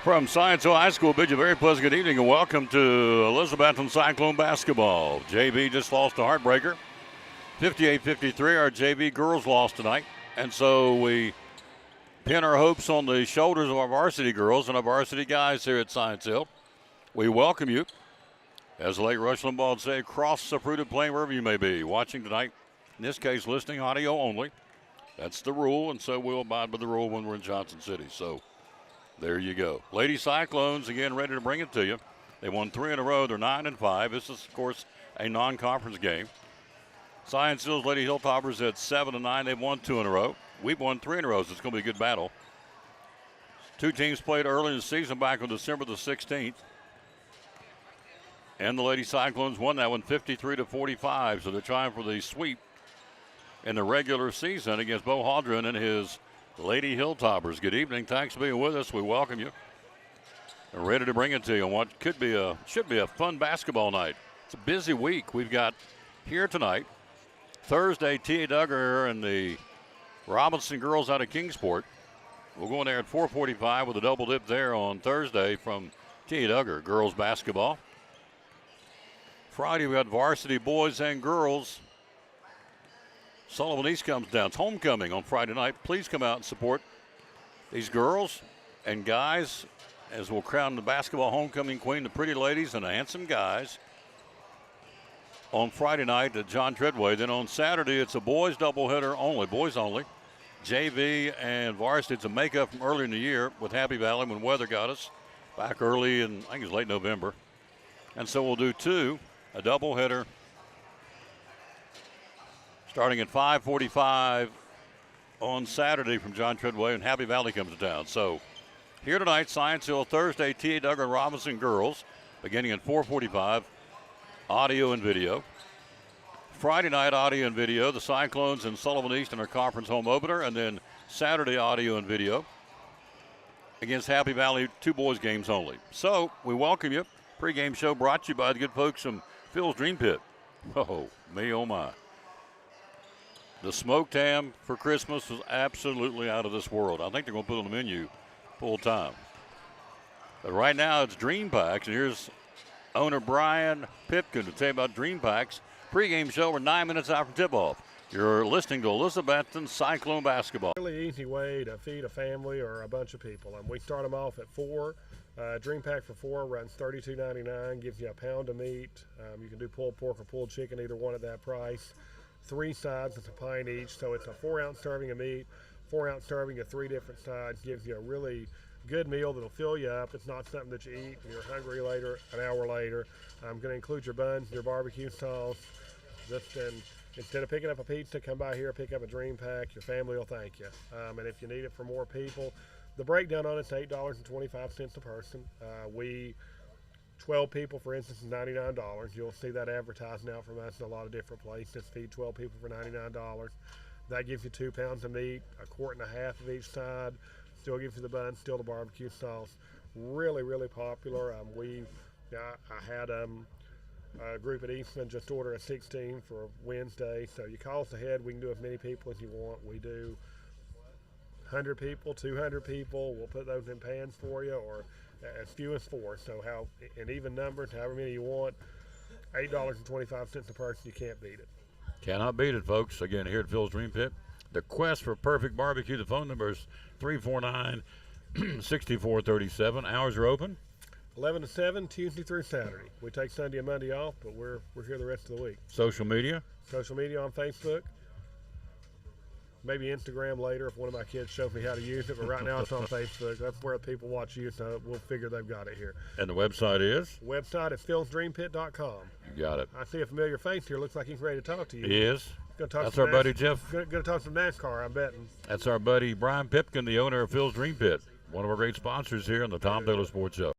From Science Hill High School, bid you a very pleasant good evening and welcome to Elizabethton Cyclone basketball. JV just lost a heartbreaker, 58-53. Our JV girls lost tonight, and so we pin our hopes on the shoulders of our varsity girls and our varsity guys here at Science Hill. We welcome you, as the late Rush Limbaugh would say, across the fruited plain wherever you may be watching tonight. In this case, listening audio only. That's the rule, and so we'll abide by the rule when we're in Johnson City. So there you go. Lady Cyclones, again, ready to bring it to you. They won 3 in a row. They're 9-5. This is, of course, a non-conference game. Science Hill's Lady Hilltoppers at 7-9. They've won 2 in a row. We've won 3 in a row, so it's going to be a good battle. Two teams played early in the season back on December the 16th. And the Lady Cyclones won that one 53-45, so they're trying for the sweep in the regular season against Bo Haldren and his Lady Hilltoppers. Good evening. Thanks for being with us. We welcome you. We're ready to bring it to you on what should be a fun basketball night. It's a busy week. We've got here tonight, Thursday, T.A. Duggar and the Robinson girls out of Kingsport. We'll go in there at 4:45 with a double dip there on Thursday from T.A. Duggar girls basketball. Friday, we got varsity boys and girls. Sullivan East comes down. It's homecoming on Friday night. Please come out and support these girls and guys as we'll crown the basketball homecoming queen, the pretty ladies and the handsome guys, on Friday night at John Treadway. Then on Saturday, it's a boys doubleheader only, boys only. JV and varsity. It's a makeup from earlier in the year with Happy Valley when weather got us back early in, I think it was late November. And so we'll do a doubleheader starting at 5:45 on Saturday from John Treadway, and Happy Valley comes to town. So here tonight, Science Hill, Thursday, T.A. Duggar and Robinson girls, beginning at 4:45, audio and video. Friday night, audio and video, the Cyclones and Sullivan East in our conference home opener, and then Saturday, audio and video against Happy Valley, 2 boys games only. So we welcome you. Pre-game show brought to you by the good folks from Phil's Dream Pit. Oh, me, oh my. The smoked ham for Christmas was absolutely out of this world. I think they're going to put it on the menu full time. But right now it's Dream Packs, and here's owner Brian Pipkin to tell you about Dream Packs. Pre-game show, we're 9 minutes out from tip-off. You're listening to Elizabethton Cyclone basketball. Really easy way to feed a family or a bunch of people. We start them off at 4. Dream Pack for 4 runs $32.99, gives you a pound of meat. You can do pulled pork or pulled chicken, either one at that price. 3 sides, it's a pint each, so it's a 4-ounce serving of meat, 4-ounce serving of 3 different sides. Gives you a really good meal that'll fill you up. It's not something that you eat and you're hungry later, an hour later. I'm going to include your buns, your barbecue sauce. Instead of picking up a pizza, come by here, pick up a Dream Pack. Your family will thank you. And if you need it for more people, the breakdown on it's $8.25 a person. 12 people, for instance, is $99. You'll see that advertising out from us in a lot of different places. Feed 12 people for $99. That gives you 2 pounds of meat, 1.5 quarts of each side. Still gives you the bun, still the barbecue sauce. Really, really popular. I had a group at Eastman just order a 16 for Wednesday. So you call us ahead. We can do as many people as you want. We do 100 people, 200 people. We'll put those in pans for you, or as few as 4. So in even numbers, however many you want, $8.25 a person. You can't beat it. Cannot beat it, folks. Again, here at Phil's Dream Pit, the quest for perfect barbecue. The phone number is 349-6437. Hours are open 11 to 7, Tuesday through Saturday. We take Sunday and Monday off, but we're here the rest of the week. Social media on Facebook. Maybe Instagram later if one of my kids shows me how to use it, but right now it's on Facebook. That's where people watch you, so we'll figure they've got it here. And the website is? Website is philsdreampit.com. You got it. I see a familiar face here. Looks like he's ready to talk to you. He is. That's our buddy Jeff. Going to talk some NASCAR, I'm betting. That's our buddy Brian Pipkin, the owner of Phil's Dream Pit, one of our great sponsors here on the Tom Taylor Sports Show.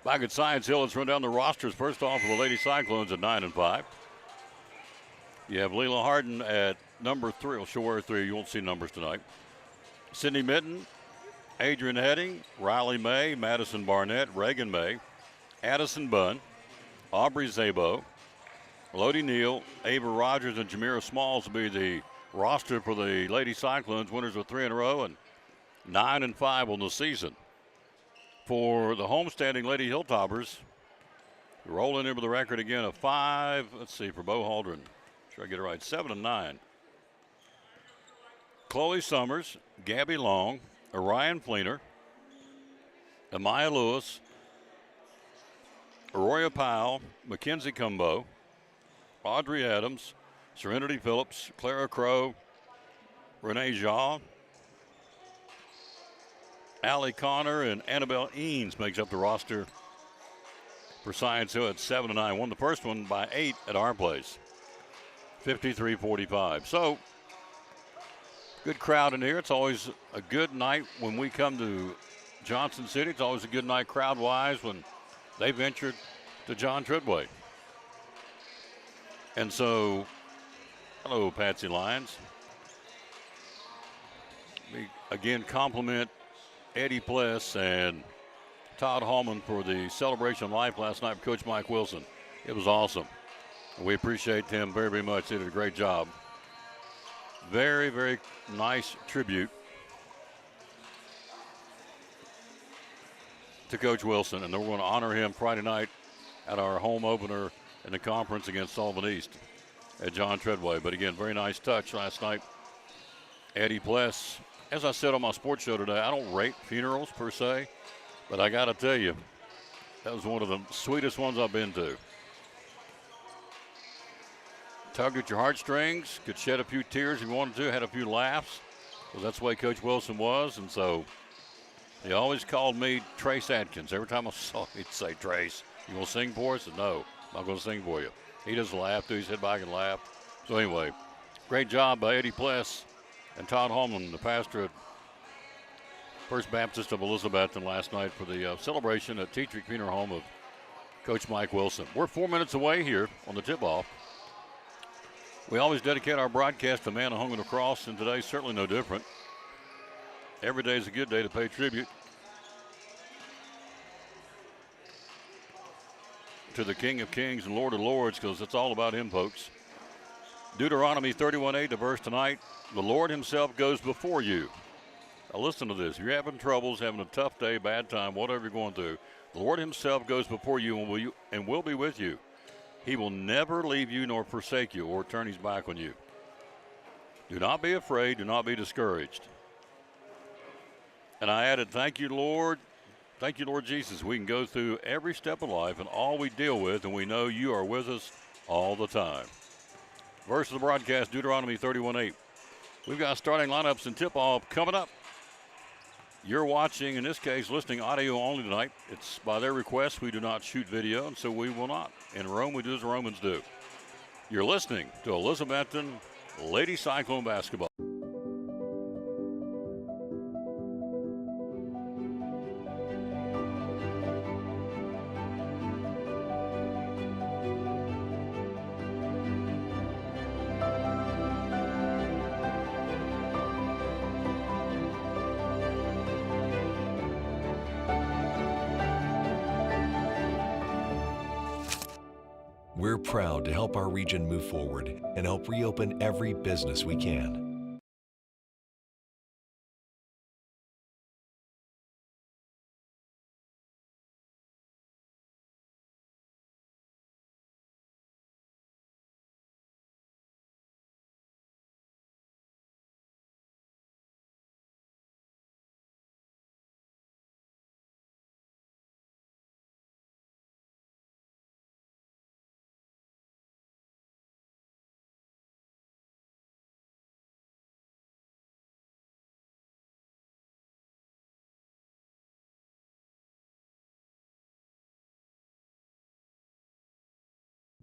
Back at Science Hill, let's run down the rosters. First off, for the Lady Cyclones at 9-5. You have Leela Harden at number 3. Well, she'll wear 3. You won't see numbers tonight. Sydney Mitten, Adrian Heading, Riley May, Madison Barnett, Reagan May, Addison Bunn, Aubrey Zabo, Lodi Neal, Ava Rogers, and Jamira Smalls will be the roster for the Lady Cyclones. Winners of 3 in a row and 9-5 on the season. For the homestanding Lady Hilltoppers, rolling in with the record again of 5. Let's see, for Bo Haldren. Sure I get it right. 7-9. Chloe Summers, Gabby Long, Orion Fleener, Amaya Lewis, Aurora Powell, Mackenzie Cumbo, Audrey Adams, Serenity Phillips, Clara Crow, Renee Shaw, Allie Connor, and Annabelle Eanes makes up the roster for Science Hill at 7-9. Won the first one by 8 at our place, 53-45. So, good crowd in here. It's always a good night when we come to Johnson City. It's always a good night crowd-wise when they venture to John Treadway. And so, hello, Patsy Lyons. We again compliment Eddie Pless and Todd Hallman for the celebration of life last night with Coach Mike Wilson. It was awesome. We appreciate them very, very much. They did a great job. Very, very nice tribute to Coach Wilson, and then we're going to honor him Friday night at our home opener in the conference against Sullivan East at John Treadway. But again, very nice touch last night. Eddie Pless, as I said on my sports show today, I don't rate funerals per se, but I got to tell you, that was one of the sweetest ones I've been to. Tugged at your heartstrings, could shed a few tears if you wanted to, had a few laughs, because that's the way Coach Wilson was. And so he always called me Trace Atkins. Every time I saw him, he'd say, Trace, you going to sing for us? I said, no, I'm not going to sing for you. He just laughed, too. He sat back and laughed. So anyway, great job by Eddie Pless and Todd Holman, the pastor at First Baptist of Elizabethton last night for the celebration at Tetrick Funeral Home of Coach Mike Wilson. We're 4 minutes away here on the tip-off. We always dedicate our broadcast to the man who hung on the cross, and today's certainly no different. Every day is a good day to pay tribute to the King of Kings and Lord of Lords, because it's all about him, folks. Deuteronomy 31:8, the verse tonight, the Lord himself goes before you. Now listen to this. If you're having troubles, having a tough day, bad time, whatever you're going through, the Lord himself goes before you and will be with you. He will never leave you nor forsake you or turn his back on you. Do not be afraid. Do not be discouraged. And I added, thank you, Lord. Thank you, Lord Jesus. We can go through every step of life and all we deal with, and we know you are with us all the time. Verse of the broadcast, Deuteronomy 31:8. We've got starting lineups and tip-off coming up. You're watching, in this case, listening audio only tonight. It's by their request. We do not shoot video, and so we will not. In Rome, we do as the Romans do. You're listening to Elizabethton Lady Cyclone Basketball. We're proud to help our region move forward and help reopen every business we can.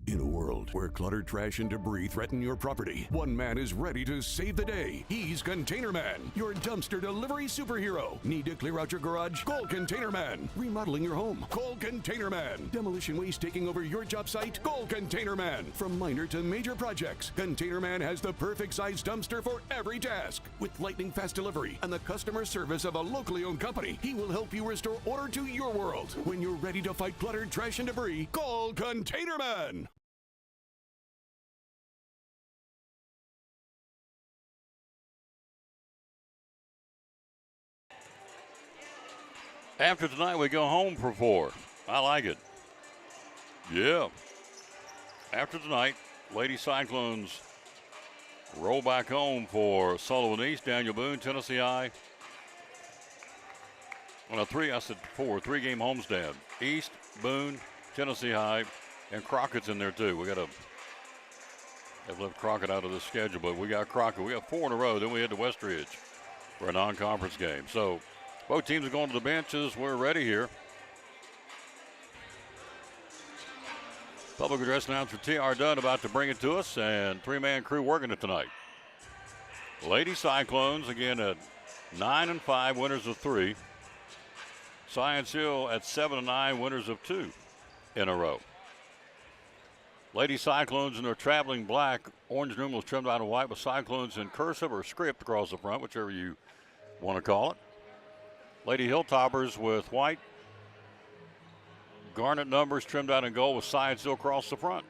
In a world world, where cluttered trash and debris threaten your property, one man is ready to save the day. He's Container Man, your dumpster delivery superhero. Need to clear out your garage? Call Container Man. Remodeling your home? Call Container Man. Demolition waste taking over your job site? Call Container Man. From minor to major projects, Container Man has the perfect size dumpster for every task. With lightning fast delivery and the customer service of a locally owned company, he will help you restore order to your world. When you're ready to fight cluttered trash and debris, call Container Man. After tonight, we go home for 4. I like it. Yeah. After tonight, Lady Cyclones roll back home for Sullivan East, Daniel Boone, Tennessee High. On a 3-game homestand. East, Boone, Tennessee High, and Crockett's in there too. They've left Crockett out of the schedule, but we got Crockett. We got 4 in a row. Then we head to Westridge for a non-conference game. So both teams are going to the benches. We're ready here. Public address announcer T.R. Dunn about to bring it to us, and 3-man crew working it tonight. Lady Cyclones again at 9-5, winners of 3. SHill at 7-9, winners of 2 in a row. Lady Cyclones in their traveling black, orange numerals trimmed out in white with Cyclones in cursive or script across the front, whichever you want to call it. Lady Hilltoppers with white, garnet numbers trimmed out in gold with SHill across the front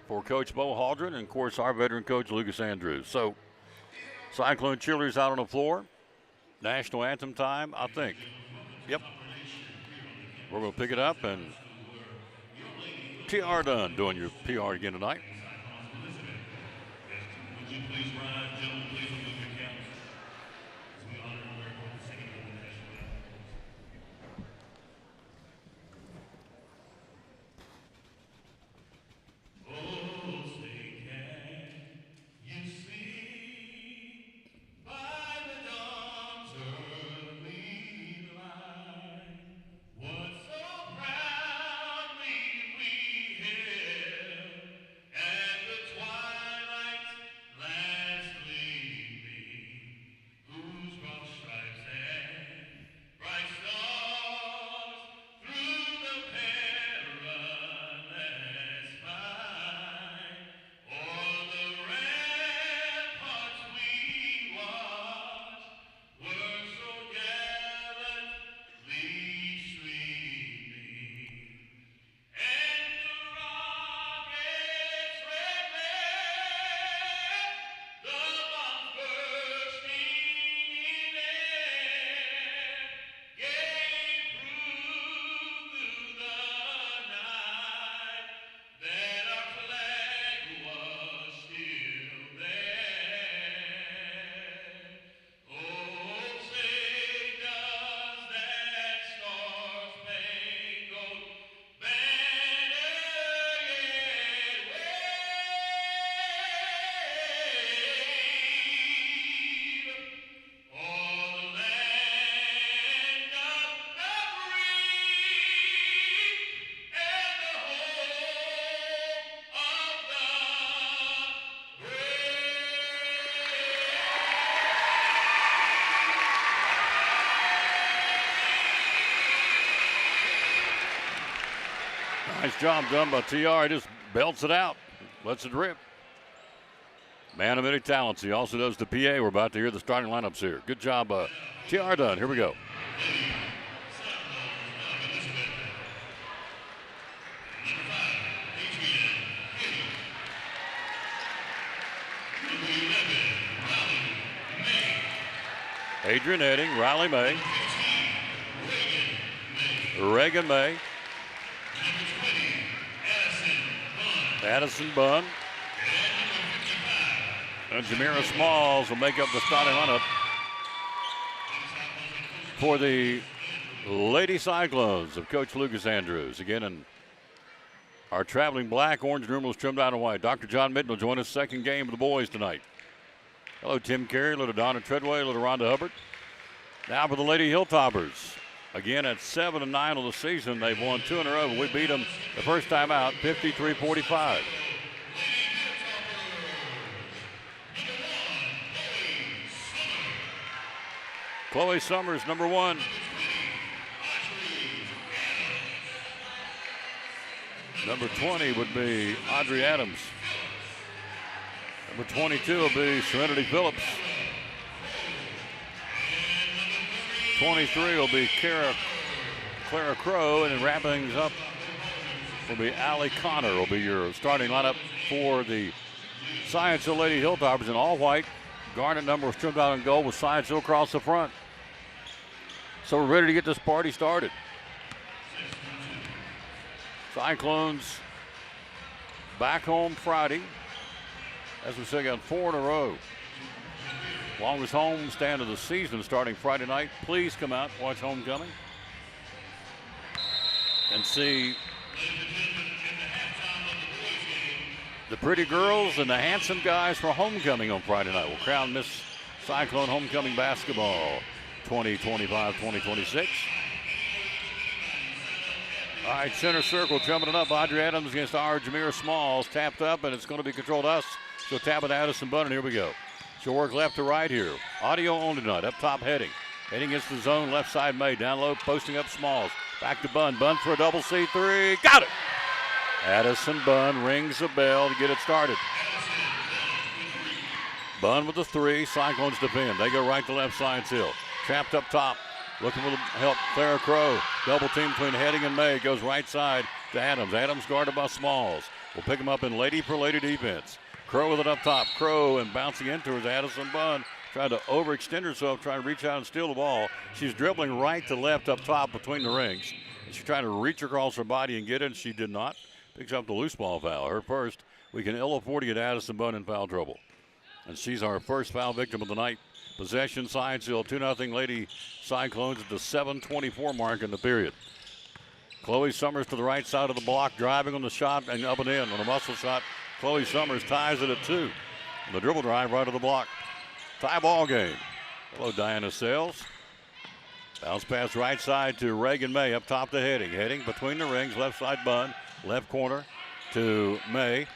for Coach Bo Haldren and, of course, our veteran coach Lucas Andrews. So, Cyclone cheerleaders out on the floor. National anthem time, I think. Yep. We're going to pick it up, and T.R. Dunn doing your PR again tonight. Nice job done by TR. He just belts it out, lets it rip. Man of many talents. He also does the PA. We're about to hear the starting lineups here. Good job, TR done. Here we go. Adrian Edding, Riley May, Reagan May, Addison Bunn, and Jamira Smalls will make up the starting lineup for the Lady Cyclones of Coach Lucas Andrews. Again, in our traveling black, orange numerals trimmed out in white. Dr. John Mitten will join us second game of the boys tonight. Hello, Tim Carey, little Donna Treadway, little Rhonda Hubbard. Now for the Lady Hilltoppers. Again, at 7-9 of the season, they've won 2 in a row. We beat them the first time out, 53-45. Chloe Summers, number 1. Number 20 would be Audrey Adams. Number 22 will be Serenity Phillips. 23 will be Clara Crow, and then wrapping things up will be Allie Connor. Will be your starting lineup for the Science Hill Lady Hilltoppers in all white. Garnet number was trimmed out in gold with Science Hill across the front. So we're ready to get this party started. Cyclones back home Friday. As we say, got 4 in a row. Longest home stand of the season starting Friday night. Please come out, watch homecoming, and see the pretty girls and the handsome guys for homecoming on Friday night. We'll crown Miss Cyclone Homecoming Basketball 2025-2026. All right, center circle, jumping it up. Audrey Adams against our Jameer Smalls. Tapped up, and it's going to be controlled us. She'll tap it to Addison Bunn, and here we go. She'll work left to right here. Audio only tonight. Up top heading. Heading against the zone, left side May. Down low, posting up Smalls. Back to Bunn. Bunn for a double C3. Got it! Addison Bunn rings the bell to get it started. Bunn with the 3. Cyclones defend. They go right to left, Science Hill. Trapped up top. Looking for the help, Clara Crow. Double team between Heading and May. Goes right side to Adams. Adams guarded by Smalls. We'll pick him up in lady for lady defense. Crow with it up top. Crow and bouncing into her is Addison Bunn. Trying to overextend herself, trying to reach out and steal the ball. She's dribbling right to left up top between the rings. She's trying to reach across her body and get it, and she did not. Picks up the loose ball foul. Her first. We can ill afford to get Addison Bunn in foul trouble. And she's our first foul victim of the night. Possession, Science Hill, 2-0 Lady Cyclones at the 7:24 mark in the period. Chloe Summers to the right side of the block, driving on the shot and up and in on a muscle shot. Chloe Summers ties it at 2. And the dribble drive right to the block. Tie ball game. Hello, Diana Sales. Bounce pass right side to Reagan May, up top to Heading. Heading between the rings, left side Bunn, left corner to May.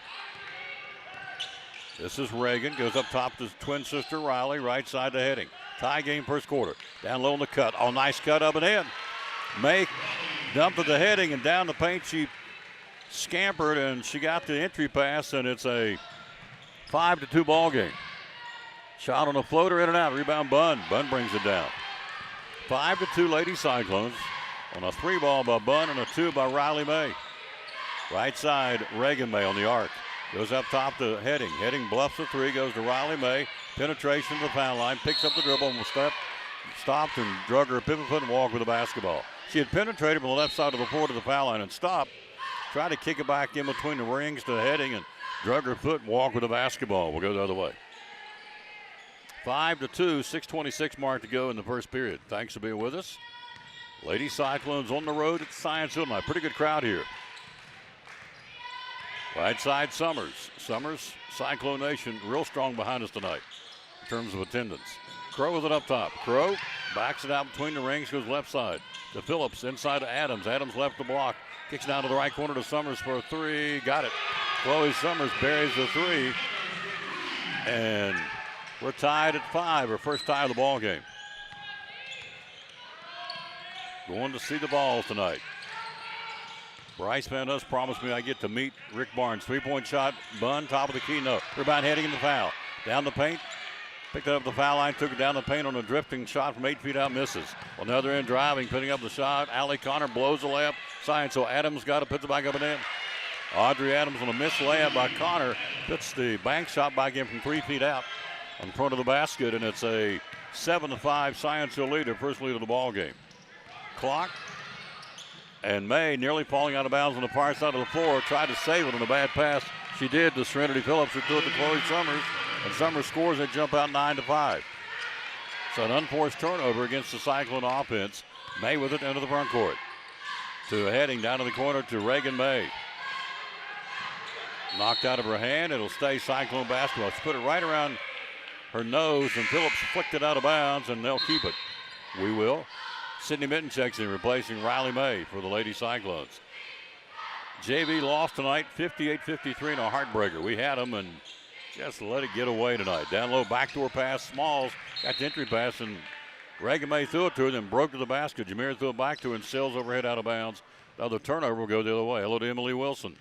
This is Reagan, goes up top to twin sister Riley, right side to Heading. Tie game first quarter. Down low in the cut. Oh, nice cut up and in. May dumped at the Heading and down the paint. She scampered and she got the entry pass, and it's a 5-2 ball game. Shot on a floater, in and out. Rebound Bunn. Bunn brings it down. 5-2 Lady Cyclones on a 3 ball by Bunn and a 2 by Riley May. Right side, Reagan May on the arc. Goes up top to Heading. Heading bluffs the 3, goes to Riley May. Penetration to the foul line, picks up the dribble and will stopped and drug her pivot foot and walked with the basketball. She had penetrated from the left side of the floor to the foul line and stopped. Tried to kick it back in between the rings to Heading and drug her foot and walked with the basketball. We'll go the other way. 5-2, 6:26 mark to go in the first period. Thanks for being with us. Lady Cyclones on the road at Science Hill tonight. Pretty good crowd here. Right side Summers. Summers, Cyclone Nation, real strong behind us tonight in terms of attendance. Crow with it up top. Crow backs it out between the rings, goes left side to Phillips, inside to Adams. Adams left the block. Kicks down to the right corner to Summers for a 3. Got it. Chloe Summers buries the 3. And we're tied at 5, our first tie of the ball game. Going to see the balls tonight. Bryce Van Us promised me I get to meet Rick Barnes. 3-point shot, Bunn, top of the key, no. Rebound Heading in the foul. Down the paint, picked it up the foul line, took it down the paint on a drifting shot from 8 feet out, misses. On the other end, driving, picking up the shot. Allie Connor blows the layup. Science, so Adams got it, puts it back up and in. Audrey Adams on a missed layup by Connor. Puts the bank shot back in from 3 feet out in front of the basket, and it's a 7-5 Science Hill lead, their first lead of the ball game. Clock. And May nearly falling out of bounds on the far side of the floor. Tried to save it on a bad pass. She did to Serenity Phillips, who threw it to Chloe Summers. And Summers scores and jump out 9-5. So an unforced turnover against the Cyclone offense. May with it into the front court. To Heading down to the corner to Reagan May. Knocked out of her hand. It'll stay Cyclone basketball. She put it right around her nose, and Phillips flicked it out of bounds, and they'll keep it. We will. Sydney Mitten checks in, replacing Riley May for the Lady Cyclones. JV lost tonight, 58-53 in a heartbreaker. We had them and just let it get away tonight. Down low, backdoor pass, Smalls got the entry pass and Reagan May threw it to her, then broke to the basket. Jameer threw it back to her and sails overhead out of bounds. Another turnover will go the other way. Hello to Emily Wilson.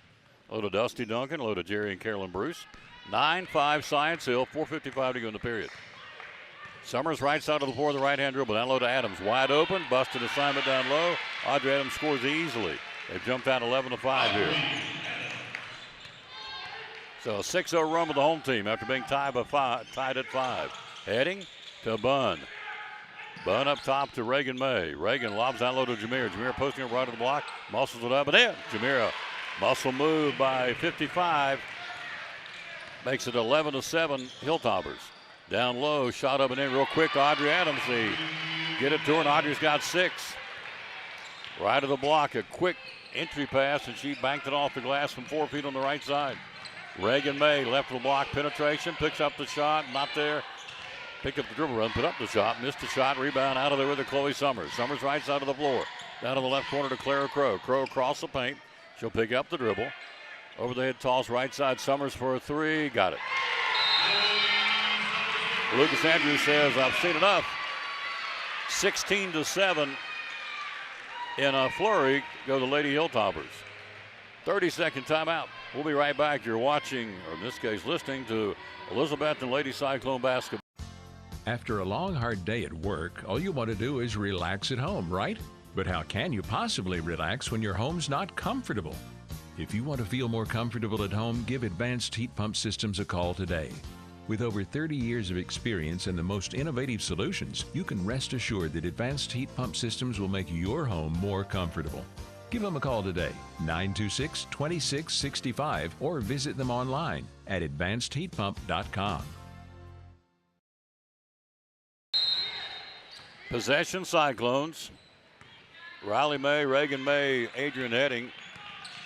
Hello to Dusty Duncan. Hello to Jerry and Carolyn Bruce. 9-5 Science Hill. 4:55 to go in the period. Summers right side of the floor, the right-hand dribble. Down low to Adams. Wide open. Busted assignment down low. Audrey Adams scores easily. They've jumped out 11-5 here. So a 6-0 run with the home team after being tied at 5. Heading to Bunn. Bunn up top to Reagan May. Reagan lobs down low to Jameer. Jameer posting it right to the block. Muscles it up and in. Jameer, muscle move by 55. Makes it 11-7 Hilltoppers. Down low, shot up and in real quick. Audrey Adams, they get it to her, and Audrey's got 6. Right of the block, a quick entry pass, and she banked it off the glass from 4 feet on the right side. Reagan May, left of the block, penetration, picks up the shot, not there. Picked up the dribble run, put up the shot, missed the shot, rebound out of there with her, Chloe Summers. Summers right side of the floor. Down to the left corner to Clara Crow. Crow across the paint. She'll pick up the dribble. Over the head toss, right side, Summers for a 3. Got it. Lucas Andrews says, I've seen enough. 16-7 in a flurry go the Lady Hilltoppers. 30-second timeout. We'll be right back. You're watching, or in this case, listening to Elizabethton Lady Cyclone basketball. After a long, hard day at work, all you want to do is relax at home, right? But how can you possibly relax when your home's not comfortable? If you want to feel more comfortable at home, give Advanced Heat Pump Systems a call today. With over 30 years of experience and the most innovative solutions, you can rest assured that Advanced Heat Pump Systems will make your home more comfortable. Give them a call today, 926-2665, or visit them online at advancedheatpump.com. Possession Cyclones. Riley May, Reagan May, Adrian Heading,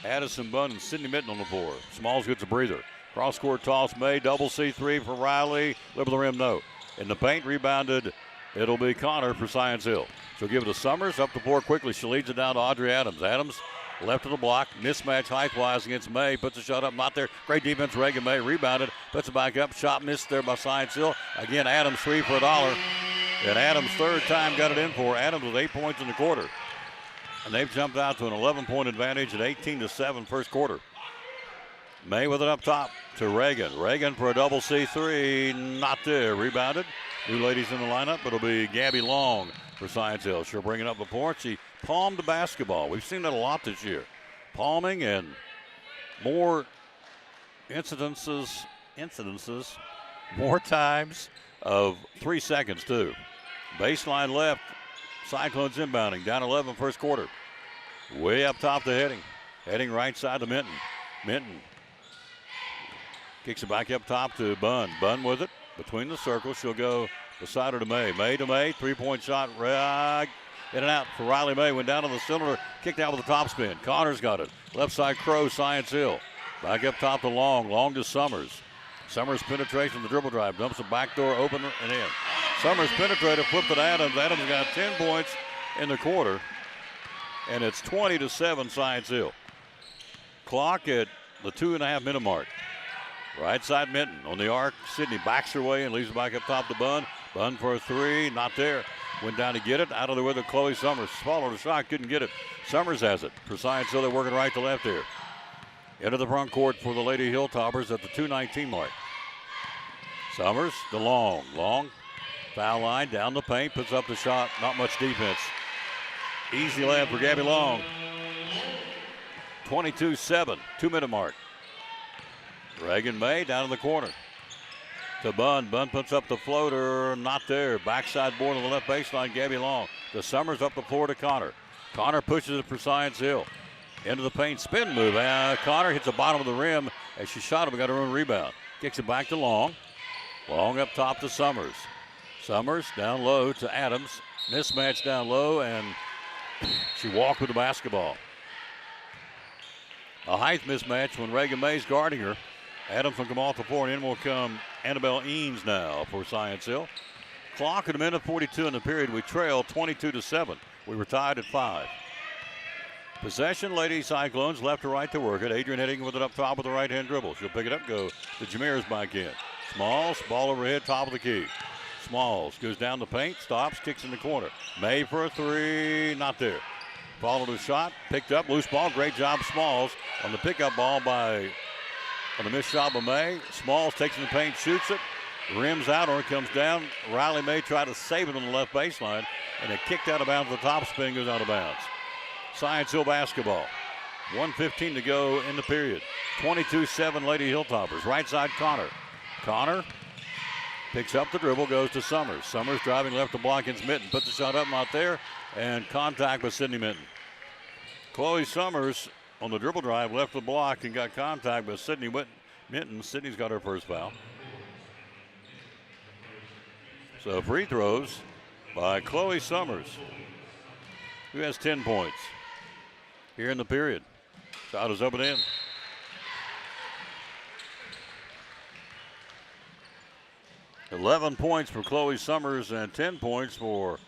Addison Bunn, and Sydney Mitten on the floor. Smalls gets a breather. Cross-court toss, May, double C3 for Riley. Lip of the rim, no. In the paint, rebounded. It'll be Connor for Science Hill. She'll give it to Summers, up the floor quickly. She leads it down to Audrey Adams. Adams, left of the block, mismatch height-wise against May. Puts a shot up, not there. Great defense, Reagan May, rebounded. Puts it back up, shot missed there by Science Hill. Again, Adams, 3 for $1. And Adams, third time, got it in for her. Adams with 8 points in the quarter. And they've jumped out to an 11-point advantage at 18-7 first quarter. May with it up top to Reagan. Reagan for a double C3, not there. Rebounded. New ladies in the lineup. It'll be Gabby Long for Science Hill. She'll bring it up before it. She palmed the basketball. We've seen that a lot this year. Palming and more incidences, more times of 3 seconds too. Baseline left. Cyclones inbounding. Down 11 first quarter. Way up top to Heading. Heading right side to Minton. Minton kicks it back up top to Bunn. Bunn with it between the circles. She'll go beside her to May. May to May. 3-point shot. In and out for Riley May. Went down to the cylinder. Kicked out with a top spin. Connor's got it. Left side Crow. Science Hill. Back up top to Long. Long to Summers. Summers penetration, the dribble drive. Dumps a backdoor open and in. Summers penetrated, flipped it to Adams. Adams got 10 points in the quarter. And it's 20-7 Science Hill. Clock at the 2.5-minute mark. Right side Minton on the arc. Sydney backs her way and leaves it back up top to Bunn. Bunn for a 3, not there. Went down to get it. Out of the way with Chloe Summers. Swallowed a shot, couldn't get it. Summers has it. For Science Hill, they're working right to left here. Into the front court for the Lady Hilltoppers at the 2:19 mark. Summers to Long. Long, foul line, down the paint, puts up the shot. Not much defense. Easy layup for Gabby Long. 22-7, 2-minute mark. Reagan May down in the corner to Bunn. Bunn puts up the floater, not there. Backside board on the left baseline, Gabby Long. The Summers up the floor to Connor. Connor pushes it for Science Hill. Into the paint, spin move. Connor hits the bottom of the rim as she shot him, got her own rebound. Kicks it back to Long. Long up top to Summers. Summers down low to Adams. Mismatch down low, and she walked with the basketball. A height mismatch when Reagan May's guarding her. Adams will come off the floor, and in will come Annabelle Eanes now for Science Hill. Clock at a minute 42 in the period. We trail 22-7. We were tied at 5. Possession, Lady Cyclones, left to right to work it. Adrian Heading with it up top with the right-hand dribble. She'll pick it up, go to Jameer's back in. Smalls, ball overhead, top of the key. Smalls goes down the paint, stops, kicks in the corner. May for a three, not there. Followed a shot, picked up, loose ball. Great job, Smalls, on the pickup ball on the missed shot by May. Smalls takes in the paint, shoots it, rims out, or it comes down. Riley May tried to save it on the left baseline, and it kicked out of bounds. The top spin goes out of bounds. Science Hill basketball. 1:15 to go in the period. 22-7 Lady Hilltoppers. Right side, Connor. Connor picks up the dribble, goes to Summers. Summers driving left to block against Mitten. Puts the shot up, not there, and contact with Sydney Mitten. Chloe Summers on the dribble drive left the block and got contact with Sydney Mitten. Sydney's got her first foul. So free throws by Chloe Summers, who has 10 points here in the period. Shot is up and in. $11 points for Chloe Summers and 10 points for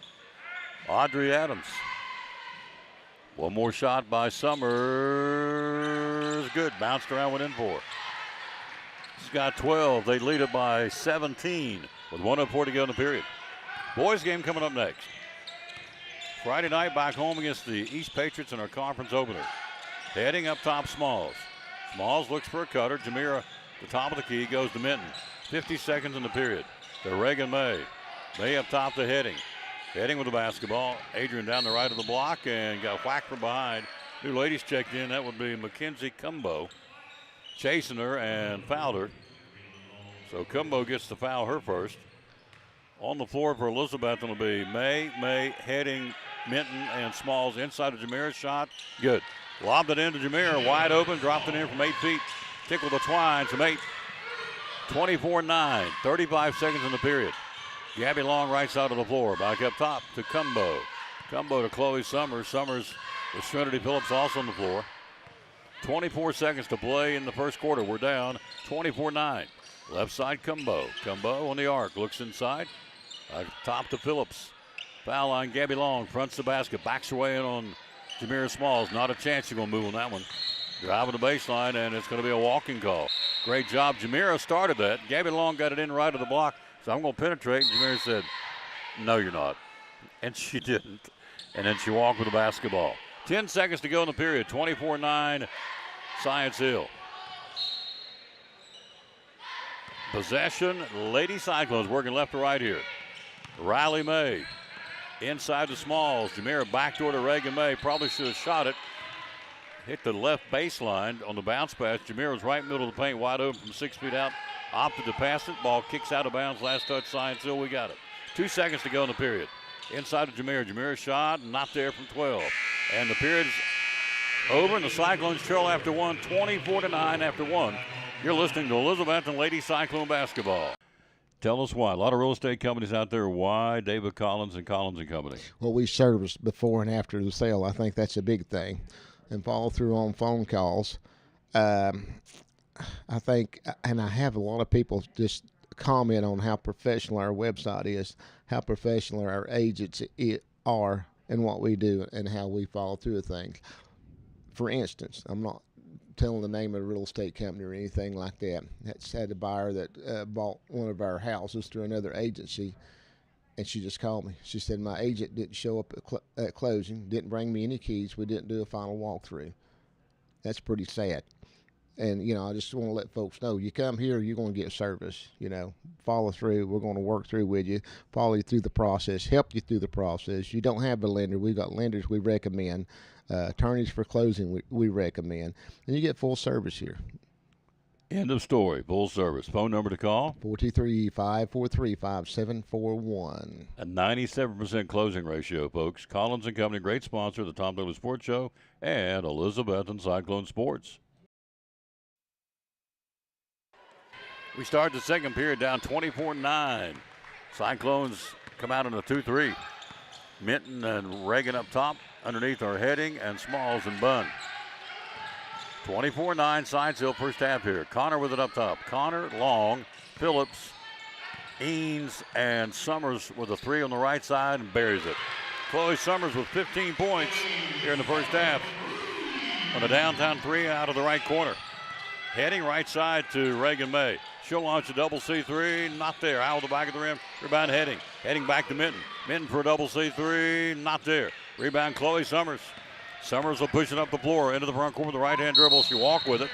Audrey Adams. One more shot by Summers. Good. Bounced around, went in for. She's got 12. They lead it by 17 with 1:04 to go in the period. Boys game coming up next. Friday night back home against the East Patriots in our conference opener. Heading up top, Smalls. Smalls looks for a cutter. Jamira, the top of the key, goes to Minton. 50 seconds in the period. To Reagan May. May up top to Heading. Heading with the basketball. Adrian down the right of the block and got whacked from behind. New ladies checked in. That would be Mackenzie Cumbo. Chasing her and fouled her. So Cumbo gets to foul her first. On the floor for Elizabethton will be May, Heading, Minton, and Smalls. Inside of Jamira's shot. Good. Lobbed it into Jamira. Wide open. Dropped it in from 8 feet. Tickled the twines from 8. 24-9. 35 seconds in the period. Gabby Long right side of the floor. Back up top to Cumbo. Cumbo to Chloe Summers. Summers with Trinity Phillips also on the floor. 24 seconds to play in the first quarter. We're down 24-9. Left side, Cumbo. Cumbo on the arc. Looks inside. Top to Phillips. Foul line, Gabby Long fronts the basket. Backs her way in on Jamira Smalls. Not a chance she's going to move on that one. Driving the baseline, and it's going to be a walking call. Great job. Jamira started that. Gabby Long got it in right of the block. So I'm going to penetrate. And Jamira said, no, you're not. And she didn't. And then she walked with the basketball. 10 seconds to go in the period. 24-9, Science Hill. Possession, Lady Cyclones working left to right here. Riley May inside the Smalls. Jamira backdoor to Reagan May. Probably should have shot it. Hit the left baseline on the bounce pass. Jamira was right middle of the paint, wide open from 6 feet out. Opted to pass it. Ball kicks out of bounds. Last touch, Science Hill. We got it. 2 seconds to go in the period. Inside of Jamira. Jamira's shot, not there from 12. And the period's over, and the Cyclones trail after one, 24-9 after one. You're listening to Elizabethton Lady Cyclone basketball. Tell us why. A lot of real estate companies out there. Why David Collins and Collins and Company? Well, we service before and after the sale. I think that's a big thing. And follow through on phone calls. I think, and I have a lot of people just comment on how professional our website is, how professional our agents are, and what we do and how we follow through with things. For instance, I'm not telling the name of a real estate company or anything like that. That's had a buyer that bought one of our houses through another agency, and she just called me. She said, my agent didn't show up at closing, didn't bring me any keys, we didn't do a final walkthrough. That's pretty sad. And, you know, I just want to let folks know, you come here, you're going to get service, you know, follow through. We're going to work through with you, follow you through the process, help you through the process. You don't have a lender. We've got lenders we recommend. Attorneys for closing we recommend. And you get full service here. End of story. Full service. Phone number to call? 423-543-5741. A 97% closing ratio, folks. Collins and Company, great sponsor of the Tom Douglas Sports Show and Elizabethton Cyclone Sports. We start the second period down 24-9. Cyclones come out in a 2-3. Minton and Reagan up top. Underneath are Heading and Smalls and Bunn. 24-9 Science Hill first half here. Connor with it up top. Connor, Long, Phillips, Eanes, and Summers with a three on the right side and buries it. Chloe Summers with 15 points here in the first half on a downtown three out of the right corner. Heading right side to Reagan May. She'll launch a double C3, not there. Out of the back of the rim. Rebound Heading. Heading back to Minton. Minton for a double C3, not there. Rebound Chloe Summers. Summers will push it up the floor into the front court with the right-hand dribble. She walked with it.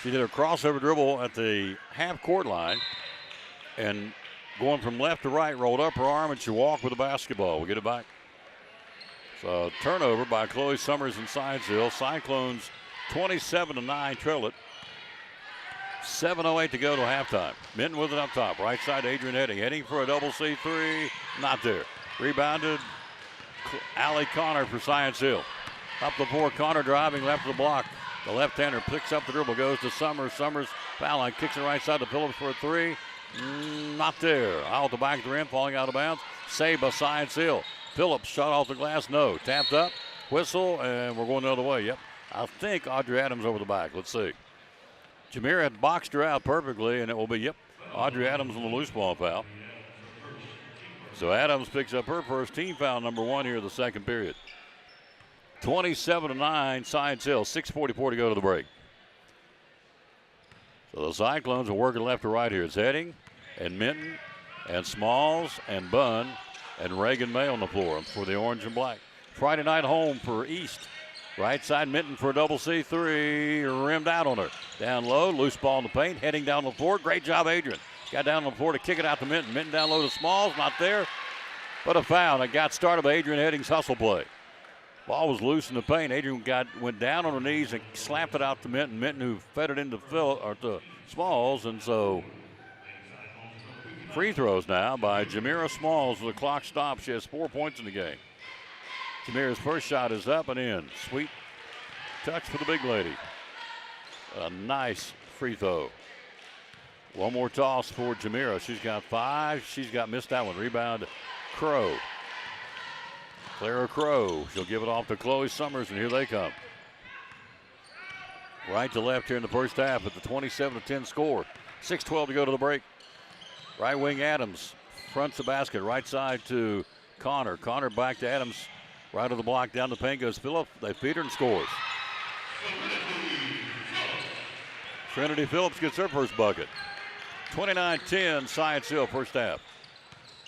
She did a crossover dribble at the half-court line. And going from left to right, rolled up her arm, and she walked with the basketball. We'll get it back. So turnover by Chloe Summers and Sidesville. Cyclones 27-9 trail it. 7:08 to go to halftime. Minton with it up top. Right side, Adrian Heading. Heading for a double C3. Not there. Rebounded Allie Connor for Science Hill. Up the floor, Connor driving left of the block. The left-hander picks up the dribble, goes to Summers. Summers foul line, kicks it right side to Phillips for a three. Not there. Out the back of the rim, falling out of bounds. Saved by Science Hill. Phillips shot off the glass, no. Tapped up, whistle, and we're going the other way. Yep. I think Audrey Adams over the back. Let's see. Jamira had boxed her out perfectly, and it will be, yep, Audrey Adams on the loose ball foul. So Adams picks up her first team foul, number 1 here in the second period. 27-9, Science Hill, 6:44 to go to the break. So the Cyclones are working left to right here. It's Heading and Minton and Smalls and Bunn and Reagan May on the floor for the orange and black. Friday night home for East. Right side, Minton for a double C3, rimmed out on her. Down low, loose ball in the paint, Heading down the floor. Great job, Adrian. Got down on the floor to kick it out to Minton. Minton down low to Smalls, not there, but a foul. It got started by Adrian Heading's hustle play. Ball was loose in the paint. Adrian went down on her knees and slapped it out to Minton. Minton, who fed it into to Smalls, and so free throws now by Jamira Smalls. The clock stops. She has 4 points in the game. Jamira's first shot is up and in. Sweet touch for the big lady. A nice free throw. One more toss for Jamira. She's got 5. She's got missed that one. Rebound, Crow. Clara Crow. She'll give it off to Chloe Summers, and here they come. Right to left here in the first half at the 27-10 score. 6:12 to go to the break. Right wing Adams fronts the basket. Right side to Connor. Connor back to Adams. Right of the block, down the paint goes Phillips. They feed her and scores. Trinity Phillips gets her first bucket. 29-10, Science Hill, first half.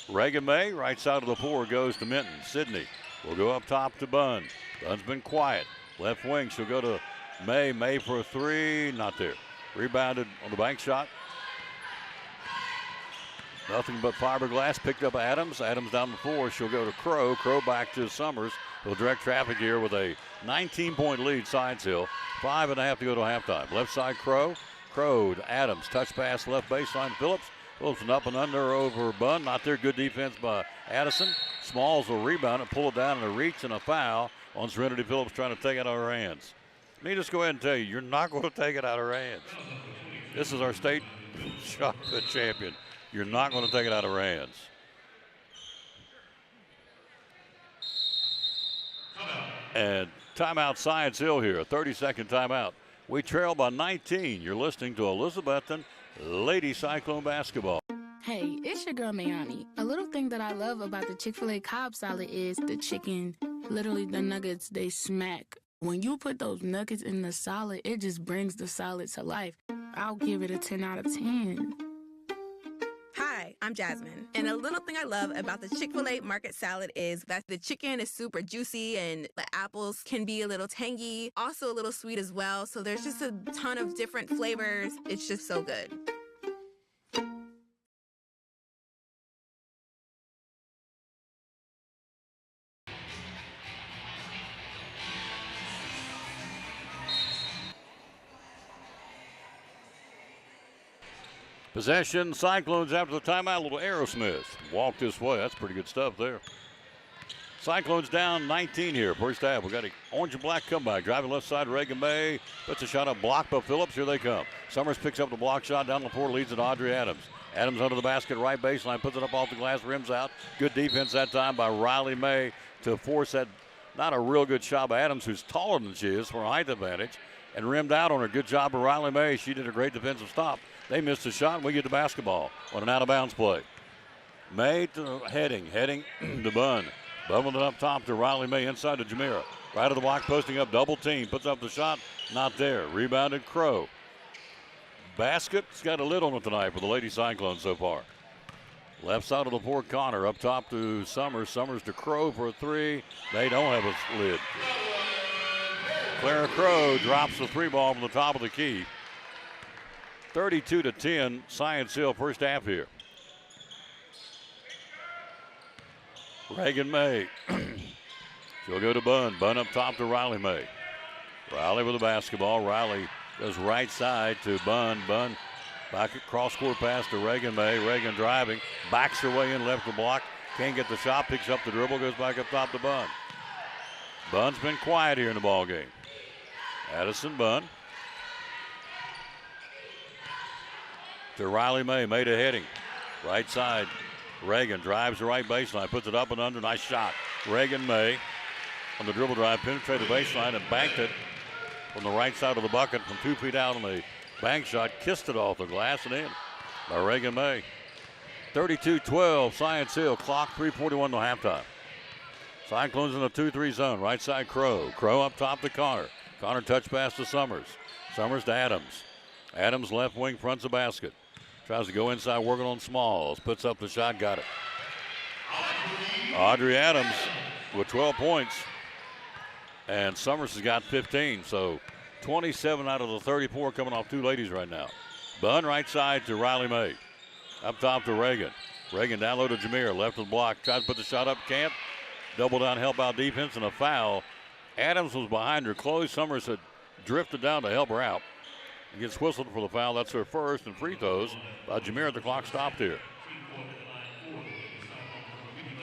Reagan May, right side of the floor, goes to Minton. Sydney will go up top to Bunn. Bunn's been quiet. Left wing, she'll go to May. May for a three, not there. Rebounded on the bank shot. Nothing but fiberglass, picked up Adams. Adams down the floor, she'll go to Crow. Crow back to Summers. Will direct traffic here with a 19-point lead, Science Hill. 5.5 to go to halftime. Left side, Crow. Crow to Adams. Touch pass left baseline, Phillips. Phillips an up and under over Bunn. Not there. Good defense by Addison. Smalls will rebound and pull it down in a reach and a foul on Serenity Phillips trying to take it out of her hands. Let me just go ahead and tell you, you're not going to take it out of her hands. This is our state shot put champion. You're not going to take it out of her hands. And timeout, Science Hill here, a 30-second timeout. We trail by 19. You're listening to Elizabethton Lady Cyclone Basketball. Hey, it's your girl Mayani. A little thing that I love about the Chick-fil-A Cobb salad is the chicken, literally the nuggets, they smack. When you put those nuggets in the salad, it just brings the salad to life. I'll give it a 10 out of 10. Hi, I'm Jasmine, and a little thing I love about the Chick-fil-A market salad is that the chicken is super juicy and the apples can be a little tangy, also a little sweet as well, so there's just a ton of different flavors. It's just so good. Possession, Cyclones after the timeout. A little Aerosmith. Walk this way. That's pretty good stuff there. Cyclones down 19 here. First half. We got an orange and black comeback. Driving left side, Reagan May. Puts a shot up, blocked by Phillips. Here they come. Summers picks up the block shot down the floor, leads it to Audrey Adams. Adams under the basket, right baseline, puts it up off the glass, rims out. Good defense that time by Riley May to force that. Not a real good shot by Adams, who's taller than she is, for a height advantage. And rimmed out on her. Good job by Riley May. She did a great defensive stop. They missed a shot, and we get the basketball on an out-of-bounds play. May to Heading to Bunn. Bunn with it up top to Riley May, inside to Jamira. Right of the block, posting up, double team, puts up the shot, not there. Rebounded Crow. basket's got a lid on it tonight for the Lady Cyclones so far. Left side of the floor, Connor up top to Summers. Summers to Crow for a three. They don't have a lid. Clara Crow drops the three ball from the top of the key. 32-10, Science Hill first half here. Reagan May. She'll go to Bunn. Bunn up top to Riley May. Riley with the basketball. Riley goes right side to Bunn. Bunn back at cross-court pass to Reagan May. Reagan driving. Backs her way in, left the block. Can't get the shot. Picks up the dribble. Goes back up top to Bunn. Bunn's been quiet here in the ball game. Addison Bunn. To Riley May. May to heading. Right side. Reagan drives the right baseline. Puts it up and under. Nice shot. Reagan May on the dribble drive. Penetrated the baseline and banked it from the right side of the bucket from 2 feet out on the bank shot. Kissed it off the glass and in by Reagan May. 32-12, Science Hill. Clock 3:41 to halftime. Cyclones in the 2-3 zone. Right side Crow. Crow up top to Connor. Connor touch pass to Summers. Summers to Adams. Adams left wing fronts the basket. Tries to go inside working on Smalls. Puts up the shot. Got it. Audrey Adams with 12 points. And Summers has got 15. So 27 out of the 34 coming off two ladies right now. Bunn right side to Riley May. Up top to Reagan. Reagan down low to Jameer. Left of the block. Tries to put the shot up. Can't. Double down help out defense and a foul. Adams was behind her. Chloe Summers had drifted down to help her out. And gets whistled for the foul. That's her first, and free throws by Jameer. The clock stopped here.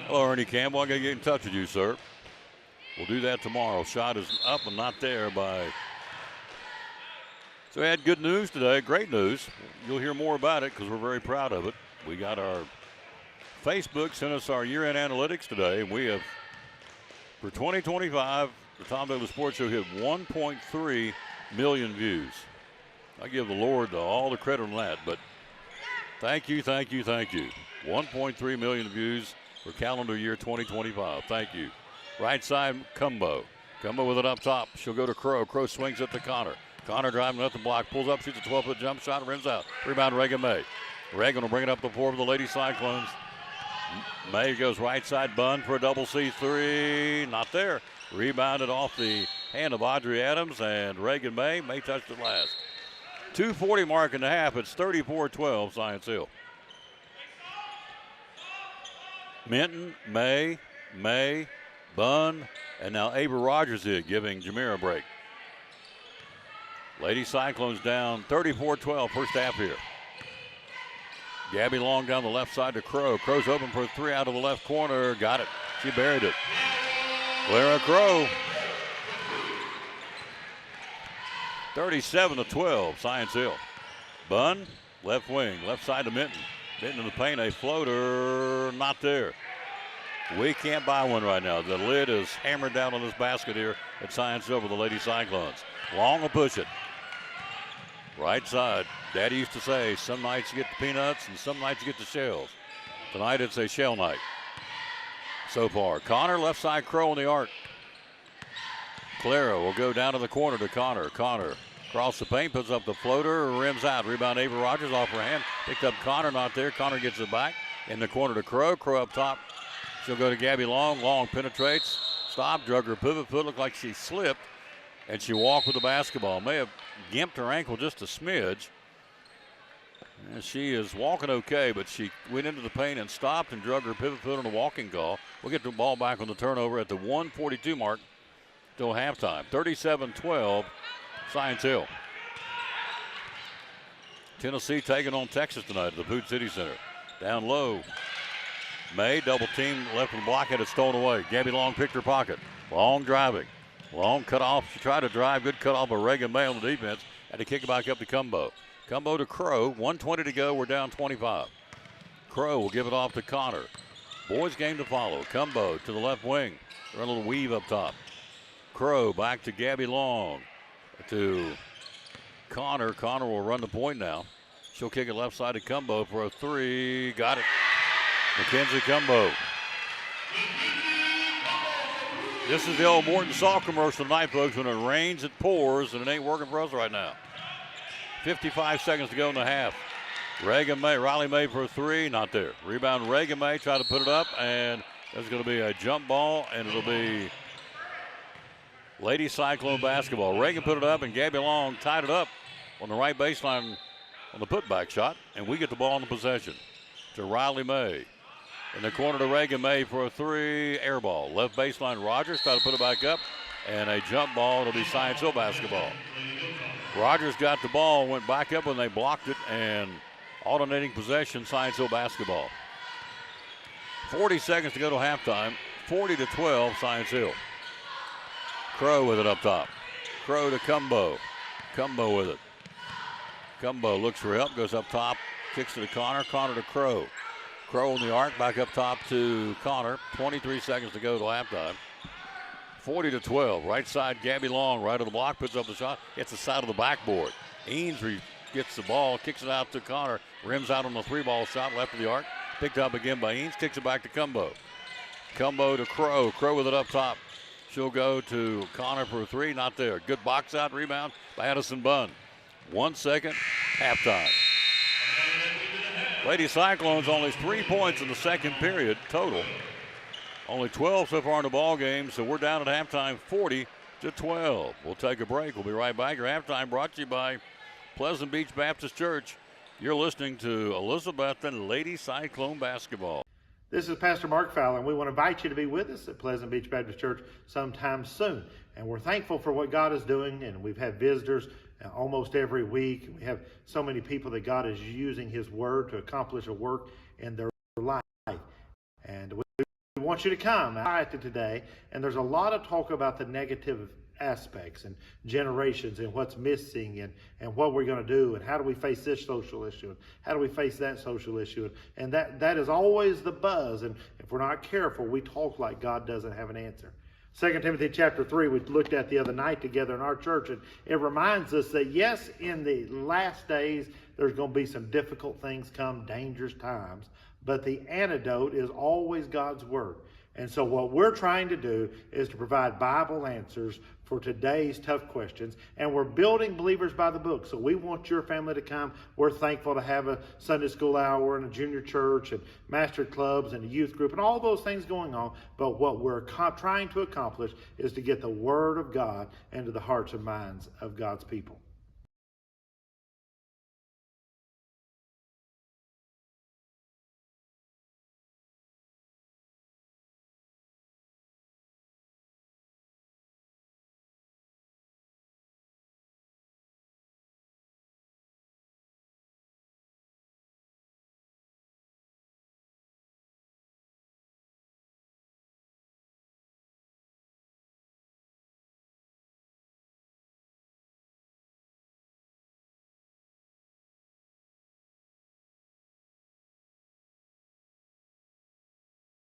Hello, Ernie Campbell. I got to get in touch with you, sir. We'll do that tomorrow. Shot is up and not there by. So we had good news today. Great news. You'll hear more about it because we're very proud of it. We got our Facebook sent us our year-end analytics today, and we have, for 2025, the Tom Douglas Sports Show hit 1.3 million views. I give the Lord all the credit on that, but thank you, thank you, thank you. 1.3 million views for calendar year 2025. Thank you. Right side, Cumbo. Cumbo with it up top. She'll go to Crow. Crow swings it to Connor. Connor driving nothing block. Pulls up, shoots a 12-foot jump shot, rims out. Rebound, Reagan May. Reagan will bring it up the floor for the Lady Cyclones. May goes right side, Bunn for a double C3. Not there. Rebounded off the hand of Audrey Adams, and Reagan May. May touched it last. 2:40 mark in the half. It's 34-12, Science Hill. Minton, May, Bunn, and now Ava Rogers here giving Jameer a break. Lady Cyclones down 34-12, first half here. Gabby Long down the left side to Crow. Crow's open for a three out of the left corner. Got it. She buried it. Clara Crow. 37-12, Science Hill. Bunn, left wing, left side to Minton. Minton in the paint, a floater, not there. We can't buy one right now. The lid is hammered down on this basket here at Science Hill for the Lady Cyclones. Long will push it. Right side. Daddy used to say, some nights you get the peanuts and some nights you get the shells. Tonight it's a shell night so far. Connor, left side, Crow in the arc. Clara will go down to the corner to Connor. Connor across the paint, puts up the floater, rims out. Rebound, Ava Rogers off her hand. Picked up Connor, not there. Connor gets it back. In the corner to Crow. Crow up top. She'll go to Gabby Long. Long penetrates. Stop, drug her pivot foot. Looked like she slipped. And she walked with the basketball. May have gimped her ankle just a smidge. And she is walking okay, but she went into the paint and stopped and drug her pivot foot on a walking call. We'll get the ball back on the turnover at the 1:42 mark till halftime. 37-12, Science Hill. Tennessee taking on Texas tonight at the Food City Center. Down low. May double team left of the block, had it stolen away. Gabby Long picked her pocket. Long driving. Long cut off. She tried to drive. Good cut off by Reagan May on the defense. Had to kick it back up to Cumbo. Cumbo to Crow. 1:20 to go. We're down 25. Crow will give it off to Connor. Boys game to follow. Cumbo to the left wing. Run a little weave up top. Crow back to Gabby Long. To Connor. Connor will run the point now. She'll kick it left side to Cumbo for a three. Got it. Mackenzie Cumbo. This is the old Morton Salt commercial tonight, folks. When it rains, it pours, and it ain't working for us right now. 55 seconds to go in the half. Riley May for a three, not there. Rebound Reagan May, try to put it up, and there's going to be a jump ball, and it'll be Lady Cyclone basketball. Reagan put it up, and Gabby Long tied it up on the right baseline on the putback shot, and we get the ball in the possession to Riley May. In the corner to Reagan May for a three, air ball. Left baseline, Rogers try to put it back up, and a jump ball. It'll be Science Hill basketball. Rogers got the ball, went back up when they blocked it, and alternating possession, Science Hill basketball. 40 seconds to go to halftime. 40-12, Science Hill. Crow with it up top. Crow to Cumbo. Cumbo with it. Cumbo looks for help, goes up top, kicks it to Connor. Connor to Crow. Crow on the arc, back up top to Connor. 23 seconds to go to halftime. 40-12. Right side, Gabby Long, right of the block, puts up the shot, hits the side of the backboard. Ainsley gets the ball, kicks it out to Connor, rims out on the three-ball shot, left of the arc, picked up again by Eanes, kicks it back to Cumbo. Cumbo to Crow. Crow with it up top. She'll go to Connor for a three, not there. Good box out, rebound by Addison Bunn. 1 second, halftime. Lady Cyclones only 3 points in the second period total. Only 12 so far in the ball game, so we're down at halftime 40-12. We'll take a break. We'll be right back. Your halftime brought to you by Pleasant Beach Baptist Church. You're listening to Elizabethton Lady Cyclone basketball. This is Pastor Mark Fowler, and we want to invite you to be with us at Pleasant Beach Baptist Church sometime soon. And we're thankful for what God is doing, and we've had visitors almost every week. We have so many people that God is using His Word to accomplish a work in their life. And we want you to come today, and there's a lot of talk about the negative aspects and generations and what's missing and what we're going to do and how do we face this social issue and how do we face that social issue, and that is always the buzz, and if we're not careful we talk like God doesn't have an answer. 2 Timothy chapter 3 we looked at the other night together in our church, and it reminds us that yes, in the last days there's going to be some difficult things come, dangerous times, but the antidote is always God's Word. And so what we're trying to do is to provide Bible answers for today's tough questions. And we're building Believers by the Book. So we want your family to come. We're thankful to have a Sunday school hour and a junior church and master clubs and a youth group and all those things going on. But what we're trying to accomplish is to get the Word of God into the hearts and minds of God's people.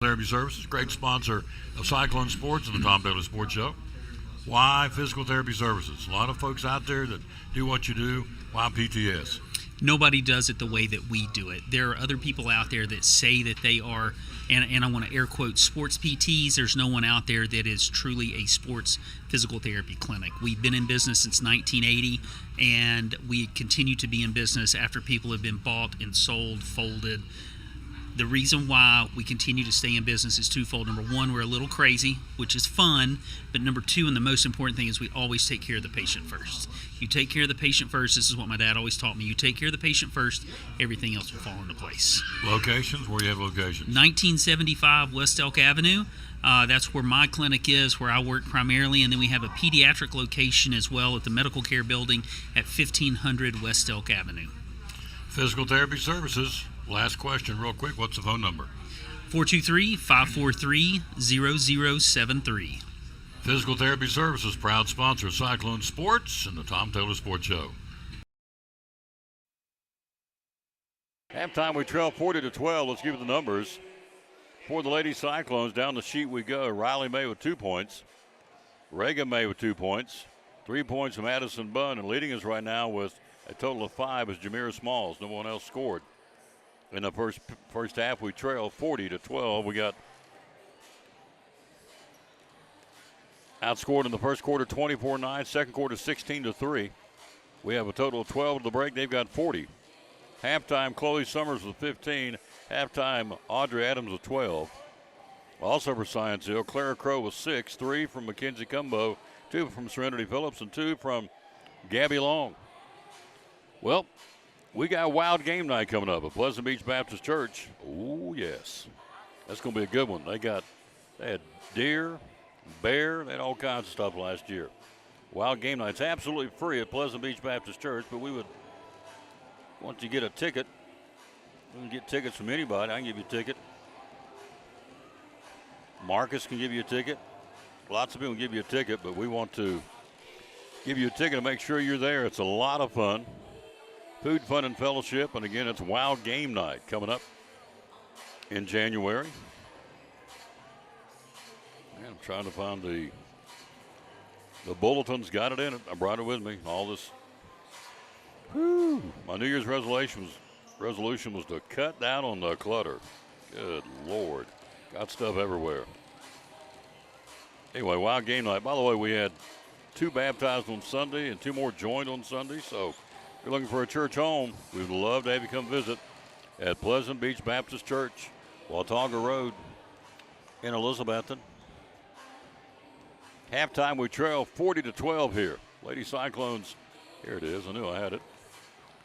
Therapy Services, great sponsor of Cyclone Sports and the Tom Taylor Sports Show. Why Physical Therapy Services? A lot of folks out there that do what you do. Why PTS? Nobody does it the way that we do it. There are other people out there that say that they are, and I want to air quote, sports PTs. There's no one out there that is truly a sports physical therapy clinic. We've been in business since 1980, and we continue to be in business after people have been bought and sold, folded. The reason why we continue to stay in business is twofold. Number one, we're a little crazy, which is fun. But number two, and the most important thing, is we always take care of the patient first. You take care of the patient first. This is what my dad always taught me. You take care of the patient first, everything else will fall into place. Locations? Where do you have locations? 1975 West Elk Avenue. That's where my clinic is, where I work primarily. And then we have a pediatric location as well at the Medical Care Building at 1500 West Elk Avenue. Physical Therapy Services. Last question, real quick. What's the phone number? 423-543-0073. Physical Therapy Services, proud sponsor of Cyclone Sports and the Tom Taylor Sports Show. Halftime, we trail 40-12. Let's give you the numbers. For the Lady Cyclones, down the sheet we go. Riley May with 2 points. Reagan May with 2 points. 3 points from Addison Bunn. And leading us right now with a total of 5 is Jamira Smalls. No one else scored. In the first half, we trail 40-12. We got outscored in the first quarter 24-9, second quarter 16-3. We have a total of 12 to the break. They've got 40. Halftime, Chloe Summers with 15. Halftime, Audrey Adams with 12. Also for Science Hill, Clara Crow with 6. 3 from Mackenzie Cumbo, 2 from Serenity Phillips, and 2 from Gabby Long. Well, we got Wild Game Night coming up at Pleasant Beach Baptist Church. Oh, yes. That's going to be a good one. They had deer, bear, they had all kinds of stuff last year. Wild Game Night's absolutely free at Pleasant Beach Baptist Church, but we would, once you get a ticket, we can get tickets from anybody. I can give you a ticket. Marcus can give you a ticket. Lots of people can give you a ticket, but we want to give you a ticket to make sure you're there. It's a lot of fun. Food, fun, and fellowship. And again, it's Wild Game Night coming up in January. Man, I'm trying to find the bulletin's got it in it. I brought it with me. All this. Whew, my New Year's resolution was to cut down on the clutter. Good Lord. Got stuff everywhere. Anyway, Wild Game Night. By the way, we had 2 baptized on Sunday and 2 more joined on Sunday. So if you're looking for a church home, we would love to have you come visit at Pleasant Beach Baptist Church, Watauga Road in Elizabethton. Halftime, we trail 40-12 here. Lady Cyclones, here it is. I knew I had it.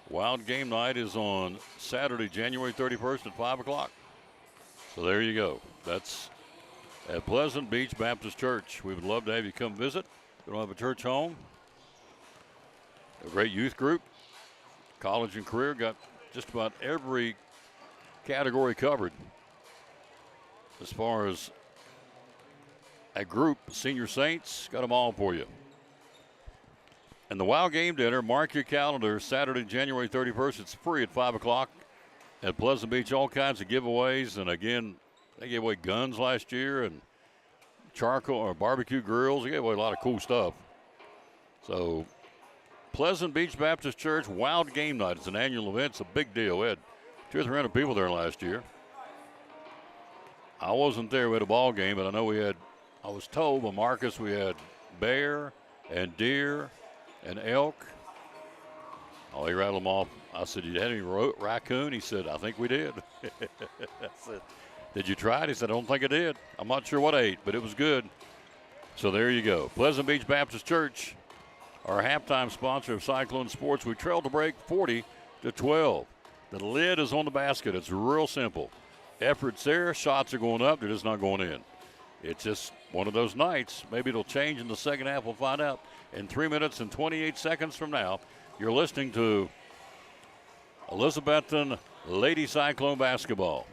Wild Game Night is on Saturday, January 31st at 5 o'clock. So there you go. That's at Pleasant Beach Baptist Church. We would love to have you come visit. We don't have a church home. A great youth group. College and career, got just about every category covered. As far as a group, Senior Saints, got them all for you. And the Wild Game Dinner, mark your calendar, Saturday, January 31st. It's free at 5 o'clock. At Pleasant Beach, all kinds of giveaways. And again, they gave away guns last year and charcoal or barbecue grills. They gave away a lot of cool stuff. So, Pleasant Beach Baptist Church, Wild Game Night. It's an annual event. It's a big deal. We had 200 or 300 people there last year. I wasn't there. We had a ball game, but I know I was told by Marcus we had bear and deer and elk. Oh, he rattled them off. I said, "You had any raccoon?" He said, "I think we did." I said, "Did you try it?" He said, "I don't think I did. I'm not sure what I ate, but it was good." So there you go. Pleasant Beach Baptist Church, our halftime sponsor of Cyclone Sports. We trailed to break 40-12. The lid is on the basket. It's real simple. Effort's there. Shots are going up. They're just not going in. It's just one of those nights. Maybe it'll change in the second half. We'll find out in 3 minutes and 28 seconds from now. You're listening to Elizabethton Lady Cyclone basketball.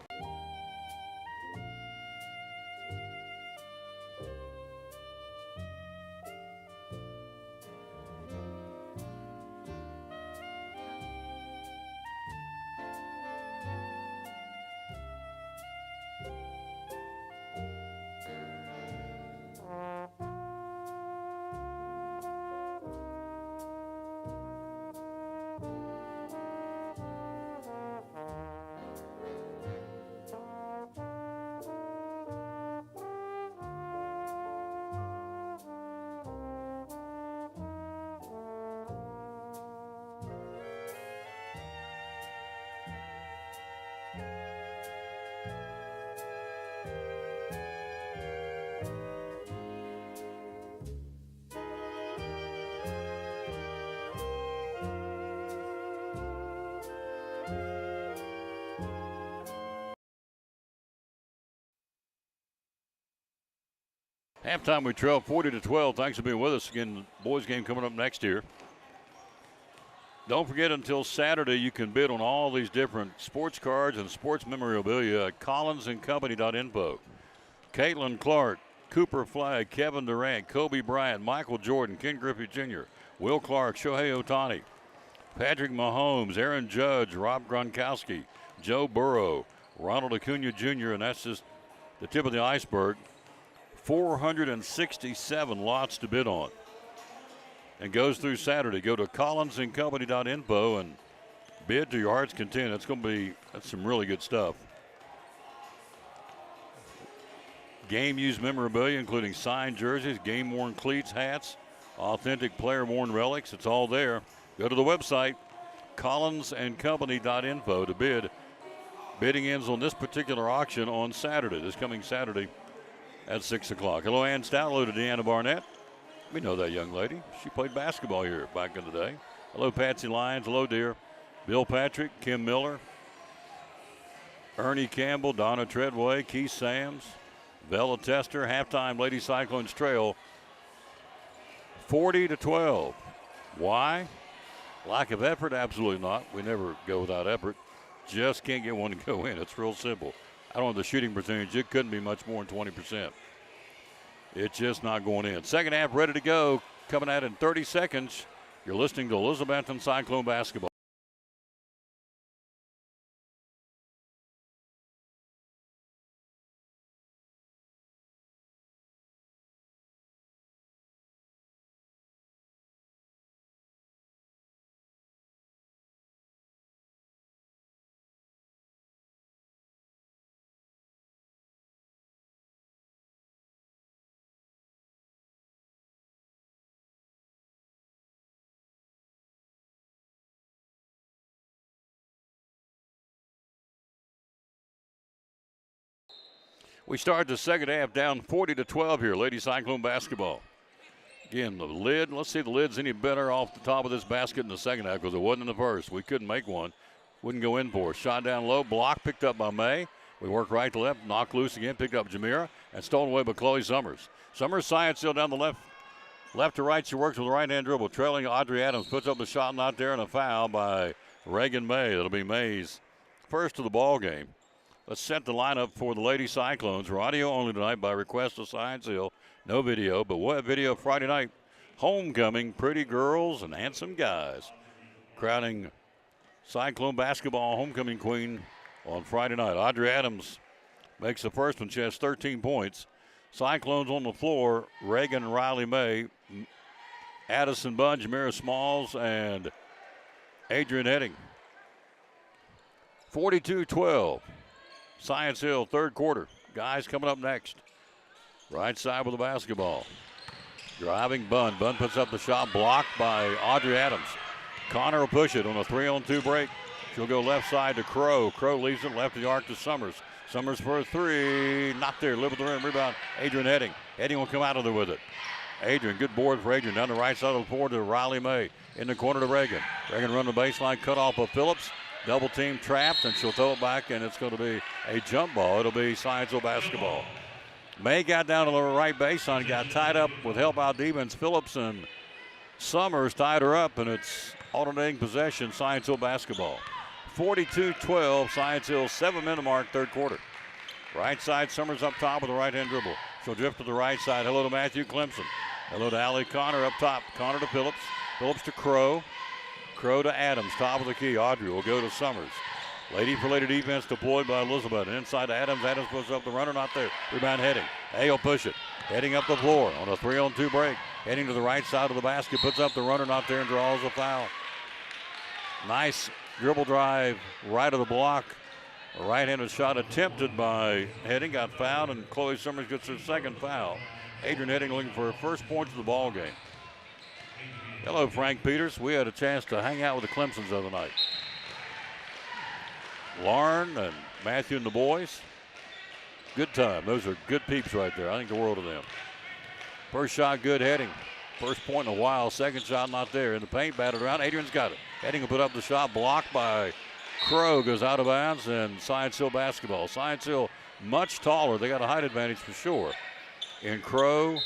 Halftime, we trail 40-12. Thanks for being with us. Again, boys game coming up next year. Don't forget, until Saturday, you can bid on all these different sports cards and sports memorabilia at collinsandcompany.info. Caitlin Clark, Cooper Flagg, Kevin Durant, Kobe Bryant, Michael Jordan, Ken Griffey Jr., Will Clark, Shohei Ohtani, Patrick Mahomes, Aaron Judge, Rob Gronkowski, Joe Burrow, Ronald Acuna Jr., and that's just the tip of the iceberg. 467 lots to bid on. And goes through Saturday. Go to collinsandcompany.info and bid to your heart's content. That's some really good stuff. Game used memorabilia, including signed jerseys, game worn cleats, hats, authentic player worn relics. It's all there. Go to the website, collinsandcompany.info to bid. Bidding ends on this particular auction on Saturday, this coming Saturday at 6 o'clock. Hello, Ann Stout. Hello to Deanna Barnett. We know that young lady. She played basketball here back in the day. Hello, Patsy Lyons. Hello, dear. Bill Patrick, Kim Miller, Ernie Campbell, Donna Treadway, Keith Sams, Bella Tester. Halftime, Lady Cyclones trail 40-12. Why? Lack of effort? Absolutely not. We never go without effort. Just can't get one to go in. It's real simple. I don't know the shooting percentage. It couldn't be much more than 20%. It's just not going in. Second half ready to go. Coming out in 30 seconds. You're listening to Elizabethton Cyclone basketball. We start the second half down 40-12 here, Lady Cyclone basketball. Again, the lid, let's see if the lid's any better off the top of this basket in the second half because it wasn't in the first. We couldn't make one. Wouldn't go in for it. Shot down low, block picked up by May. We work right to left, knock loose again, picked up Jamira, and stolen away by Chloe Summers. Summers, Scienceville down the left to right. She works with the right-hand dribble. Trailing Audrey Adams, puts up the shot not there, and a foul by Reagan May. That'll be May's first of the ball game. Let's set the lineup for the Lady Cyclones. We're audio only tonight by request of Scienceville. No video, but we'll have video Friday night. Homecoming, pretty girls and handsome guys. Crowning Cyclone basketball homecoming queen on Friday night. Audrey Adams makes the first one. She has 13 points. Cyclones on the floor, Reagan and Riley May, Addison Bunn, Jamira Smalls, and Adrian Heading. 42-12. Scienceville, third quarter. Guys coming up next. Right side with the basketball. Driving Bunn. Bunn puts up the shot, blocked by Audrey Adams. Connor will push it on a 3-on-2 break. She'll go left side to Crow. Crow leaves it left of the arc to Summers. Summers for a three. Not there. Live with the rim. Rebound. Adrian Heading. Heading will come out of there with it. Adrian, good board for Adrian. Down the right side of the floor to Riley May. In the corner to Reagan. Reagan run the baseline. Cut off of Phillips. Double team trapped, and she'll throw it back, and it's going to be a jump ball. It'll be Scienceville basketball. May got down to the right baseline, got tied up with help out defense. Phillips and Summers tied her up, and it's alternating possession, Scienceville basketball. 42-12, Scienceville 7-minute mark, third quarter. Right side, Summers up top with the right-hand dribble. She'll drift to the right side. Hello to Matthew Clemson. Hello to Allie Connor up top. Connor to Phillips. Phillips to Crow. Crow to Adams, top of the key. Audrey will go to Summers. Lady for lady defense deployed by Elizabeth. And inside to Adams. Adams puts up the runner, not there. Rebound Heading. He'll push it. Heading up the floor on a 3-on-2 break. Heading to the right side of the basket. Puts up the runner, not there, and draws a foul. Nice dribble drive right of the block. A right-handed shot attempted by Heading. Got fouled, and Chloe Summers gets her second foul. Adrian Heading looking for her first points of the ball game. Hello, Frank Peters. We had a chance to hang out with the Clemsons the other night. Lauren and Matthew and the boys. Good time. Those are good peeps right there. I think the world of them. First shot, good. Heading. First point in a while. Second shot, not there. In the paint, batted around. Adrian's got it. Heading will put up the shot. Blocked by Crow. Goes out of bounds, and Scienceville basketball. Scienceville much taller. They got a height advantage for sure. In Crow,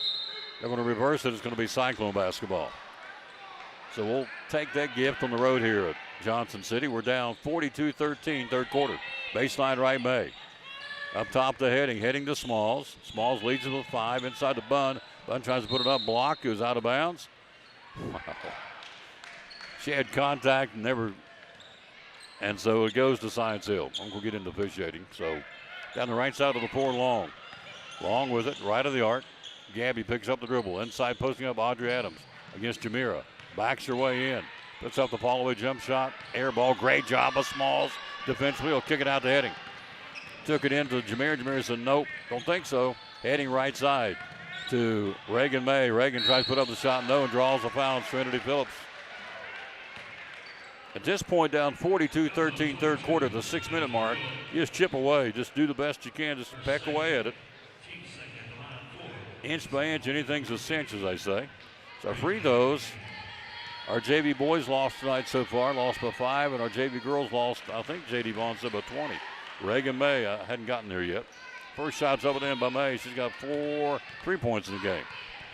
they're going to reverse it. It's going to be Cyclone basketball. So we'll take that gift on the road here at Johnson City. We're down 42-13, third quarter. Baseline right, May. Up top to Heading. Heading to Smalls. Smalls leads it with 5 inside to Bunn. Bunn tries to put it up. Block. Goes out of bounds. Wow. She had contact and never. And so it goes to Scienceville. I'm going to get into officiating. So down the right side of the floor, Long. Long with it. Right of the arc. Gabby picks up the dribble. Inside posting up Audrey Adams against Jamira. Backs her way in. Puts up the follow-away jump shot. Air ball. Great job of Smalls. Defensively, he'll kick it out to Heading. Took it into Jamira. Jamira said, nope, don't think so. Heading right side to Reagan May. Reagan tries to put up the shot. No, and draws a foul on Trinity Phillips. At this point, down 42-13 third quarter, the 6-minute mark. You just chip away. Just do the best you can. Just peck away at it. Inch by inch, anything's a cinch, as I say. So free throws. Our JV boys lost tonight so far, lost by 5, and our JV girls lost, I think J.D. Vaughn said, by 20. Reagan May hadn't gotten there yet. First shot's up and in by May. She's got 3 points in the game.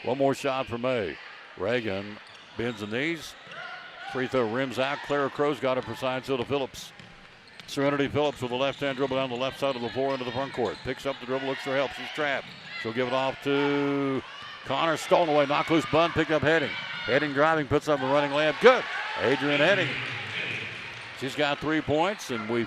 One more shot for May. Reagan bends the knees. Free throw rims out. Clara Crow's got it for Science Hill to Phillips. Serenity Phillips with a left-hand dribble down the left side of the floor into the front court. Picks up the dribble, looks for help. She's trapped. She'll give it off to Connor. Stolen away. Knock loose Bunn. Picked up Heading. Heading driving. Puts up a running layup. Good. Adrian Heading. She's got 3 points, and we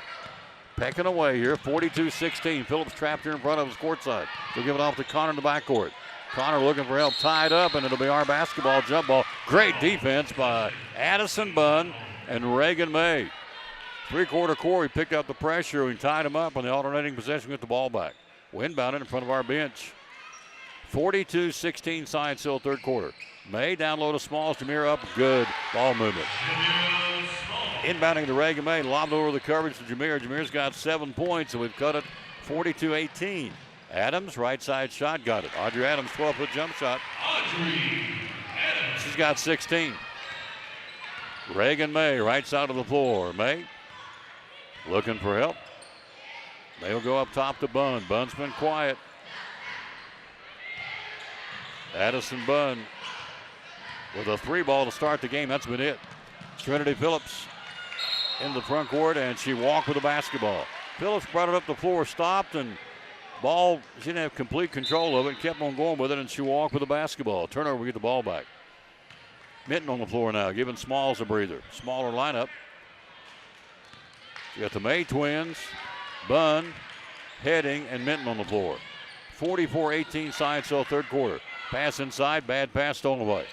pecking away here. 42-16. Phillips trapped here in front of us courtside. She'll give it off to Connor in the backcourt. Connor looking for help, tied up, and it'll be our basketball jump ball. Great defense by Addison Bunn and Reagan May. Three-quarter Corey picked up the pressure and tied him up on the alternating possession with the ball back. Inbounded in front of our bench. 42-16 Science Hill third quarter. May down low to Smalls. Jameer up. Good ball movement. Inbounding to Reagan May. Lobbed over the coverage to Jameer. Jameer's got 7 points, and we've cut it 42-18. Adams, right side shot, got it. Audrey Adams, 12-foot jump shot. She's got 16. Reagan May, right side of the floor. May looking for help. They'll go up top to Bunn. Bunn's been quiet. Addison Bunn with a 3-ball to start the game. That's been it. Trinity Phillips in the front court, and she walked with the basketball. Phillips brought it up the floor, stopped, and ball, she didn't have complete control of it, kept on going with it, and she walked with the basketball. Turnover, we get the ball back. Minton on the floor now, giving Smalls a breather. Smaller lineup. You got the May twins, Bunn, Heading, and Minton on the floor. 44-18 Science Hill third quarter. Pass inside, bad pass stolen away.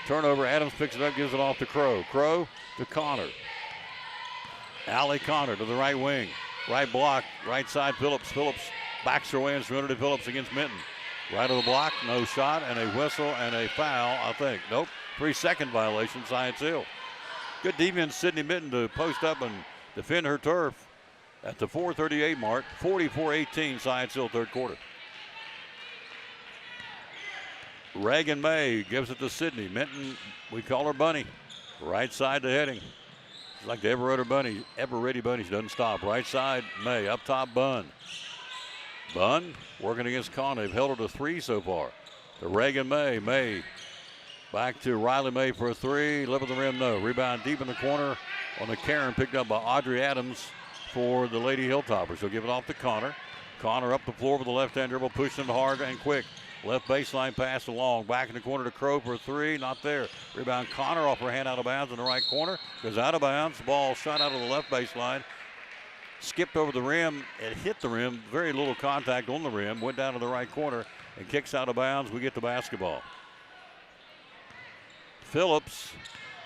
Turnover, Adams picks it up, gives it off to Crow. Crow to Connor. Allie Connor to the right wing. Right block, right side Phillips. Phillips backs her way in. Serenity Phillips against Minton. Right of the block, no shot, and a whistle and a foul, I think. Nope, 3-second violation, Science Hill. Good defense, Sydney Minton, to post up and defend her turf at the 4:38 mark. 44-18, Science Hill third quarter. Reagan May gives it to Sydney. Minton, we call her Bunny. Right side to Heading. She's like the ever-ready bunny. She doesn't stop. Right side, May. Up top, Bunn. Bunn working against Connor. They've held her to 3 so far. To Reagan May. May back to Riley May for a 3. Lip of the rim, no. Rebound deep in the corner on the Karen, picked up by Audrey Adams for the Lady Hilltoppers. She'll give it off to Connor. Connor up the floor with the left-hand dribble, pushing hard and quick. Left baseline pass along. Back in the corner to Crow for a 3. Not there. Rebound Connor off her hand out of bounds in the right corner. Goes out of bounds. Ball shot out of the left baseline. Skipped over the rim. It hit the rim. Very little contact on the rim. Went down to the right corner and kicks out of bounds. We get the basketball. Phillips,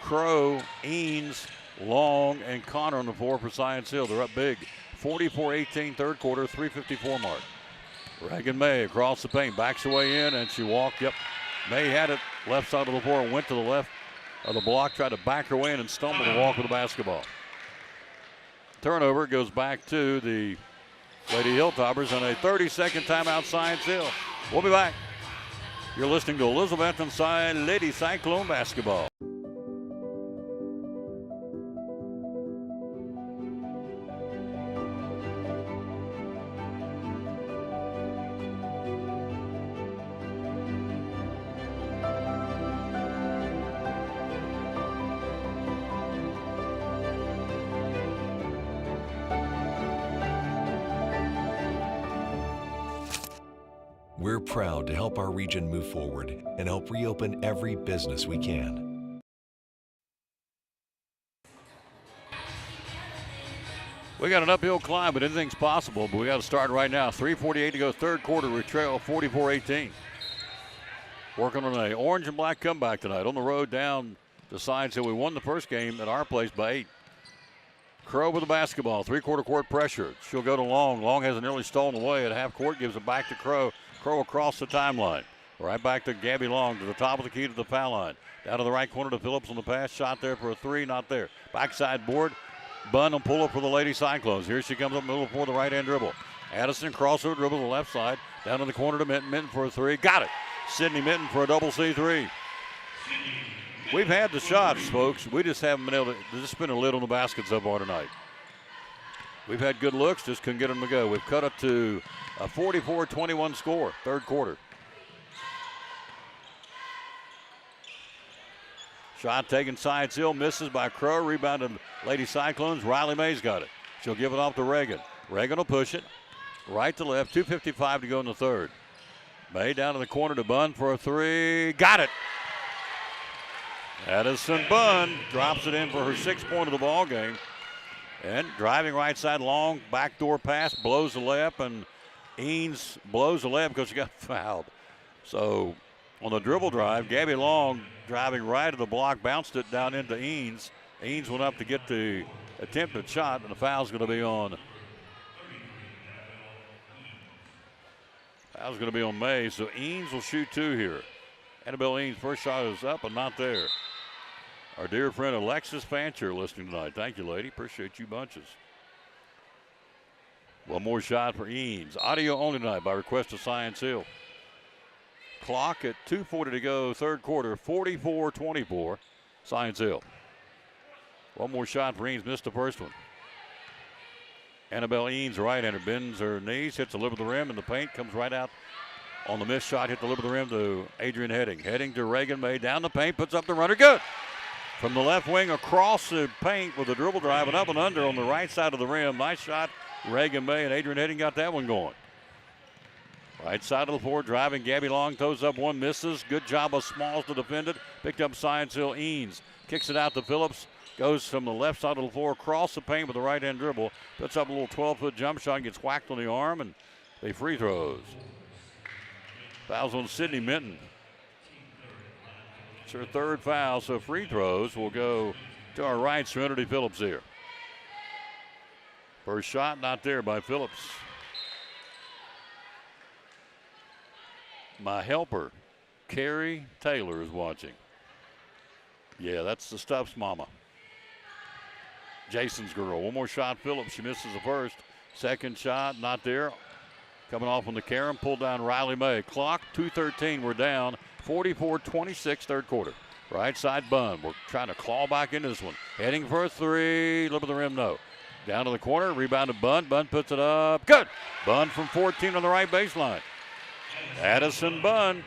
Crow, Eanes, Long, and Connor on the floor for Science Hill. They're up big. 44-18 third quarter, 3:54 mark. Reagan May across the paint, backs away in, and she walked. Yep, May had it left side of the floor, went to the left of the block, tried to back her way in and stumbled and walk with the basketball. Turnover goes back to the Lady Hilltoppers and a 30-second timeout, Science Hill. We'll be back. You're listening to Elizabethton Lady Cyclone Basketball. We're proud to help our region move forward and help reopen every business we can. We got an uphill climb, but anything's possible. But we got to start right now. 3:48 to go, third quarter. We trail 44-18. Working on an orange and black comeback tonight on the road down to Science Hill. We won the first game at our place by 8. Crow with the basketball, three-quarter court pressure. She'll go to Long. Long has it nearly stolen away at half court, gives it back to Crow. Crow across the timeline. Right back to Gabby Long to the top of the key to the foul line. Down to the right corner to Phillips on the pass. Shot there for a three, not there. Backside board. Bunn will pull up for the Lady Cyclones. Here she comes up middle for the right hand dribble. Addison crossover dribble to the left side. Down in the corner to Minton. Minton for a three. Got it. Sydney Minton for a double C3. We've had the shots, folks. We just haven't been able to just spin a lid on the basket so far tonight. We've had good looks, just couldn't get them to go. We've cut it to a 44-21 score, third quarter. Shot taken side SHill, misses by Crow. Rebounded Lady Cyclones. Riley May's got it. She'll give it off to Reagan. Reagan will push it. Right to left, 2:55 to go in the third. May down to the corner to Bunn for a three. Got it. Addison Bunn drops it in for her 6th point of the ball game. And driving right side, long backdoor pass, blows the layup, and Eanes blows the layup because she got fouled. So on the dribble drive, Gabby Long driving right to the block, bounced it down into Eanes. Eanes went up to get the attempted shot, and the foul's going to be on. Foul's going to be on May, so Eanes will shoot two here. Annabelle Eanes' first shot is up and not there. Our dear friend Alexis Fancher listening tonight. Thank you, lady. Appreciate you bunches. One more shot for Eanes. Audio only tonight by request of Science Hill. Clock at 2:40 to go, third quarter, 44-24, Science Hill. One more shot for Eanes, missed the first one. Annabelle Eanes, right-hander, bends her knees, hits the lip of the rim, and the paint comes right out on the missed shot, hit the lip of the rim to Adrian Heading. Heading to Reagan May, down the paint, puts up the runner, good. From the left wing across the paint with a dribble drive and up and under on the right side of the rim. Nice shot, Reagan May, and Adrian Heading got that one going. Right side of the floor, driving Gabby Long, toes up one, misses. Good job of Smalls to defend it. Picked up Science Hill. Eanes kicks it out to Phillips. Goes from the left side of the floor, across the paint with the right-hand dribble. Puts up a little 12-foot jump shot, gets whacked on the arm, and they free throws. Fouls on Sydney Minton. It's her third foul, so free throws will go to our right, Serenity Phillips here. First shot not there by Phillips. My helper, Carrie Taylor, is watching. Yeah, that's the Stuff's mama. Jason's girl. One more shot, Phillips. She misses the first. Second shot, not there. Coming off on the Karen, pulled down Riley May. Clock, 2:13. We're down 44-26, third quarter. Right side Bunn. We're trying to claw back into this one. Heading for a three. Lip of the rim, no. Down to the corner, rebounded Bunn. Bunn puts it up. Good. Bunn from 14 on the right baseline. Addison Bunn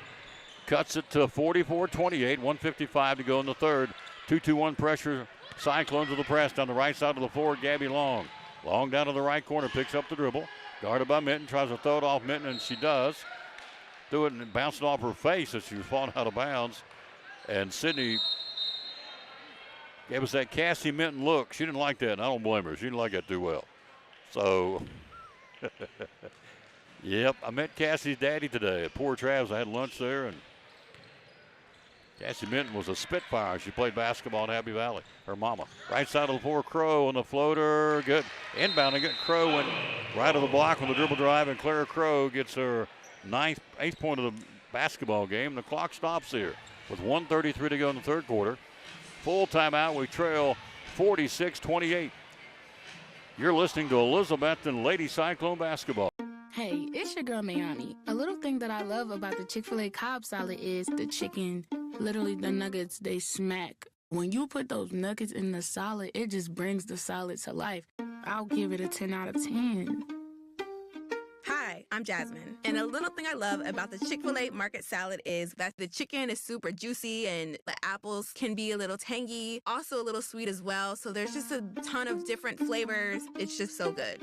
cuts it to 44-28, 1:55 to go in the third. 2-2-1 pressure. Cyclones with the press down the right side of the floor. Gabby Long. Long down to the right corner, picks up the dribble. Guarded by Minton, tries to throw it off Minton, and she does. Do it and bounce it off her face as she was falling out of bounds. And Sydney gave us that Cassie Minton look. She didn't like that, and I don't blame her. She didn't like that too well. So, yep, I met Cassie's daddy today at Poor Travs. I had lunch there, and Cassie Minton was a Spitfire. She played basketball in Happy Valley, her mama. Right side of the floor, Crow on the floater. Good. Inbounding it. Crow went right to the block on the dribble drive, and Clara Crow gets her 8th point of the basketball game. The clock stops here with 1:33 to go in the third quarter. Full timeout. We trail 46-28. You're listening to Elizabethton Lady Cyclone basketball. Hey, it's your girl Mayani. A little thing that I love about the Chick-fil-A Cobb salad is the chicken. Literally, the nuggets, they smack. When you put those nuggets in the salad, it just brings the salad to life. I'll give it a 10 out of 10. Hi, I'm Jasmine. And a little thing I love about the Chick-fil-A market salad is that the chicken is super juicy and the apples can be a little tangy, also a little sweet as well. So there's just a ton of different flavors. It's just so good.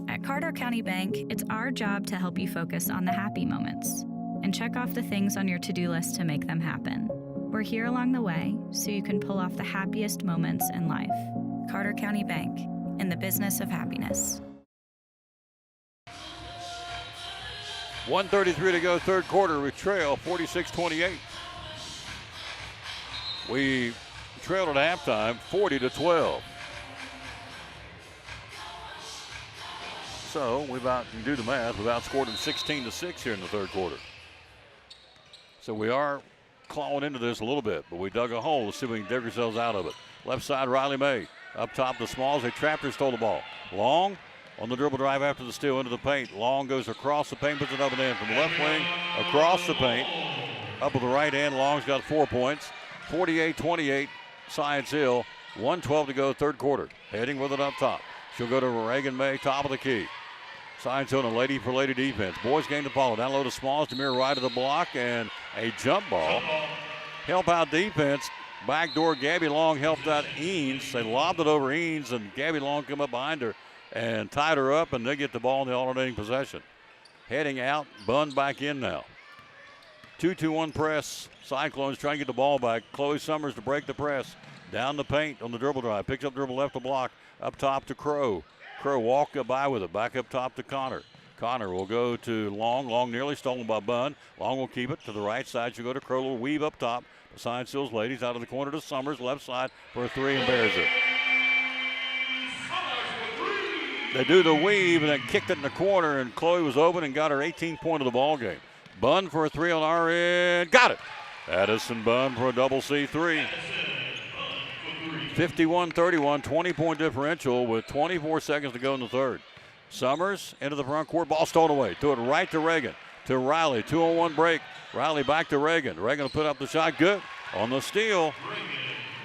At Carter County Bank, it's our job to help you focus on the happy moments and check off the things on your to-do list to make them happen. We're here along the way so you can pull off the happiest moments in life. Carter County Bank, in the business of happiness. 1:33 to go, third quarter. We trail 46-28. We trailed at halftime 40-12. So you can do the math. We've outscored them 16-6 here in the third quarter. So we are clawing into this a little bit, but we dug a hole. Let's see if we can dig ourselves out of it. Left side, Riley May. Up top, the Smalls. They trapped her, stole the ball. Long on the dribble drive after the steal into the paint. Long goes across the paint, puts it up and in from the left wing, across the paint. Up with the right hand, Long's got 4 points. 48-28, Science Hill. 1:12 to go, third quarter. Heading with it up top. She'll go to Reagan May, top of the key. Science Hill, a lady for lady defense. Boys game to follow. Down low to Smalls, Demir right of the block, and a jump ball. Help out defense. Backdoor, Gabby Long helped out Eanes. They lobbed it over Eanes, and Gabby Long come up behind her and tied her up, and they get the ball in the alternating possession. Heading out, Bunn back in now. 2-2-1 press. Cyclones trying to get the ball back. Chloe Summers to break the press. Down the paint on the dribble drive. Picks up dribble left the block. Up top to Crow. Crow walk by with it. Back up top to Connor. Connor will go to Long. Long nearly stolen by Bunn. Long will keep it to the right side. She'll go to Crow. Will weave up top. Science Hill's ladies out of the corner to Summers. Left side for a three and bears it. They do the weave and then kicked it in the corner, and Chloe was open and got her 18th point of the ball game. Bunn for a three on our end. Got it. Addison Bunn for a double C3. 51-31, 20-point differential with 24 seconds to go in the third. Summers into the front court. Ball stolen away. Threw it right to Reagan. To Riley. 2-on-1 break. Riley back to Reagan. Reagan will put up the shot. Good. On the steal.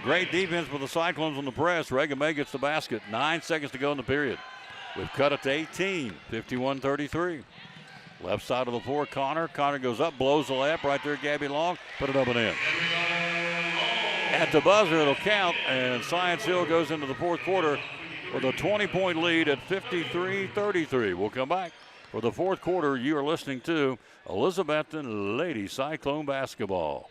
Great defense for the Cyclones on the press. Reagan May gets the basket. 9 seconds to go in the period. We've cut it to 18. 51-33. Left side of the floor, Connor. Connor goes up, blows the layup right there, Gabby Long. Put it up and in. At the buzzer, it'll count, and Science Hill goes into the fourth quarter with a 20-point lead at 53-33. We'll come back for the fourth quarter. You are listening to Elizabethton Lady Cyclone Basketball.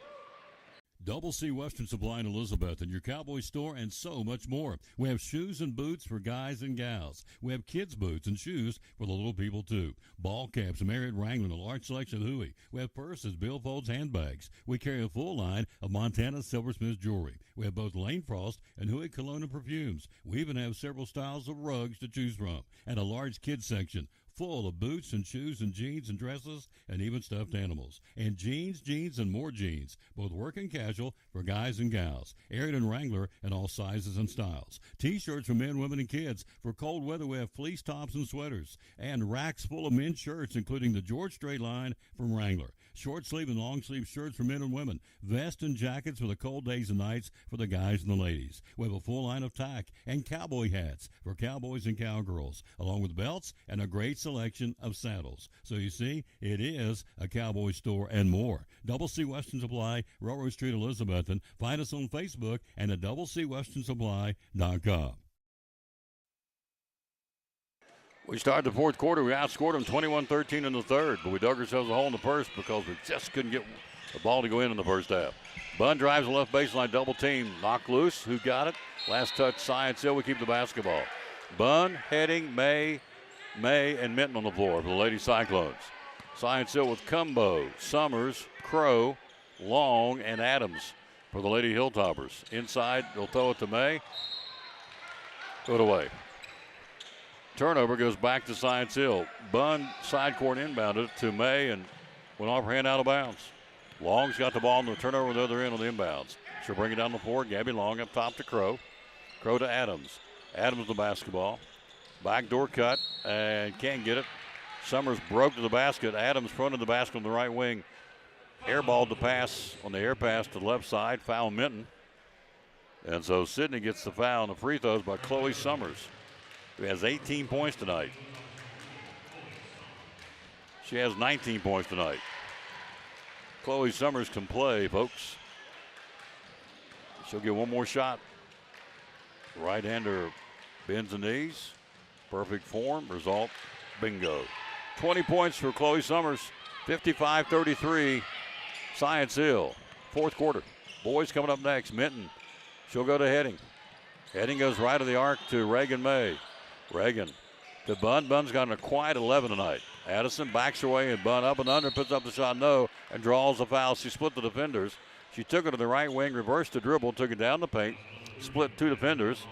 Double C Western Supply in Elizabethton, your Cowboy store, and so much more. We have shoes and boots for guys and gals. We have kids' boots and shoes for the little people, too. Ball caps, Marriott Wrangler, a large selection of Huey. We have purses, billfolds, handbags. We carry a full line of Montana Silversmith jewelry. We have both Lane Frost and Huey cologne and perfumes. We even have several styles of rugs to choose from, and a large kids section full of boots and shoes and jeans and dresses and even stuffed animals. And jeans, and more jeans, both work and casual for guys and gals. Ariat and Wrangler in all sizes and styles. T-shirts for men, women, and kids. For cold weather, we have fleece tops and sweaters. And racks full of men's shirts, including the George Strait line from Wrangler. Short sleeve and long sleeve shirts for men and women. Vests and jackets for the cold days and nights for the guys and the ladies. We have a full line of tack and cowboy hats for cowboys and cowgirls, along with belts and a great selection of saddles. So you see, it is a cowboy store and more. Double C Western Supply, Railroad Street, Elizabethton. Find us on Facebook and at doublecwesternsupply.com. We started the fourth quarter. We outscored them 21-13 in the third, but we dug ourselves a hole in the first because we just couldn't get the ball to go in the first half. Bunn drives the left baseline, double team, knocked loose. Who got it? Last touch, Science Hill. We keep the basketball. Bunn, Heading, May, and Minton on the floor for the Lady Cyclones. Science Hill with Cumbo, Summers, Crow, Long, and Adams for the Lady Hilltoppers. Inside, they'll throw it to May. Throw it away. Turnover goes back to Science Hill. Bunn side court inbounded it to May and went off her hand out of bounds. Long's got the ball on the turnover on the other end on the inbounds. She'll bring it down the floor. Gabby Long up top to Crow. Crow to Adams. Adams the basketball. Backdoor cut and can't get it. Summers broke to the basket. Adams fronted the basket on the right wing. Airballed the pass on the air pass to the left side. Foul Minton. And so Sydney gets the foul on the free throws by Chloe Summers, who has 18 points tonight. She has 19 points tonight. Chloe Summers can play, folks. She'll get one more shot. Right-hander bends the knees. Perfect form. Result, bingo. 20 points for Chloe Summers. 55-33, Science Hill. Fourth quarter. Boys coming up next. Minton. She'll go to Heading. Heading goes right of the arc to Reagan May. Reagan to Bunn. Bunn's got a quiet 11 tonight. Addison backs her way and Bunn up and under, puts up the shot, no, and draws a foul. She split the defenders. She took it to the right wing, reversed the dribble, took it down the paint, split two defenders.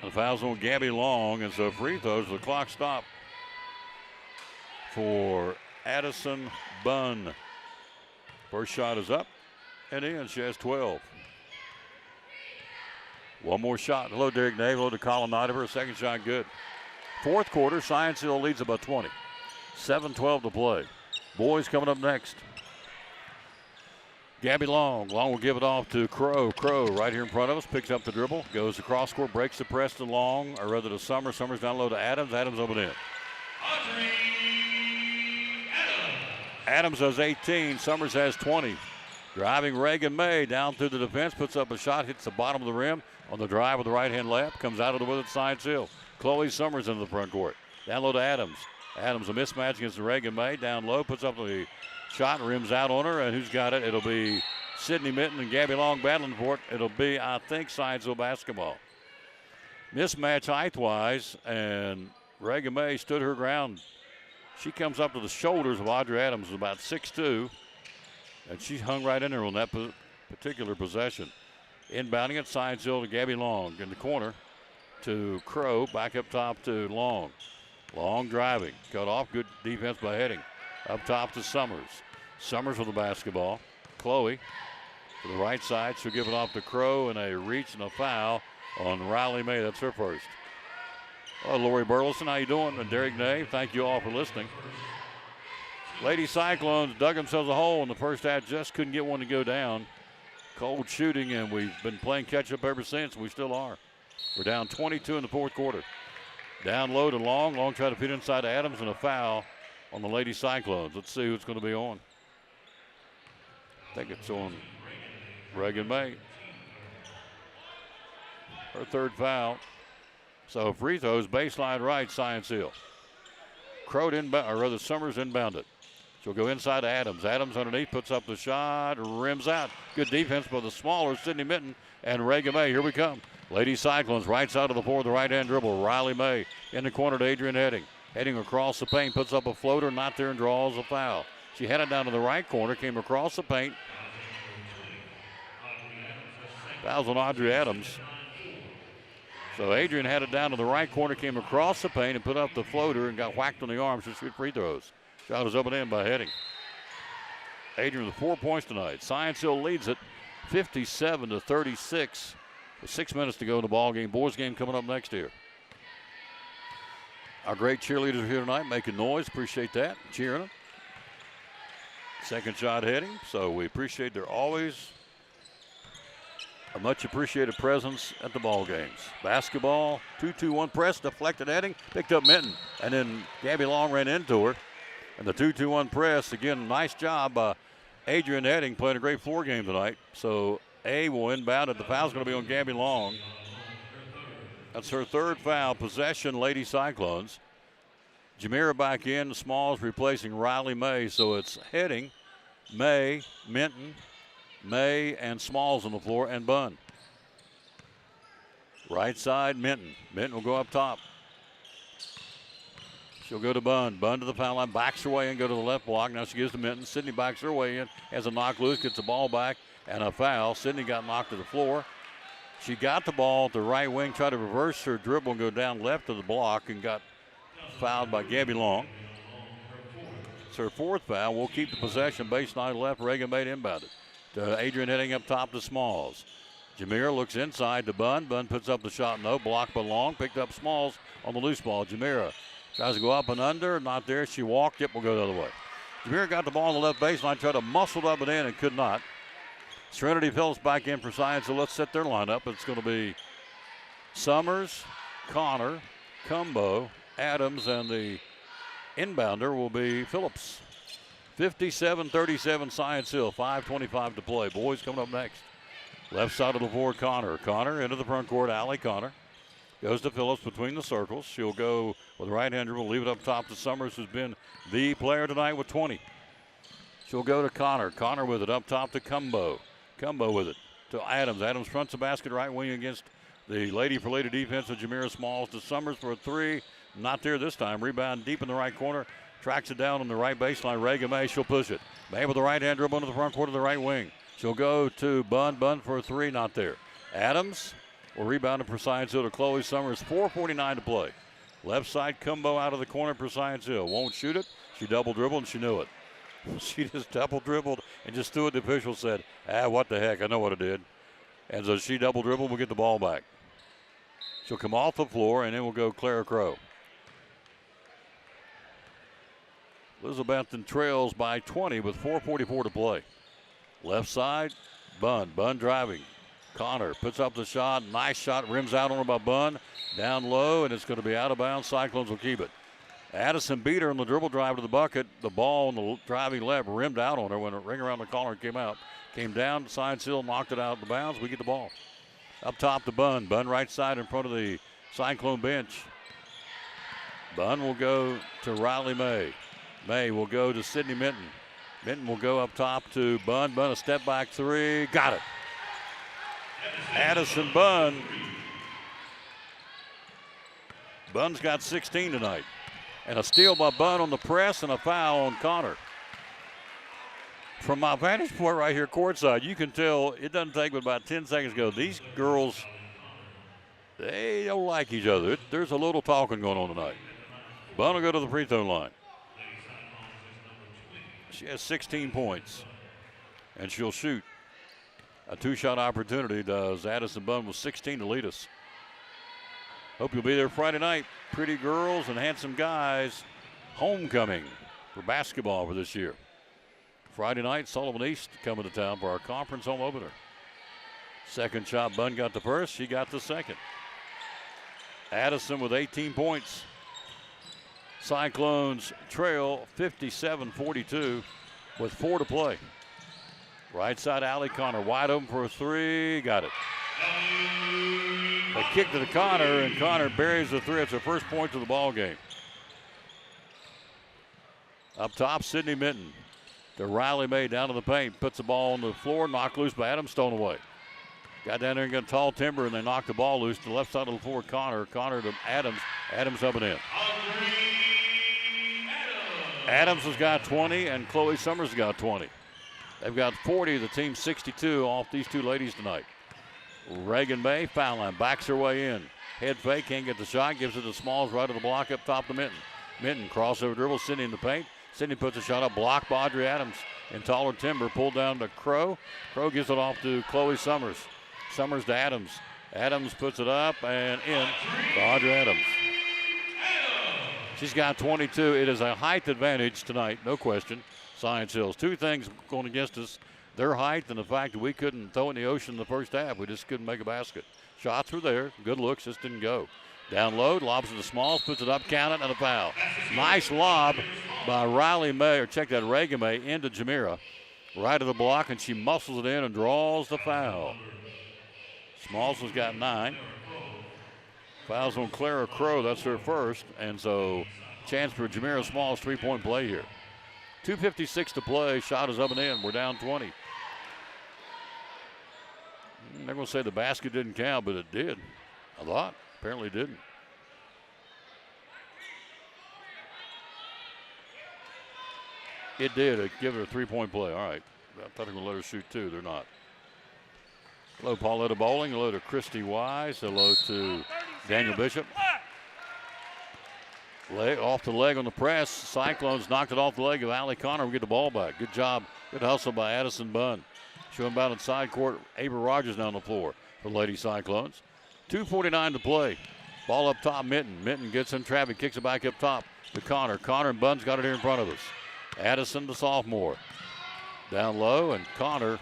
The foul's on Gabby Long, and so free throws. The clock stopped for Addison Bunn. First shot is up and in. She has 12. One more shot. Hello, Derek Nave. Hello to Colin Nidiver. Second shot good. Fourth quarter, Science Hill leads about 20. 7:12 to play. Boys coming up next. Gabby Long. Long will give it off to Crow. Crow right here in front of us. Picks up the dribble. Goes across court. Breaks the press to Long. Or rather to Summers. Summers down low to Adams. Adams over in. Adams has 18. Summers has 20. Driving Reagan May down through the defense. Puts up a shot. Hits the bottom of the rim. On the drive with the right-hand layup. Comes out of the with it. Science Hill. Chloe Summers into the front court. Down low to Adams. Adams a mismatch against the Reagan May. Down low. Puts up the shot. Rims out on her. And who's got it? It'll be Sydney Minton and Gabby Long battling for it. It'll be, I think, Science Hill basketball. Mismatch height-wise. And Reagan May stood her ground. She comes up to the shoulders of Audrey Adams, about 6'2", and she hung right in there on that particular possession. Inbounding it, Science Hill to Gabby Long in the corner to Crow, back up top to Long. Long driving, cut off, good defense by Heading. Up top to Summers. Summers with the basketball. Chloe to the right side, she'll give it off to Crow, and a reach and a foul on Riley May. That's her first. Hello, Lori Burleson. How you doing? And Derek Nave, thank you all for listening. Lady Cyclones dug themselves a hole in the first half. Just couldn't get one to go down. Cold shooting, and we've been playing catch-up ever since. We still are. We're down 22 in the fourth quarter. Down low to Long. Long tried to feed inside to Adams, and a foul on the Lady Cyclones. Let's see who it's going to be on. I think it's on Reagan May. Her third foul. So free throws, baseline right, Science Hill. Crow inbound, or rather Summers inbounded. She'll go inside to Adams. Adams underneath, puts up the shot, rims out. Good defense by the smaller Sydney Minton and Reagan May. Here we come. Lady Cyclones, right side of the floor, the right-hand dribble. Riley May in the corner to Adrian Heading. Heading across the paint, puts up a floater, not there, and draws a foul. She had it down to the right corner, came across the paint. Fouls on Audrey Adams. So Adrian had it down to the right corner, came across the paint and put up the floater and got whacked on the arms to shoot free throws. Shot was up and in by Heading. Adrian with 4 points tonight. Science Hill leads it 57-36. With 6 minutes to go in the ball game. Boys game coming up next year. Our great cheerleaders are here tonight making noise. Appreciate that. Cheering them. Second shot Heading. So we appreciate their always a much appreciated presence at the ball games. Basketball, 2-2-1 press, deflected Heading, picked up Minton, and then Gabby Long ran into her. And the 2-2-1 press, again, nice job by Adrian Heading, playing a great floor game tonight. So A will inbound it. The foul's going to be on Gabby Long. That's her third foul. Possession, Lady Cyclones. Jamira back in. Smalls replacing Riley May. So it's Heading, May, Minton, May, and Smalls on the floor, and Bunn. Right side, Minton. Minton will go up top. She'll go to Bunn. Bunn to the foul line, backs her way in, go to the left block. Now she gives to Minton. Sydney backs her way in, has a knock loose, gets the ball back, and a foul. Sydney got knocked to the floor. She got the ball at the right wing, tried to reverse her dribble and go down left to the block, and got fouled by Gabby Long. It's her fourth foul. We'll keep the possession. Baseline left. Reagan May inbounded. To Adrian Heading up top to Smalls. Jamira looks inside to Bunn. Bunn puts up the shot. No. Blocked by Long. Picked up Smalls on the loose ball. Jamira tries to go up and under. Not there. She walked it. We'll go the other way. Jamira got the ball on the left baseline. Tried to muscle it up and in and could not. Serenity Phillips back in for Science. So let's set their lineup. It's going to be Summers, Connor, Cumbo, Adams, and the inbounder will be Phillips. 57-37 Science Hill, 5:25 to play. Boys coming up next. Left side of the floor, Connor. Connor into the front court, Allie Connor. Goes to Phillips between the circles. She'll go with the right-hand dribble, leave it up top to Summers, who's been the player tonight with 20. She'll go to Connor. Connor with it up top to Cumbo. Cumbo with it to Adams. Adams fronts the basket right wing against the Lady for Lady defense of Jamira Smalls to Summers for a three. Not there this time. Rebound deep in the right corner. Tracks it down on the right baseline. Reagan May, she'll push it. May with the right-hand dribble into the front court of the right wing. She'll go to Bunn. Bunn for a three, not there. Adams will rebound it for Science Hill to Chloe Summers. 4:49 to play. Left side combo out of the corner for Science Hill. Won't shoot it. She double dribbled and she knew it. She just double dribbled and just threw it. The official said, what the heck? I know what it did. And so she double dribbled. We'll get the ball back. She'll come off the floor and then we'll go Clara Crow. Elizabethton trails by 20 with 4:44 to play. Left side, Bunn driving. Connor puts up the shot. Nice shot, rims out on her by Bunn. Down low, and it's going to be out of bounds. Cyclones will keep it. Addison beat her on the dribble drive to the bucket. The ball on the driving left rimmed out on her when it ring around the collar and came out. Came down, Science Hill knocked it out of the bounds. We get the ball. Up top to Bunn. Bunn right side in front of the Cyclone bench. Bunn will go to Riley May. May will go to Sydney Minton. Minton will go up top to Bunn. Bunn a step back three. Got it. Addison Bunn. Bunn's got 16 tonight. And a steal by Bunn on the press and a foul on Connor. From my vantage point right here courtside, you can tell it doesn't take but about 10 seconds to go. These girls, they don't like each other. There's a little talking going on tonight. Bunn will go to the free throw line. She has 16 points, and she'll shoot. A two-shot opportunity does Addison Bunn with 16 to lead us. Hope you'll be there Friday night. Pretty girls and handsome guys. Homecoming for basketball for this year. Friday night, Sullivan East coming to town for our conference home opener. Second shot, Bunn got the first. She got the second. Addison with 18 points. Cyclones trail 57-42 with 4 to play. Right side alley, Connor wide open for a three. Got it. They kick to the Connor, and Connor buries the three. It's her first point of the ball game. Up top, Sydney Minton to Riley May down to the paint. Puts the ball on the floor, knocked loose by Adams, stolen away. Got down there and got tall timber, and they knocked the ball loose to the left side of the floor. Connor to Adams. Adams up and in. Adams has got 20, and Chloe Summers has got 20. They've got 40, the team 62 off these two ladies tonight. Reagan May, foul line, backs her way in. Head fake, can't get the shot, gives it to Smalls right of the block up top to Minton. Minton, crossover dribble, Sydney in the paint. Sydney puts a shot up, blocked by Audrey Adams. In taller timber, pulled down to Crow. Crow gives it off to Chloe Summers. Summers to Adams. Adams puts it up and in to Audrey Adams. She's got 22. It is a height advantage tonight, no question. Science Hills. Two things going against us. Their height and the fact that we couldn't throw in the ocean in the first half. We just couldn't make a basket. Shots were there. Good looks, just didn't go. Down low, lobs it to Smalls, puts it up, count it, and a foul. Nice lob by Riley May, or check that, Reagan May, into Jamira. Right of the block, and she muscles it in and draws the foul. Smalls has got 9. Fouls on Clara Crow, that's her first. And so, chance for Jamira Smalls, three-point play here. 2:56 to play, shot is up and in. We're down 20. They're going to say the basket didn't count, but it did. I thought. Apparently didn't. It did. It gave it a three-point play. All right. I thought they were going to let her shoot two. They're not. Hello, Pauletta Bowling. Hello to Christy Wise. Hello to Daniel Bishop. Leg, off the leg on the press. Cyclones knocked it off the leg of Allie Connor. We get the ball back. Good job. Good hustle by Addison Bunn. Showing about inside court. Ava Rogers down the floor for Lady Cyclones. 2:49 to play. Ball up top, Minton. Minton gets in traffic, kicks it back up top to Connor. Connor and Bunn's got it here in front of us. Addison, the sophomore. Down low, and Connor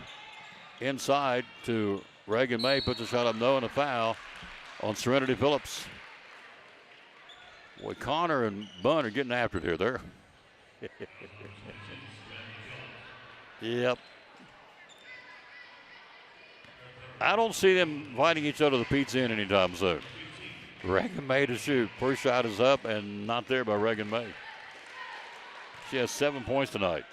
inside to Reagan May. Puts a shot up, no, and a foul on Serenity Phillips. Boy, Connor and Bunn are getting after it here. They're yep. I don't see them inviting each other to the pizza in anytime soon. Reagan May to shoot. First shot is up and not there by Reagan May. She has 7 points tonight.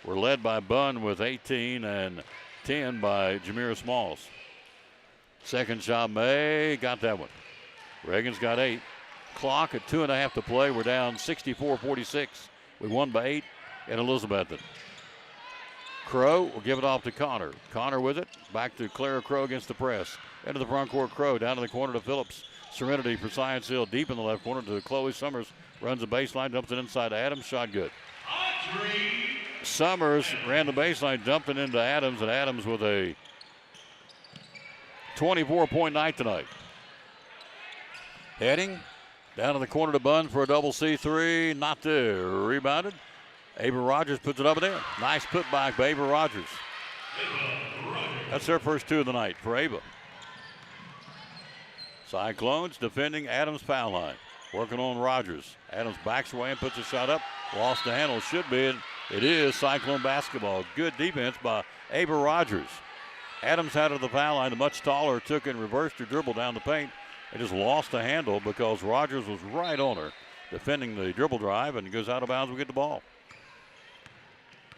We're led by Bunn with 18 and 10 by Jamira Smalls. Second shot, May got that one. Reagan's got 8. Clock at 2.5 to play. We're down 64-46. We won by 8 in Elizabethton. Crow will give it off to Connor. Connor with it. Back to Clara Crow against the press. Into the front court, Crow. Down to the corner to Phillips. Serenity for Science Hill. Deep in the left corner to Chloe Summers. Runs the baseline, dumps it inside to Adams. Shot good. Summers ran the baseline, dumped it into Adams, and Adams with a 24-point night tonight. Heading down to the corner to Bunn for a double C3. Not there. Rebounded. Ava Rogers puts it up and in. Nice putback by Ava Rogers. That's their first two of the night for Ava. Cyclones defending Adams' foul line. Working on Rogers. Adams backs away and puts a shot up. Lost the handle. Should be. It is Cyclone basketball. Good defense by Ava Rogers. Adams out of the foul line. The much taller took and reversed her dribble down the paint. They just lost the handle because Rogers was right on her defending the dribble drive and goes out of bounds. We get the ball.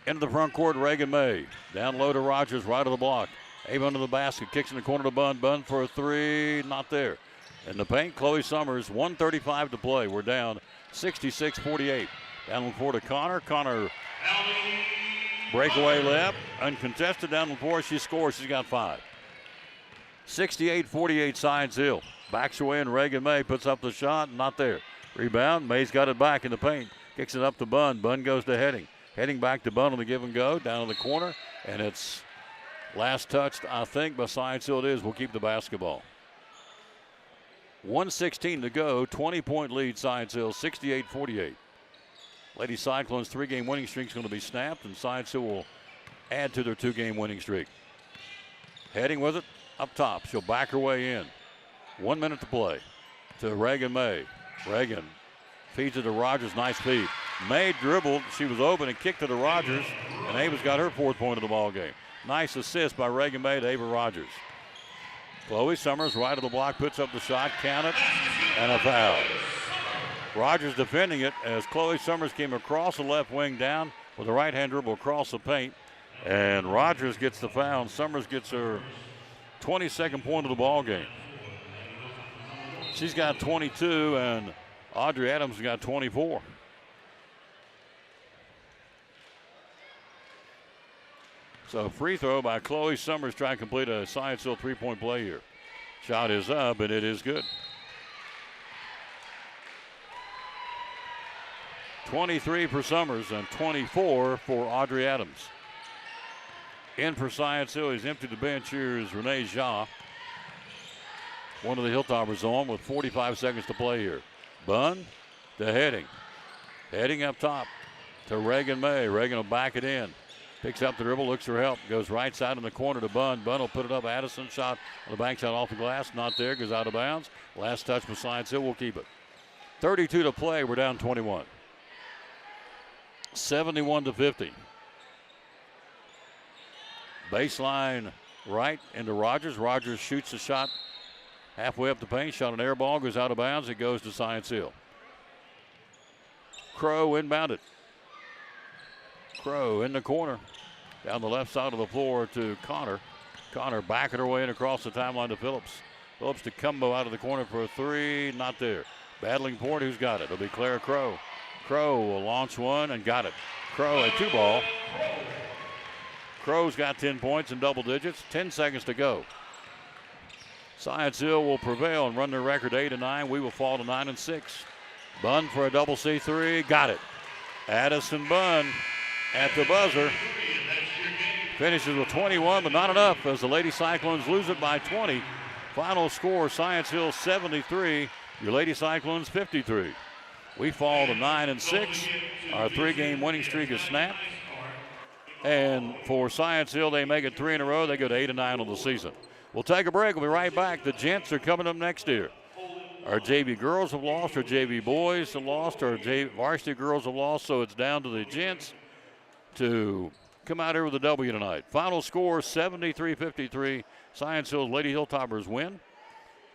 Into the front court, Reagan May. Down low to Rogers, right of the block. Ava under the basket, kicks in the corner to Bunn. Bunn for a three, not there. In the paint, Chloe Summers, 1:35 to play. We're down 66-48. Down the floor to Connor. Connor, breakaway layup, uncontested down the floor. She scores, she's got 5. 68-48 Science Hill. Backs away and Reagan May puts up the shot, not there. Rebound, May's got it back in the paint. Kicks it up to Bunn. Bunn goes to Heading. Heading back to Bunn on the give and go, down in the corner, and it's last touched, I think, by Science Hill it is. We'll keep the basketball. 1:16 to go, 20-point lead Science Hill, 68-48. Lady Cyclones' 3-game winning streak is going to be snapped, and Science Hill will add to their 2-game winning streak. Heading with it, up top. She'll back her way in. 1 minute to play to Reagan May. Reagan feeds it to Rogers, nice feed. May dribbled, she was open and kicked it to Rogers, and Ava's got her 4th point of the ball game. Nice assist by Reagan May to Ava Rogers. Chloe Summers, right of the block, puts up the shot, count it, and a foul. Rogers defending it as Chloe Summers came across the left wing down with a right-hand dribble across the paint, and Rogers gets the foul, and Summers gets her 22nd point of the ball game. She's got 22, and Audrey Adams has got 24. So free throw by Chloe Summers trying to complete a Science Hill 3-point play here. Shot is up, and it is good. 23 for Summers and 24 for Audrey Adams. In for Science Hill, he's emptied the bench. Here is Renee Shaw. One of the Hilltoppers on with 45 seconds to play here. Bunn to Heading. Heading up top to Reagan May. Reagan will back it in. Picks up the dribble, looks for help. Goes right side in the corner to Bunn. Bunn will put it up. Addison shot on the bank shot off the glass. Not there. Goes out of bounds. Last touch for Science Hill. We'll keep it. 32 to play. We're down 21. 71-50. Baseline right into Rogers. Rogers shoots the shot halfway up the paint. Shot an air ball. Goes out of bounds. It goes to Science Hill. Crow inbounded. Crow in the corner. Down the left side of the floor to Connor. Connor backing her way in across the timeline to Phillips. Phillips to Cumbo out of the corner for a three. Not there. Battling for it. Who's got it? It'll be Clara Crow. Crow will launch one and got it. Crow a 2-ball. Crow's got 10 points in double digits. 10 seconds to go. Science Hill will prevail and run their record 8-9. We will fall to 9-6. Bunn for a double C3. Got it. Addison Bunn at the buzzer. Finishes with 21, but not enough as the Lady Cyclones lose it by 20. Final score, Science Hill 73, your Lady Cyclones 53. We fall to 9-6. Our 3-game winning streak is snapped. And for Science Hill, they make it 3 in a row. They go to 8-9 on the season. We'll take a break. We'll be right back. The gents are coming up next year. Our JV girls have lost, our JV boys have lost, our varsity girls have lost, so it's down to the gents to come out here with a W tonight. Final score, 73-53. Science Hill's Lady Hilltoppers win.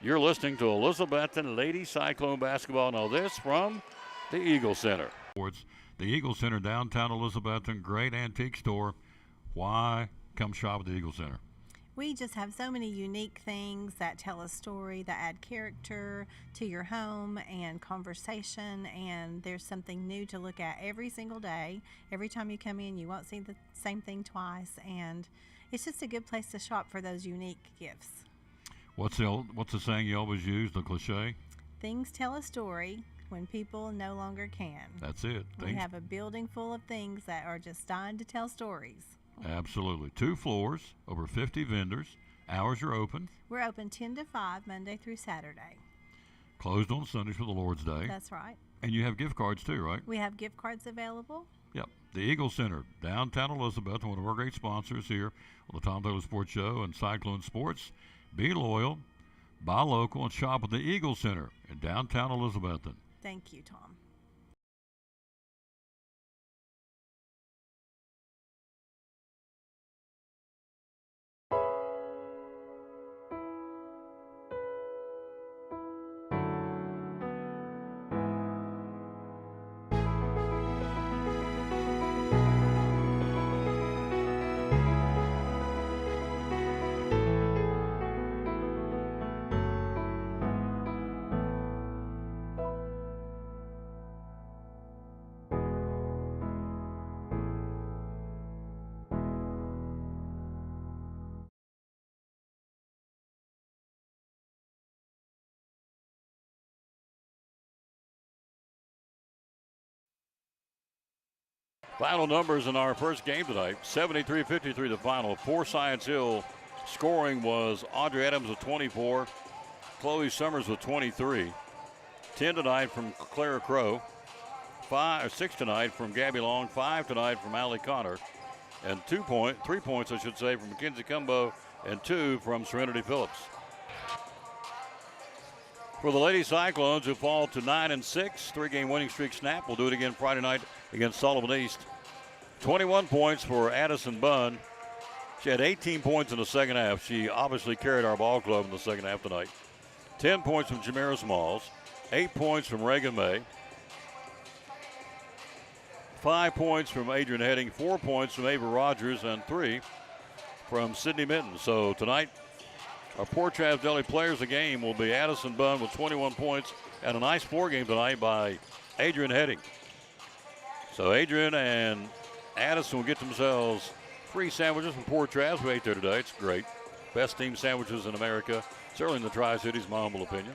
You're listening to Elizabethton Lady Cyclone Basketball. Now this from the Eagle Center. The Eagle Center, downtown Elizabethton, great antique store. Why come shop at the Eagle Center? We just have so many unique things that tell a story, that add character to your home and conversation, and there's something new to look at every single day. Every time you come in, you won't see the same thing twice, and it's just a good place to shop for those unique gifts. What's the saying you always use, the cliche? Things tell a story when people no longer can. That's it. We have a building full of things that are just dying to tell stories. Absolutely. 2 floors, over 50 vendors. Hours are open. We're open 10 to 5 Monday through Saturday. Closed on Sundays for the Lord's Day. That's right. And you have gift cards too, right? We have gift cards available. Yep. The Eagle Center, downtown Elizabeth, one of our great sponsors here on the Tom Taylor Sports Show and Cyclone Sports. Be loyal, buy local, and shop at the Eagle Center in downtown Elizabethton. Thank you, Tom. Final numbers in our first game tonight, 73-53 the final. For Science Hill, scoring was Audrey Adams with 24, Chloe Summers with 23, 10 tonight from Clara Crow, 6 tonight from Gabby Long, 5 tonight from Allie Connor, and 3 points, I should say, from Mackenzie Cumbo, and 2 from Serenity Phillips. For the Lady Cyclones, who fall to 9-6, 3-game winning streak snap. We'll do it again Friday night against Sullivan East. 21 points for Addison Bunn. She had 18 points in the second half. She obviously carried our ball club in the second half tonight. 10 points from Jamira Smalls, 8 points from Reagan May, 5 points from Adrian Heading, 4 points from Ava Rogers, and 3 from Sydney Mitten. So tonight, our Port Travis Deli players of the game will be Addison Bunn with 21 points and a nice floor game tonight by Adrian Heading. So Adrian and Addison will get themselves free sandwiches from Port Travis. We ate there today. It's great. Best team sandwiches in America, certainly in the Tri-Cities, my humble opinion.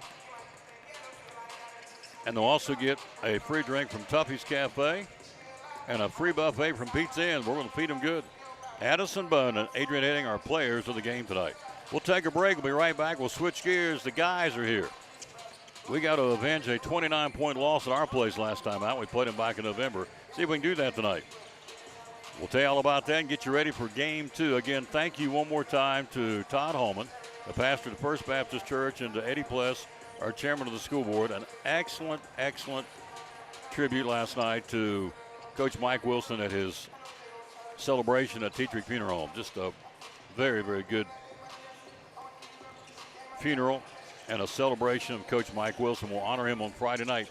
And they'll also get a free drink from Tuffy's Cafe and a free buffet from Pizza Inn. We're going to feed them good. Addison Bunn and Adrian Heading are players of the game tonight. We'll take a break. We'll be right back. We'll switch gears. The guys are here. We got to avenge a 29-point loss at our place last time out. We played them back in November. See if we can do that tonight. We'll tell you all about that and get you ready for game 2. Again, thank you one more time to Todd Holman, the pastor of the First Baptist Church, and to Eddie Pless, our chairman of the school board. An excellent, excellent tribute last night to Coach Mike Wilson at his celebration at Tetrick Funeral Home. Just a very, very good funeral and a celebration of Coach Mike Wilson. We'll honor him on Friday night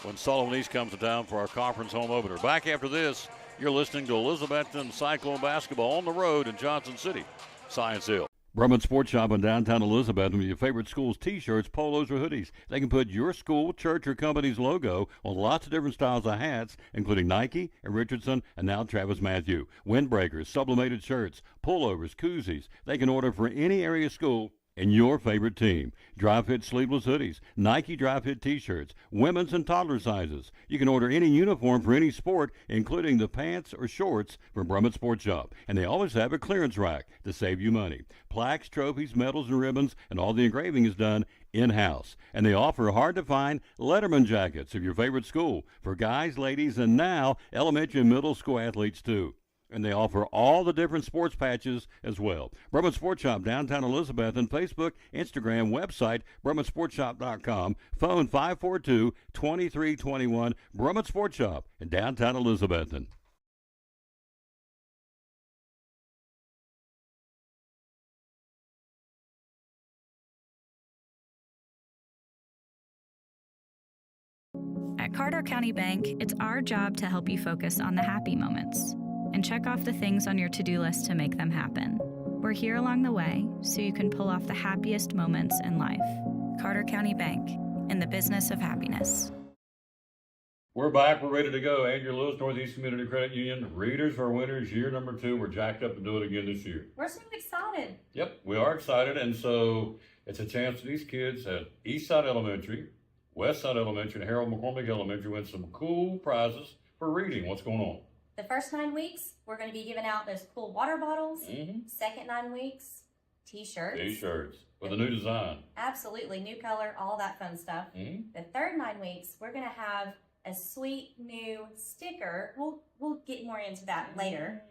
when Sullivan East comes to town for our conference home opener. Back after this, you're listening to Elizabethton Cyclone basketball on the road in Johnson City, Science Hill. Brumman Sports Shop in downtown Elizabethton with your favorite school's T-shirts, polos, or hoodies. They can put your school, church, or company's logo on lots of different styles of hats, including Nike and Richardson and now Travis Matthew. Windbreakers, sublimated shirts, pullovers, koozies. They can order for any area school and your favorite team. Dry fit sleeveless hoodies, Nike dry fit t-shirts, women's and toddler sizes. You can order any uniform for any sport, including the pants or shorts from Brumman Sports Shop. And they always have a clearance rack to save you money. Plaques, trophies, medals, and ribbons, and all the engraving is done in-house. And they offer hard-to-find Letterman jackets of your favorite school for guys, ladies, and now elementary and middle school athletes too. And they offer all the different sports patches as well. Brumman Sports Shop, downtown Elizabeth, and Facebook, Instagram, website, BrummanSportsShop.com, phone 542-2321, Brumman Sports Shop in downtown Elizabethton. At Carter County Bank, it's our job to help you focus on the happy moments and check off the things on your to-do list to make them happen. We're We're here along the way so you can pull off the happiest moments in life. Carter County Bank, in the business of happiness. We're back. We're ready to go. Andrew Lewis, Northeast Community Credit Union. Readers are winners. Year number 2. We're jacked up to do it again this year. We're so excited. Yep, we are excited. And so it's a chance for these kids at Eastside Elementary, Westside Elementary, and Harold McCormick Elementary win some cool prizes for reading. What's going on? The first 9 weeks, we're going to be giving out those cool water bottles. Second 9 weeks, T-shirts. T-shirts with a new design. Absolutely. New color, all that fun stuff. The third 9 weeks, we're going to have a sweet new sticker. We'll get more into that later.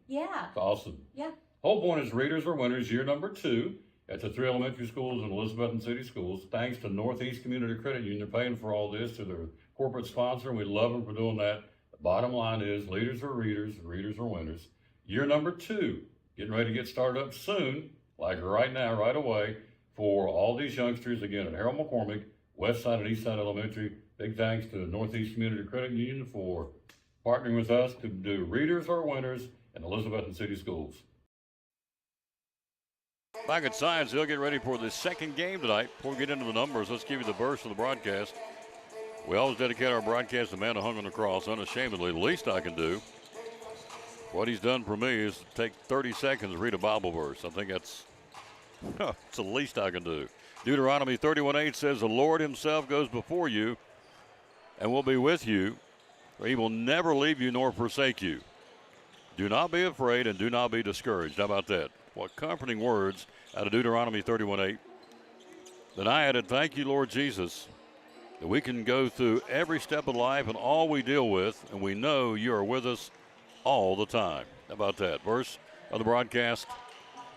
Yeah. That's awesome. Yeah. Whole point is readers are winners. Year number 2 at the 3 elementary schools and Elizabethton City Schools. Thanks to Northeast Community Credit Union. They're paying for all this to their corporate sponsor, and we love them for doing that. The bottom line is leaders are readers, readers are winners. Year number 2, getting ready to get started up soon, like right now, right away, for all these youngsters, again, at Harold McCormick, Westside and Eastside Elementary. Big thanks to Northeast Community Credit Union for partnering with us to do Readers Are Winners in Elizabethton City Schools. Back at Science Hill, get ready for the second game tonight. Before we get into the numbers, let's give you the burst of the broadcast. We always dedicate our broadcast to the man who hung on the cross, unashamedly. The least I can do, what he's done for me, is take 30 seconds to read a Bible verse. I think that's it's the least I can do. Deuteronomy 31:8 says, the Lord himself goes before you and will be with you, for he will never leave you nor forsake you. Do not be afraid and do not be discouraged. How about that? What comforting words out of Deuteronomy 31:8. Then I added, thank you, Lord Jesus, that we can go through every step of life and all we deal with, and we know you are with us all the time. How about that? Verse of the broadcast,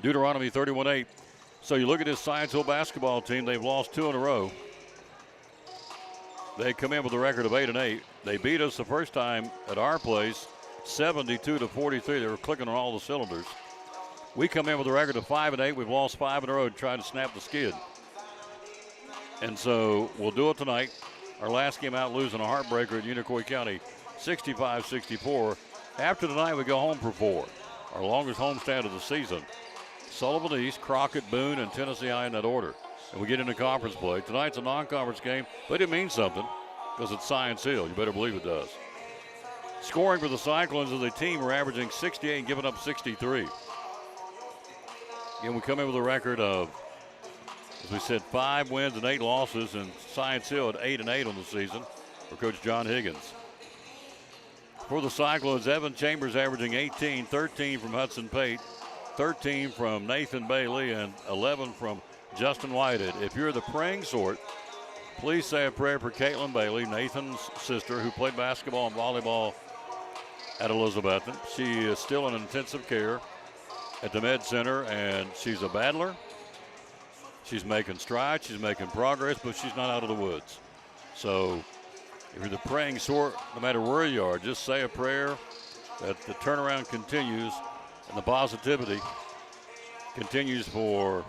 Deuteronomy 31:8. So you look at this Science Hill basketball team, they've lost 2 in a row. They come in with a record of 8-8. They beat us the first time at our place, 72-43. They were clicking on all the cylinders. We come in with a record of 5-8. We've lost 5 in a row to try to snap the skid. And so we'll do it tonight. Our last game out, losing a heartbreaker at Unicoi County, 65-64. After tonight, we go home for 4. Our longest homestand of the season. Sullivan East, Crockett, Boone, and Tennessee High in that order. And we get into conference play. Tonight's a non-conference game, but it means something because it's Science Hill. You better believe it does. Scoring for the Cyclones as a team are averaging 68 and giving up 63. Again, we come in with a record of, as we said, 5 wins and 8 losses, and Science Hill at 8-8 on the season for Coach John Higgins. For the Cyclones, Evan Chambers averaging 18, 13 from Hudson Pate, 13 from Nathan Bailey, and 11 from Justin Whitehead. If you're the praying sort, please say a prayer for Caitlin Bailey, Nathan's sister, who played basketball and volleyball at Elizabethton. She is still in intensive care at the Med Center, and she's a battler. She's making strides, she's making progress, but she's not out of the woods. So if you're the praying sort, no matter where you are, just say a prayer that the turnaround continues and the positivity continues for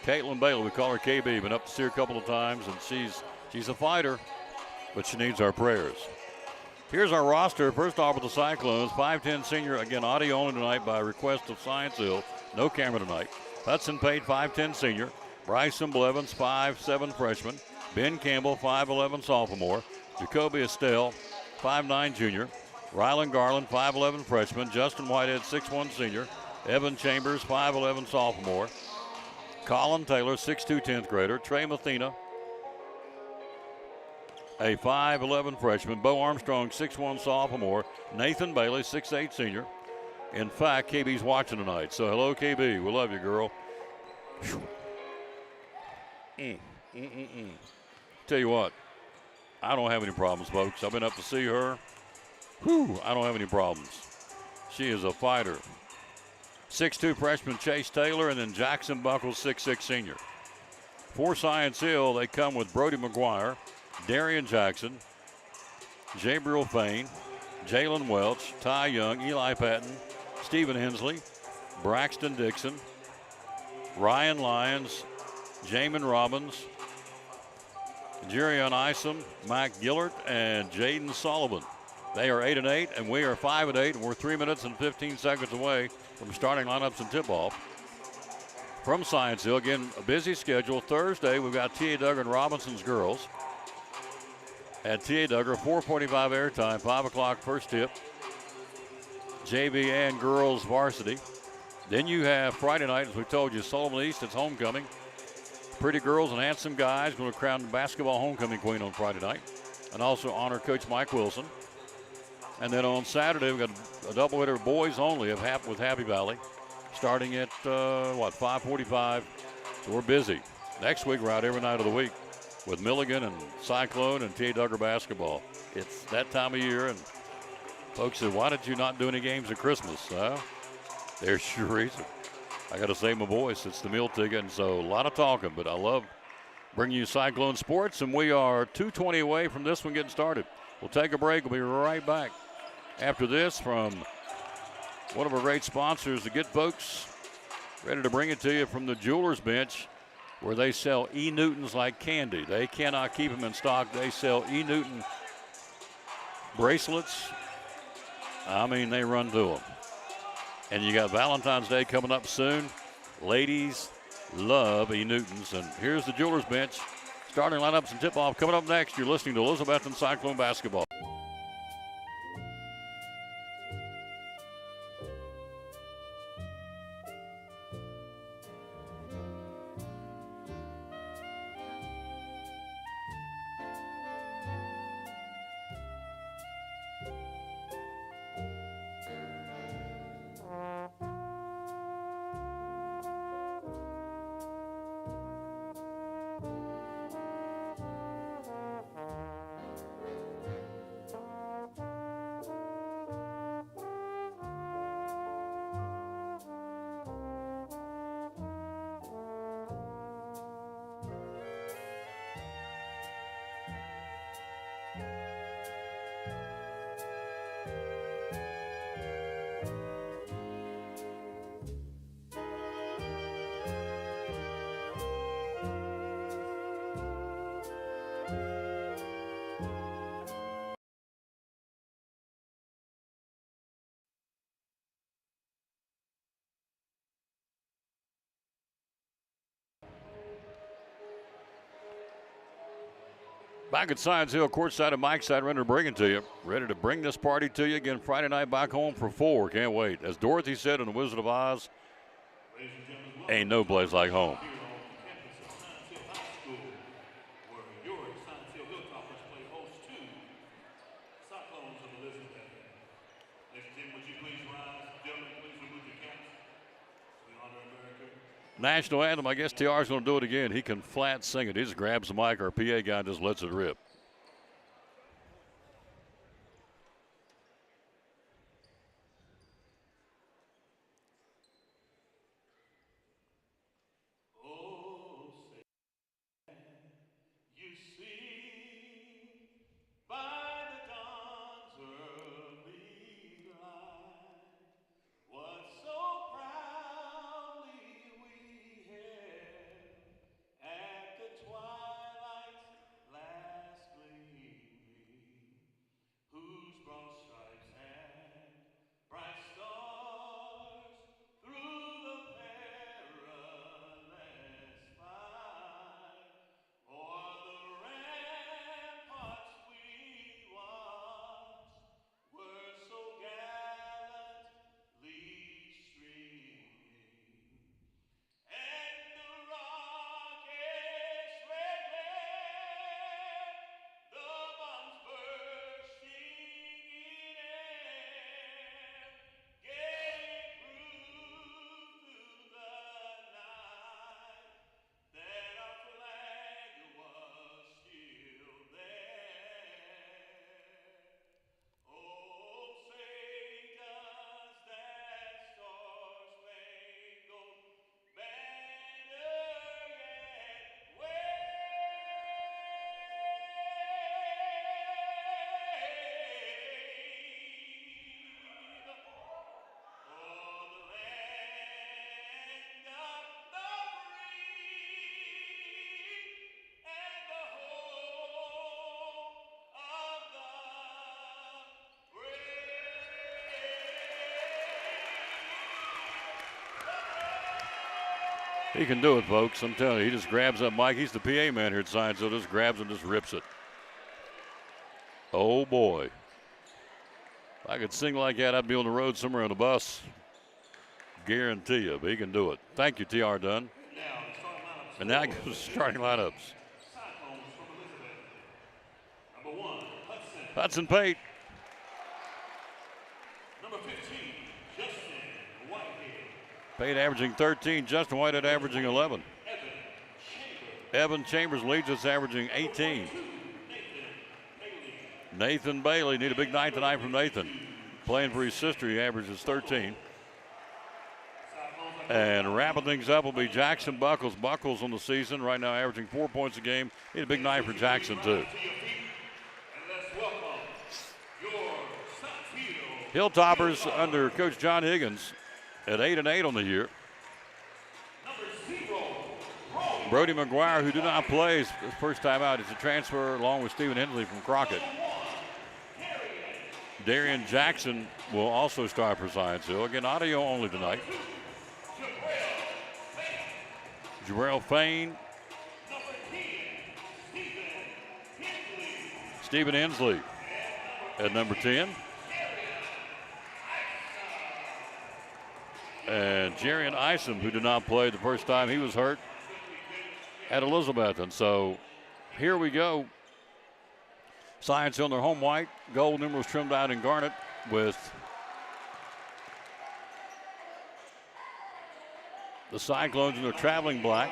Caitlin Bailey. We call her KB. Been up to see her a couple of times, and she's a fighter, but she needs our prayers. Here's our roster. First off with the Cyclones, 5'10 senior, again, audio only tonight by request of Science Hill. No camera tonight. Hudson Pate, 5'10 senior. Bryson Blevins, 5'7 freshman. Ben Campbell, 5'11 sophomore. Jacoby Estelle, 5'9 junior. Rylan Garland, 5'11 freshman. Justin Whitehead, 6'1 senior. Evan Chambers, 5'11 sophomore. Colin Taylor, 6'2 10th grader. Trey Mathena, a 5'11 freshman. Bo Armstrong, 6'1 sophomore. Nathan Bailey, 6'8 senior. In fact, KB's watching tonight. So hello, KB. We love you, girl. Tell you what, I don't have any problems, folks. I've been up to see her. I don't have any problems. She is a fighter. 6'2 freshman Chase Taylor, and then Jackson Buckles, 6'6 senior. For Science Hill, they come with Brody McGuire, Darian Jackson, Jabriel Fain, Jalen Welch, Ty Young, Eli Patton, Stephen Hensley, Braxton Dixon, Ryan Lyons, Jamin Robbins, Jerion Isom, Mike Gillert, and Jaden Sullivan. They are 8-8, and we are 5-8, and we're 3 minutes and 15 seconds away from starting lineups and tip-off. from Science Hill. Again, a busy schedule. Thursday, we've got T.A. Duggar and Robinson's girls at T.A. Duggar, 4:45 airtime, 5 o'clock first tip. JV and girls varsity. Then you have Friday night, as we told you, Sullivan East, it's homecoming. Pretty girls and handsome guys going to crown the basketball homecoming queen on Friday night, and also honor Coach Mike Wilson. And then on Saturday, we've got a doubleheader of boys only with Happy Valley, starting at, 5:45. So we're busy. Next week, we're out every night of the week with Milligan and Cyclone and T.A. Duggar basketball. It's that time of year, and folks said, why did you not do any games at Christmas? There's your reason. I got to save my voice. It's the meal ticket, and so a lot of talking, but I love bringing you Cyclone Sports, and we are 2:20 away from this one getting started. We'll take a break. We'll be right back after this from one of our great sponsors to get folks ready to bring it to you from the Jewelers Bench, where they sell E. Newtons like candy. They cannot keep them in stock. They sell E. Newton bracelets. I mean, they run through them. And you got Valentine's Day coming up soon. Ladies love E. Newtons. And here's the Jewelers Bench. Starting lineups and tip-off coming up next. You're listening to Elizabethton Cyclone Basketball. Back at Science Hill, courtside and Mike's side, ready to bring it to you. Ready to bring this party to you again Friday night back home for 4. Can't wait. As Dorothy said in The Wizard of Oz, ain't no place like home. National anthem, I guess TR's going to do it again. He can flat sing it. He just grabs the mic. Our PA guy just lets it rip. He can do it, folks. I'm telling you, he just grabs up Mike. He's the PA man here at Science Hill. Just grabs and just rips it. Oh, boy. If I could sing like that, I'd be on the road somewhere on a bus. Guarantee you, but he can do it. Thank you, T.R. Dunn. And now goes to starting lineups. Hudson Pate. Pate averaging 13. Justin Whitehead averaging 11. Evan Chambers leads us, averaging 18. Nathan Bailey, need a big night tonight from Nathan. Playing for his sister, he averages 13. And wrapping things up will be Jackson Buckles. Buckles on the season right now averaging 4 points a game. Need a big night for Jackson too. Hilltoppers under Coach John Higgins at 8-8 on the year. Brody McGuire, who did not play his first time out, is a transfer along with Stephen Hensley from Crockett. Darian Jackson will also start for Science Hill. Again, audio only tonight. Jarrell Fain. Stephen Hensley at number 10. And Jarian Isom, who did not play the first time he was hurt at Elizabethton. So here we go. Science Hill in their home white. Gold numerals trimmed out in garnet with the Cyclones in their traveling black.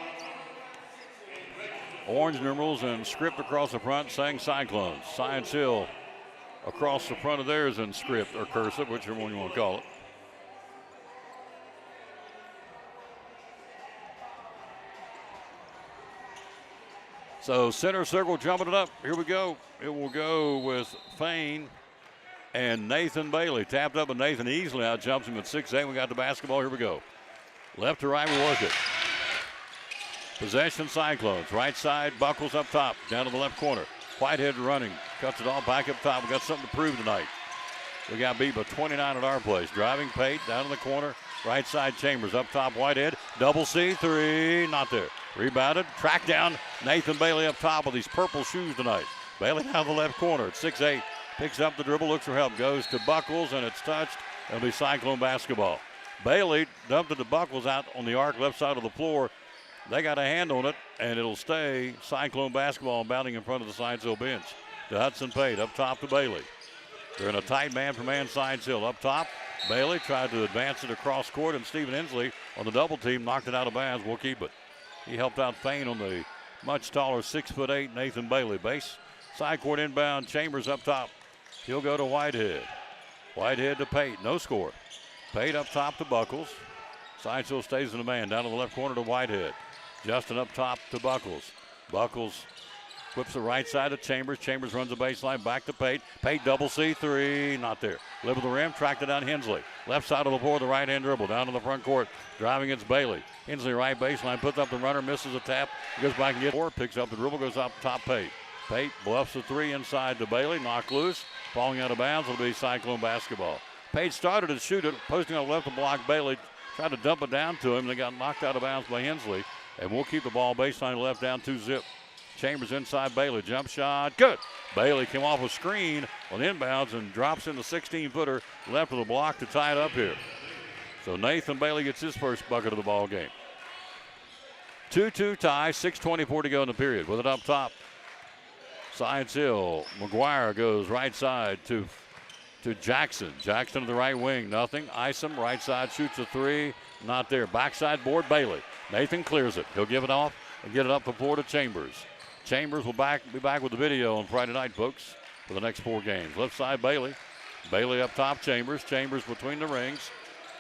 Orange numerals and script across the front saying Cyclones. Science Hill across the front of theirs in script or cursive, whichever one you want to call it. So center circle jumping it up. Here we go. It will go with Fain and Nathan Bailey. Tapped up and Nathan easily out jumps him at 6'8". We got the basketball. Here we go. Left to right, we work it. Possession Cyclones. Right side, Buckles up top. Down to the left corner. Whitehead running. Cuts it all back up top. We got something to prove tonight. We got beat by 29 at our place. Driving Pate down in the corner. Right side Chambers up top. Whitehead. Double C three. Not there. Rebounded. Track down. Nathan Bailey up top with these purple shoes tonight. Bailey down the left corner at 6'8". Picks up the dribble. Looks for help. Goes to Buckles and it's touched. It'll be Cyclone basketball. Bailey dumped it to Buckles out on the arc left side of the floor. They got a hand on it, and it'll stay Cyclone basketball bounding in front of the Science Hill bench. To Hudson Pate, up top to Bailey. They're in a tight man-for-man Science Hill. Up top, Bailey tried to advance it across court, and Stephen Hensley on the double team knocked it out of bounds. We'll keep it. He helped out Fain on the much taller 6'8" Nathan Bailey. Base side court inbound, Chambers up top. He'll go to Whitehead. Whitehead to Pate, no score. Pate up top to Buckles. Science Hill stays in the man. Down to the left corner to Whitehead. Justin up top to Buckles. Buckles whips the right side to Chambers. Chambers runs the baseline back to Pate. Pate double C3, not there. Lip of the rim, tracked it down Hensley. Left side of the floor, the right hand dribble. Down to the front court. Driving against Bailey. Hensley right baseline, puts up the runner, misses a tap. Goes back and gets four, picks up the dribble, goes up top Pate. Pate bluffs the three inside to Bailey. Knocked loose. Falling out of bounds. It'll be Cyclone basketball. Pate started to shoot it, posting on the left to block Bailey. Tried to dump it down to him. They got knocked out of bounds by Hensley. And we'll keep the ball baseline left down 2-zip. Chambers inside Bailey. Jump shot. Good. Bailey came off a screen on inbounds and drops in the 16-footer left of the block to tie it up here. So Nathan Bailey gets his first bucket of the ball game. 2-2 tie. 6:24 to go in the period. With it up top. Science Hill. McGuire goes right side to Jackson. Jackson to the right wing. Nothing. Isom right side shoots a three. Not there. Backside board Bailey. Nathan clears it. He'll give it off and get it up the floor to Chambers. Chambers will be back with the video on Friday night, folks, for the next 4 games. Left side Bailey. Bailey up top Chambers. Chambers between the rings.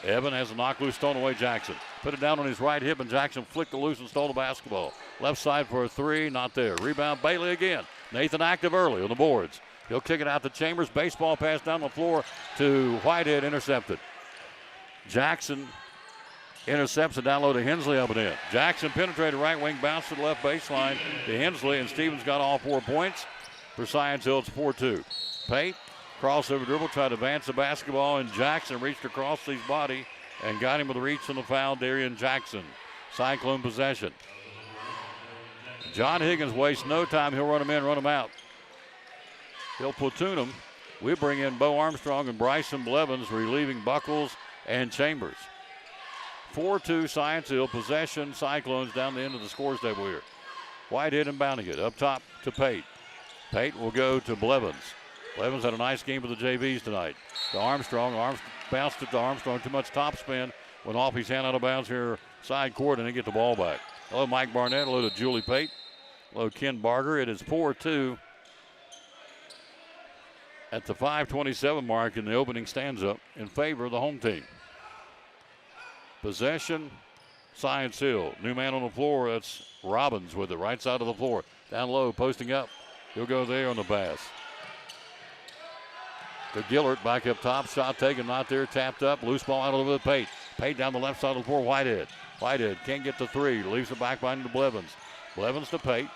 Evan has a knock loose, stolen away Jackson. Put it down on his right hip and Jackson flicked it loose and stole the basketball. Left side for a three. Not there. Rebound Bailey again. Nathan active early on the boards. He'll kick it out to Chambers. Baseball pass down the floor to Whitehead, intercepted. Jackson intercepts it down low to Hensley up and in. Jackson penetrated right wing, bounced to the left baseline to Hensley, and Stevens got all 4 points. For Science Hill, it's 4-2. Pate, crossover dribble, tried to advance the basketball, and Jackson reached across his body and got him with a reach on the foul, Darian Jackson. Cyclone possession. John Higgins wastes no time. He'll run them in, run them out. He'll platoon them. We bring in Bo Armstrong and Bryson Blevins, relieving Buckles and Chambers. 4-2 Science Hill. Possession, Cyclones down the end of the scores table here. Whitehead and bounding it. Up top to Pate. Pate will go to Blevins. Blevins had a nice game for the JVs tonight. To Armstrong. Bounced it to Armstrong. Too much top spin. Went off his hand out of bounds here. Side court and then get the ball back. Hello, Mike Barnett. Hello to Julie Pate. Hello, Ken Barger. It is 4-2 at the 5:27 mark in the opening stanza in favor of the home team. Possession, Science Hill. New man on the floor. That's Robbins with it. Right side of the floor. Down low, posting up. He'll go there on the pass. To Gillert, back up top. Shot taken, not there. Tapped up. Loose ball out over the Pate. Pate down the left side of the floor. Whitehead. Whitehead can't get the three. Leaves it back behind to Blevins. Blevins to Pate.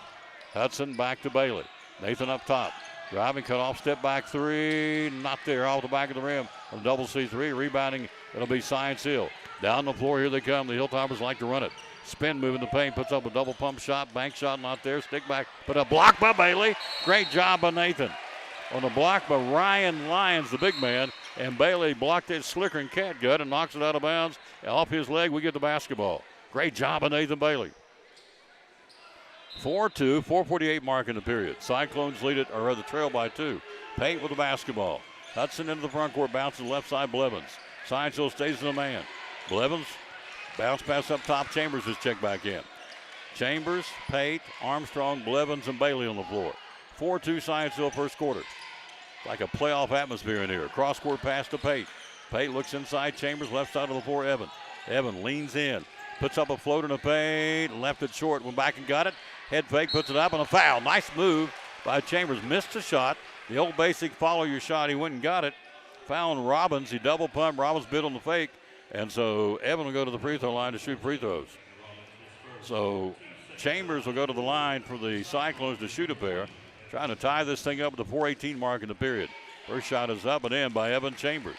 Hudson back to Bailey. Nathan up top. Driving, cut off, step back three. Not there. Off the back of the rim. On double C3. Rebounding. It'll be Science Hill. Down the floor. Here they come. The Hilltoppers like to run it. Spin move in the paint. Puts up a double pump shot. Bank shot not there. Stick back. But a block by Bailey. Great job by Nathan. On the block by Ryan Lyons, the big man. And Bailey blocked it slicker and catgut and knocks it out of bounds. Off his leg, we get the basketball. Great job by Nathan Bailey. 4-2, 4:48 mark in the period. Cyclones lead it, or rather trail by 2. Pate with the basketball. Hudson into the front court, bounces left side, Blevins. Science Hill stays in the man. Blevins, bounce pass up top. Chambers is checked back in. Chambers, Pate, Armstrong, Blevins, and Bailey on the floor. 4-2 Science Hill first quarter. Like a playoff atmosphere in here. Cross court pass to Pate. Pate looks inside. Chambers, left side of the floor, Evan. Evan leans in. Puts up a floater in the paint. Left it short. Went back and got it. Head fake, puts it up on a foul. Nice move by Chambers. Missed the shot. The old basic follow your shot. He went and got it. Foul on Robbins. He double pumped. Robbins bid on the fake. And so Evan will go to the free throw line to shoot free throws. So Chambers will go to the line for the Cyclones to shoot a pair. Trying to tie this thing up at the 4:18 mark in the period. First shot is up and in by Evan Chambers.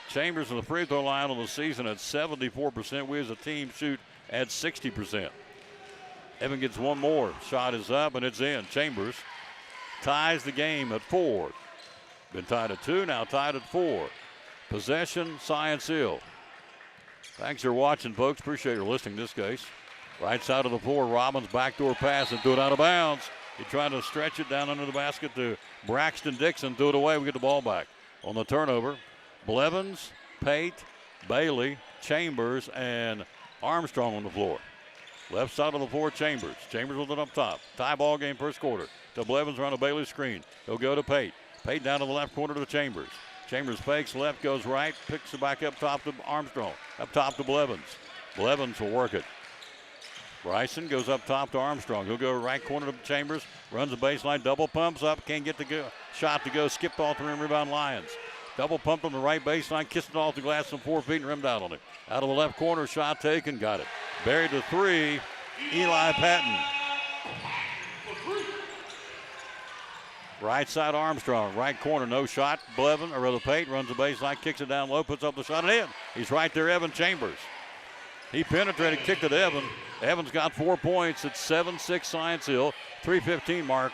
Chambers on the free throw line on the season at 74%. We as a team shoot at 60%. Evan gets one more. Shot is up and it's in. Chambers ties the game at 4. Been tied at 2, now tied at 4. Possession, Science Hill. Thanks for watching, folks. Appreciate your listening in this case. Right side of the floor, Robbins backdoor pass and threw it out of bounds. He tried to stretch it down under the basket to Braxton Dixon. Threw it away. We get the ball back. On the turnover, Blevins, Pate, Bailey, Chambers, and Armstrong on the floor. Left side of the floor, Chambers. Chambers with it up top. Tie ball game first quarter. To Blevins around a Bailey screen. He'll go to Pate. Pate down to the left corner to Chambers. Chambers fakes left, goes right, picks it back up top to Armstrong. Up top to Blevins. Blevins will work it. Bryson goes up top to Armstrong. He'll go right corner to Chambers. Runs the baseline, double pumps up. Can't get the shot to go. Skipped off the rim, rebound Lions. Double pump on the right baseline, kissed it off the glass from 4 feet and rimmed out on it. Out of the left corner, shot taken, got it. Buried to 3, Eli Patton. Right side Armstrong, right corner, no shot. Blevin, or rather Pate, runs the baseline, kicks it down low, puts up the shot and in. He's right there, Evan Chambers. He penetrated, kicked it to Evan. Evans got 4 points. It's 7-6 Science Hill, 3:15 mark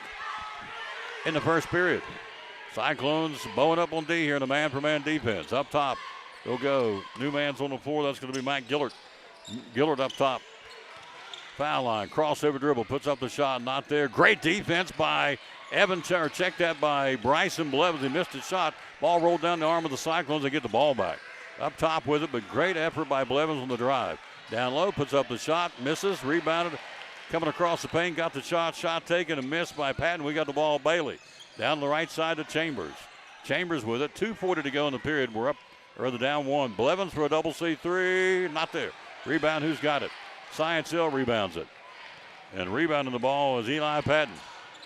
in the first period. Cyclones bowing up on D here in a man-for-man defense. Up top, they'll go. New man's on the floor. That's going to be Mike Gillert. Gillert up top. Foul line, crossover dribble, puts up the shot, not there. Great defense by Evan, or check that by Bryson Blevins. He missed his shot. Ball rolled down the arm of the Cyclones. They get the ball back. Up top with it, but great effort by Blevins on the drive. Down low, puts up the shot, misses, rebounded, coming across the paint, got the shot taken and missed by Patton. We got the ball, Bailey. Down the right side to Chambers. Chambers with it, 2:40 to go in the period. We're up, or rather down 1. Blevins for a double C3, not there. Rebound, who's got it? Science Hill rebounds it. And rebounding the ball is Eli Patton.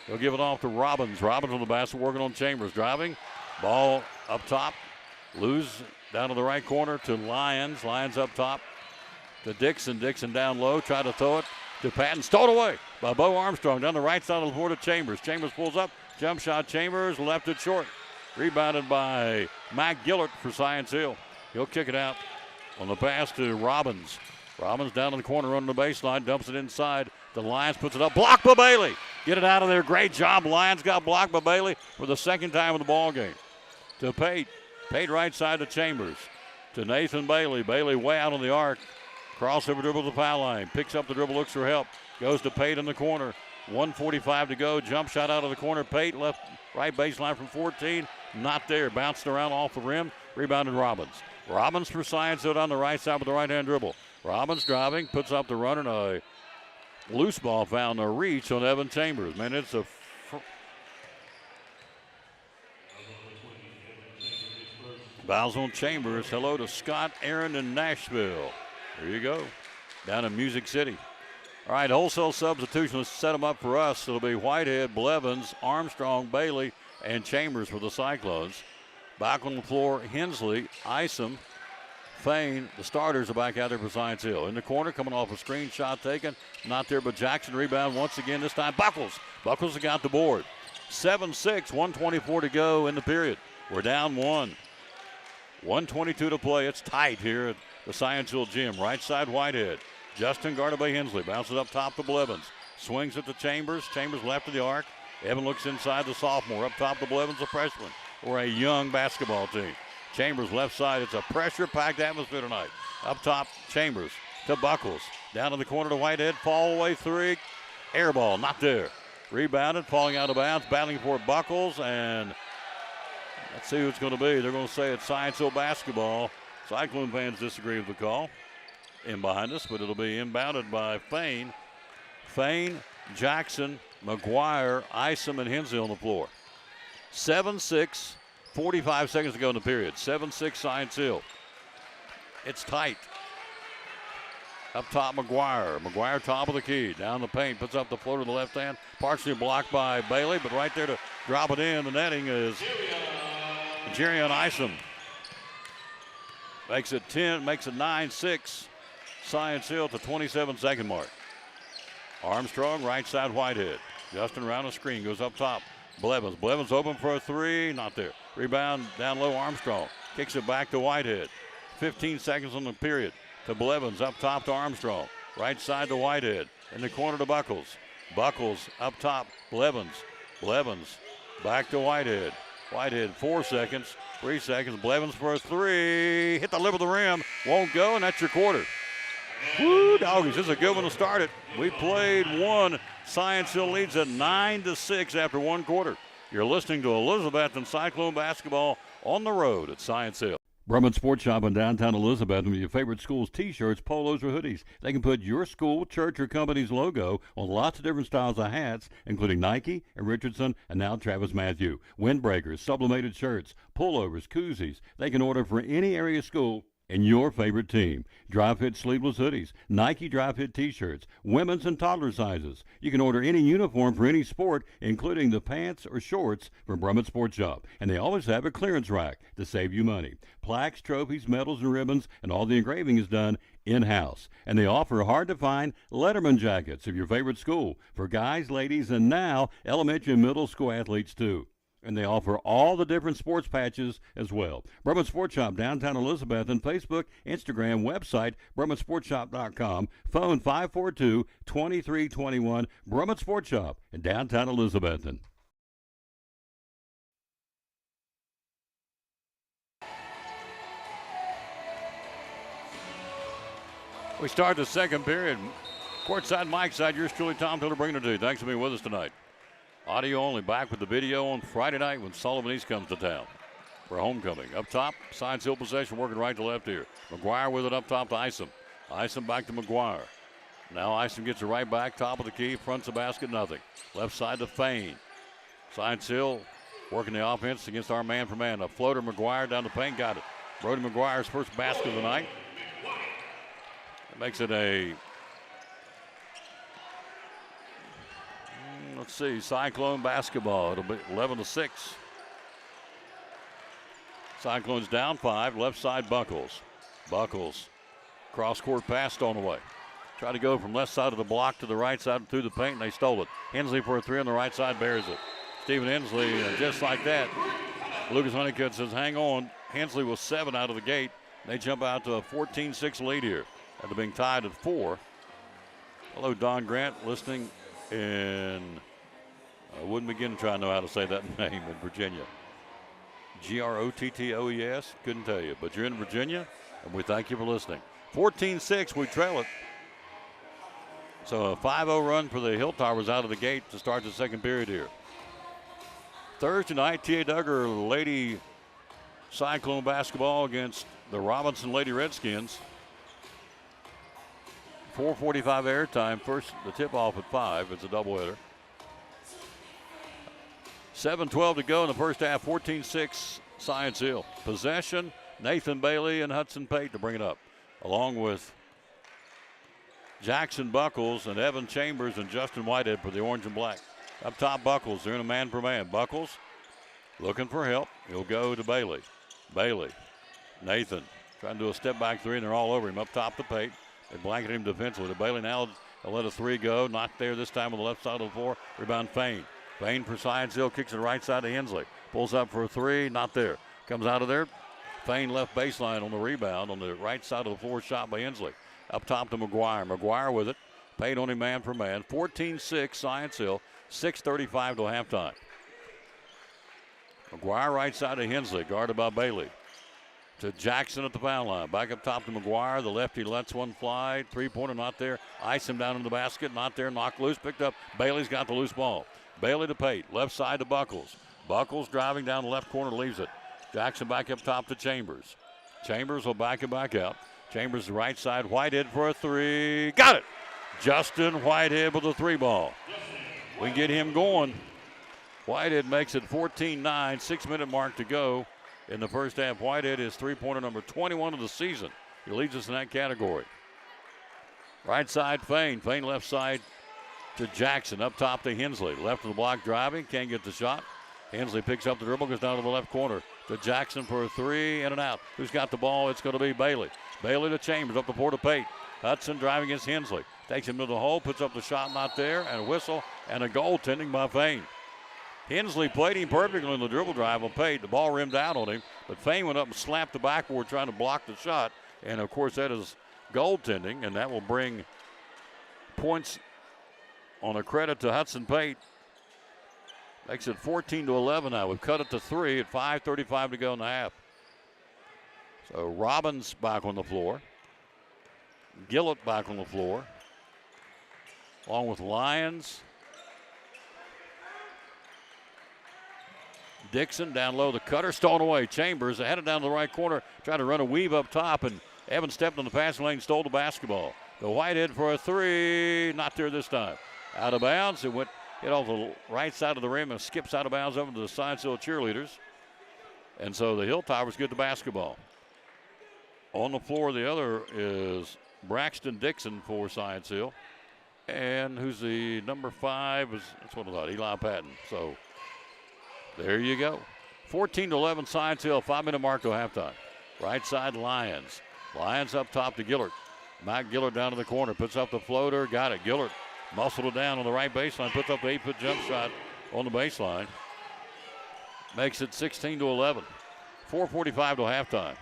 He'll give it off to Robbins. Robbins on the basket, working on Chambers. Driving, ball up top. Lose down to the right corner to Lyons. Lyons up top to Dixon. Dixon down low, try to throw it to Patton. Stole away by Bo Armstrong down the right side of the floor to Chambers. Chambers pulls up, jump shot. Chambers left it short. Rebounded by Mac Gillert for Science Hill. He'll kick it out on the pass to Robbins. Robbins down in the corner on the baseline, dumps it inside. The Lions puts it up, blocked by Bailey. Get it out of there, great job. Lions got blocked by Bailey for the second time in the ball game. To Pate, Pate right side to Chambers. To Nathan Bailey, Bailey way out on the arc. Crossover dribble to the foul line, picks up the dribble, looks for help. Goes to Pate in the corner, 1:45 to go. Jump shot out of the corner, Pate left right baseline from 14. Not there, bounced around off the rim, rebounded Robbins. Robbins for Science on the right side with the right-hand dribble. Robbins driving, puts up the runner, and a loose ball found a reach on Evan Chambers. Man, it's a fouls on Chambers. Hello to Scott Aaron in Nashville. There you go, down in Music City. All right, wholesale substitution. Let's set them up for us. It'll be Whitehead, Blevins, Armstrong, Bailey, and Chambers for the Cyclones. Back on the floor, Hensley, Isom, Fain. The starters are back out there for Science Hill. In the corner, coming off a screen shot taken. Not there, but Jackson rebound once again. This time, Buckles. Buckles has got the board. 7-6, 1:24 to go in the period. We're down one. 1:22 to play. It's tight here at the Science Hill gym. Right side, Whitehead. Justin guarded by Hensley. Bounces up top to Blevins. Swings it to Chambers. Chambers left of the arc. Evan looks inside the sophomore. Up top to Blevins, a freshman. Or a young basketball team. Chambers left side. It's a pressure-packed atmosphere tonight. Up top, Chambers to Buckles. Down in the corner to Whitehead. Fall away three. Air ball, not there. Rebounded, falling out of bounds. Battling for Buckles. And let's see who it's going to be. They're going to say it's Science Hill basketball. Cyclone fans disagree with the call. In behind us, but it'll be inbounded by Fain. Fain, Jackson, McGuire, Isom, and Hensley on the floor. 7-6, 45 seconds to go in the period. 7-6 Science Hill. It's tight. Up top, McGuire. McGuire top of the key. Down the paint, puts up the floater to the left hand. Partially blocked by Bailey, but right there to drop it in. The netting is Jerion Isom. Makes it 10, makes it 9-6. Science Hill to 27-second mark. Armstrong, right side, Whitehead. Justin around the screen, goes up top. Blevins. Blevins open for a three, not there. Rebound down low, Armstrong. Kicks it back to Whitehead. 15 seconds on the period. To Blevins, up top to Armstrong. Right side to Whitehead. In the corner to Buckles. Buckles up top, Blevins. Blevins back to Whitehead. Whitehead, 4 seconds, 3 seconds. Blevins for a three. Hit the lip of the rim. Won't go, and that's your quarter. Woo, doggies, this is a good one to start it. We played one. Science Hill leads at 9-6 after one quarter. You're listening to Elizabethton Cyclone basketball on the road at Science Hill. Brumman Sports Shop in downtown Elizabethton with your favorite school's T-shirts, polos, or hoodies. They can put your school, church, or company's logo on lots of different styles of hats, including Nike and Richardson and now Travis Matthew. Windbreakers, sublimated shirts, pullovers, koozies. They can order for any area school and your favorite team. Dry fit sleeveless hoodies, Nike dry fit t-shirts, women's and toddler sizes. You can order any uniform for any sport, including the pants or shorts from Brumman Sports Shop. And they always have a clearance rack to save you money. Plaques, trophies, medals, and ribbons, and all the engraving is done in-house. And they offer hard-to-find Letterman jackets of your favorite school for guys, ladies, and now elementary and middle school athletes too. And they offer all the different sports patches as well. Brumman Sports Shop, downtown Elizabethton, Facebook, Instagram, website, BrummanSportsShop.com, phone 542-2321, Brumman Sports Shop in downtown Elizabethton. We start the second period. Courtside, Mike side, yours truly, Tom Tiller, bringing it to you. Thanks for being with us tonight. Audio only, back with the video on Friday night when Sullivan East comes to town for homecoming. Up top, Science Hill possession, working right to left here. McGuire with it up top to Isom. Isom back to McGuire. Now Isom gets it right back, top of the key, fronts the basket, nothing. Left side to Fain. Science Hill working the offense against our man for man. A floater, McGuire down the paint, got it. Brody McGuire's first basket of the night. That makes it a, let's see, Cyclone basketball. It'll be 11-6. Cyclones down 5. Left side, Buckles. Buckles. Cross-court pass on the way. Try to go from left side of the block to the right side through the paint, and they stole it. Hensley for a three on the right side, bears it. Stephen Hensley, just like that. Lucas Honeycutt says, hang on. Hensley was 7 out of the gate. They jump out to a 14-6 lead here. after being tied at 4. Hello, Don Grant, listening in, I wouldn't begin to try to know how to say that name in Virginia. Grottoes, couldn't tell you, but you're in Virginia, and we thank you for listening. 14-6, we trail it. So a 5-0 run for the Hill Towers out of the gate to start the second period here. Thursday night, T.A. Duggar Lady Cyclone basketball against the Robinson Lady Redskins. 4:45 airtime. First, the tip-off at 5. It's a doubleheader. 7:12 to go in the first half. 14-6, Science Hill. Possession, Nathan Bailey and Hudson Pate to bring it up, along with Jackson Buckles and Evan Chambers and Justin Whitehead for the orange and black. Up top, Buckles. They're in a man-per-man. Buckles looking for help. He'll go to Bailey. Bailey, Nathan trying to do a step-back three, and they're all over him. Up top to Pate. They blanket him defensively. To Bailey now, they'll let a three go. Not there this time on the left side of the floor. Rebound Fain. Fain for Science Hill, kicks it right side to Hensley. Pulls up for a three, not there. Comes out of there. Fain left baseline on the rebound on the right side of the floor, shot by Hensley. Up top to McGuire. McGuire with it. Pate on him man for man. 14-6, Science Hill. 6:35 till halftime. McGuire right side to Hensley, guarded by Bailey. To Jackson at the foul line. Back up top to McGuire. The lefty lets one fly. Three-pointer not there. Ice him down in the basket. Not there. Knocked loose. Picked up. Bailey's got the loose ball. Bailey to Pate. Left side to Buckles. Buckles driving down the left corner. Leaves it. Jackson back up top to Chambers. Chambers will back it back out. Chambers the right side. Whitehead for a three. Got it. Justin Whitehead with the three ball. We can get him going. Whitehead makes it 14-9. 6-minute mark to go. In the first half, Whitehead is three-pointer number 21 of the season. He leads us in that category. Right side, Fain. Fain left side to Jackson. Up top to Hensley. Left of the block driving. Can't get the shot. Hensley picks up the dribble, goes down to the left corner to Jackson for a three, in and out. Who's got the ball? It's going to be Bailey. Bailey to Chambers, up the floor to Pate. Hudson driving against Hensley. Takes him to the hole, puts up the shot, not there, and a whistle, and a goaltending by Fain. Hensley played him perfectly on the dribble drive on Pate. The ball rimmed out on him, but Fain went up and slapped the backboard trying to block the shot. And, of course, that is goaltending, and that will bring points on a credit to Hudson Pate. Makes it 14-11 now. We've cut it to 3 at 5:35 to go in the half. So Robbins back on the floor. Gillett back on the floor, along with Lyons. Dixon down low, the cutter, stolen away. Chambers headed down to the right corner, tried to run a weave up top, and Evans stepped on the passing lane, stole the basketball. The Whitehead for a three, not there this time. Out of bounds, it hit off the right side of the rim and skips out of bounds over to the Science Hill cheerleaders. And so the Hill Towers get the basketball. On the floor, the other is Braxton Dixon for Science Hill. And who's the number 5? That's what I thought, Eli Patton. So there you go. 14-11 Science Hill, 5-minute mark to halftime. Right side, Lyons. Lyons up top to Gillard. Matt Gillard down to the corner, puts up the floater, got it. Gillard muscled it down on the right baseline, puts up the 8-foot jump shot on the baseline. Makes it 16-11. 4:45 to halftime.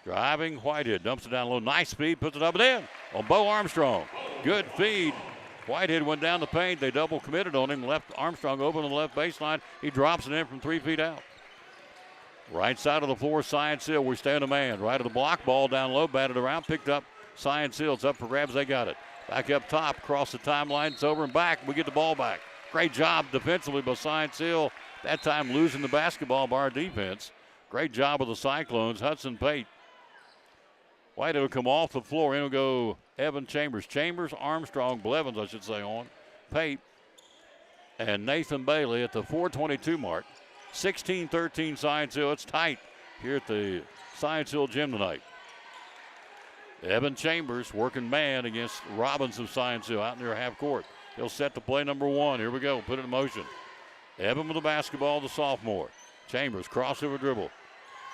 Driving, Whitehead dumps it down low. Nice speed, puts it up and in on Bo Armstrong. Good feed. Whitehead went down the paint. They double committed on him. Left Armstrong open on the left baseline. He drops it in from 3 feet out. Right side of the floor, Science Hill. We stay on the man. Right of the block, ball down low, batted around, picked up. Science Hill. It's up for grabs. They got it. Back up top, across the timeline. It's over and back. We get the ball back. Great job defensively by Science Hill. That time losing the basketball by our defense. Great job of the Cyclones. Hudson Pate. Whitehead will come off the floor. In will go Evan Chambers. Chambers, Armstrong, Blevins, I should say, on. Pate and Nathan Bailey at the 4:22 mark. 16-13 Science Hill. It's tight here at the Science Hill gym tonight. Evan Chambers working man against Robbins of Science Hill out near half court. He'll set the play number 1. Here we go. Put it in motion. Evan with the basketball, the sophomore. Chambers, crossover dribble.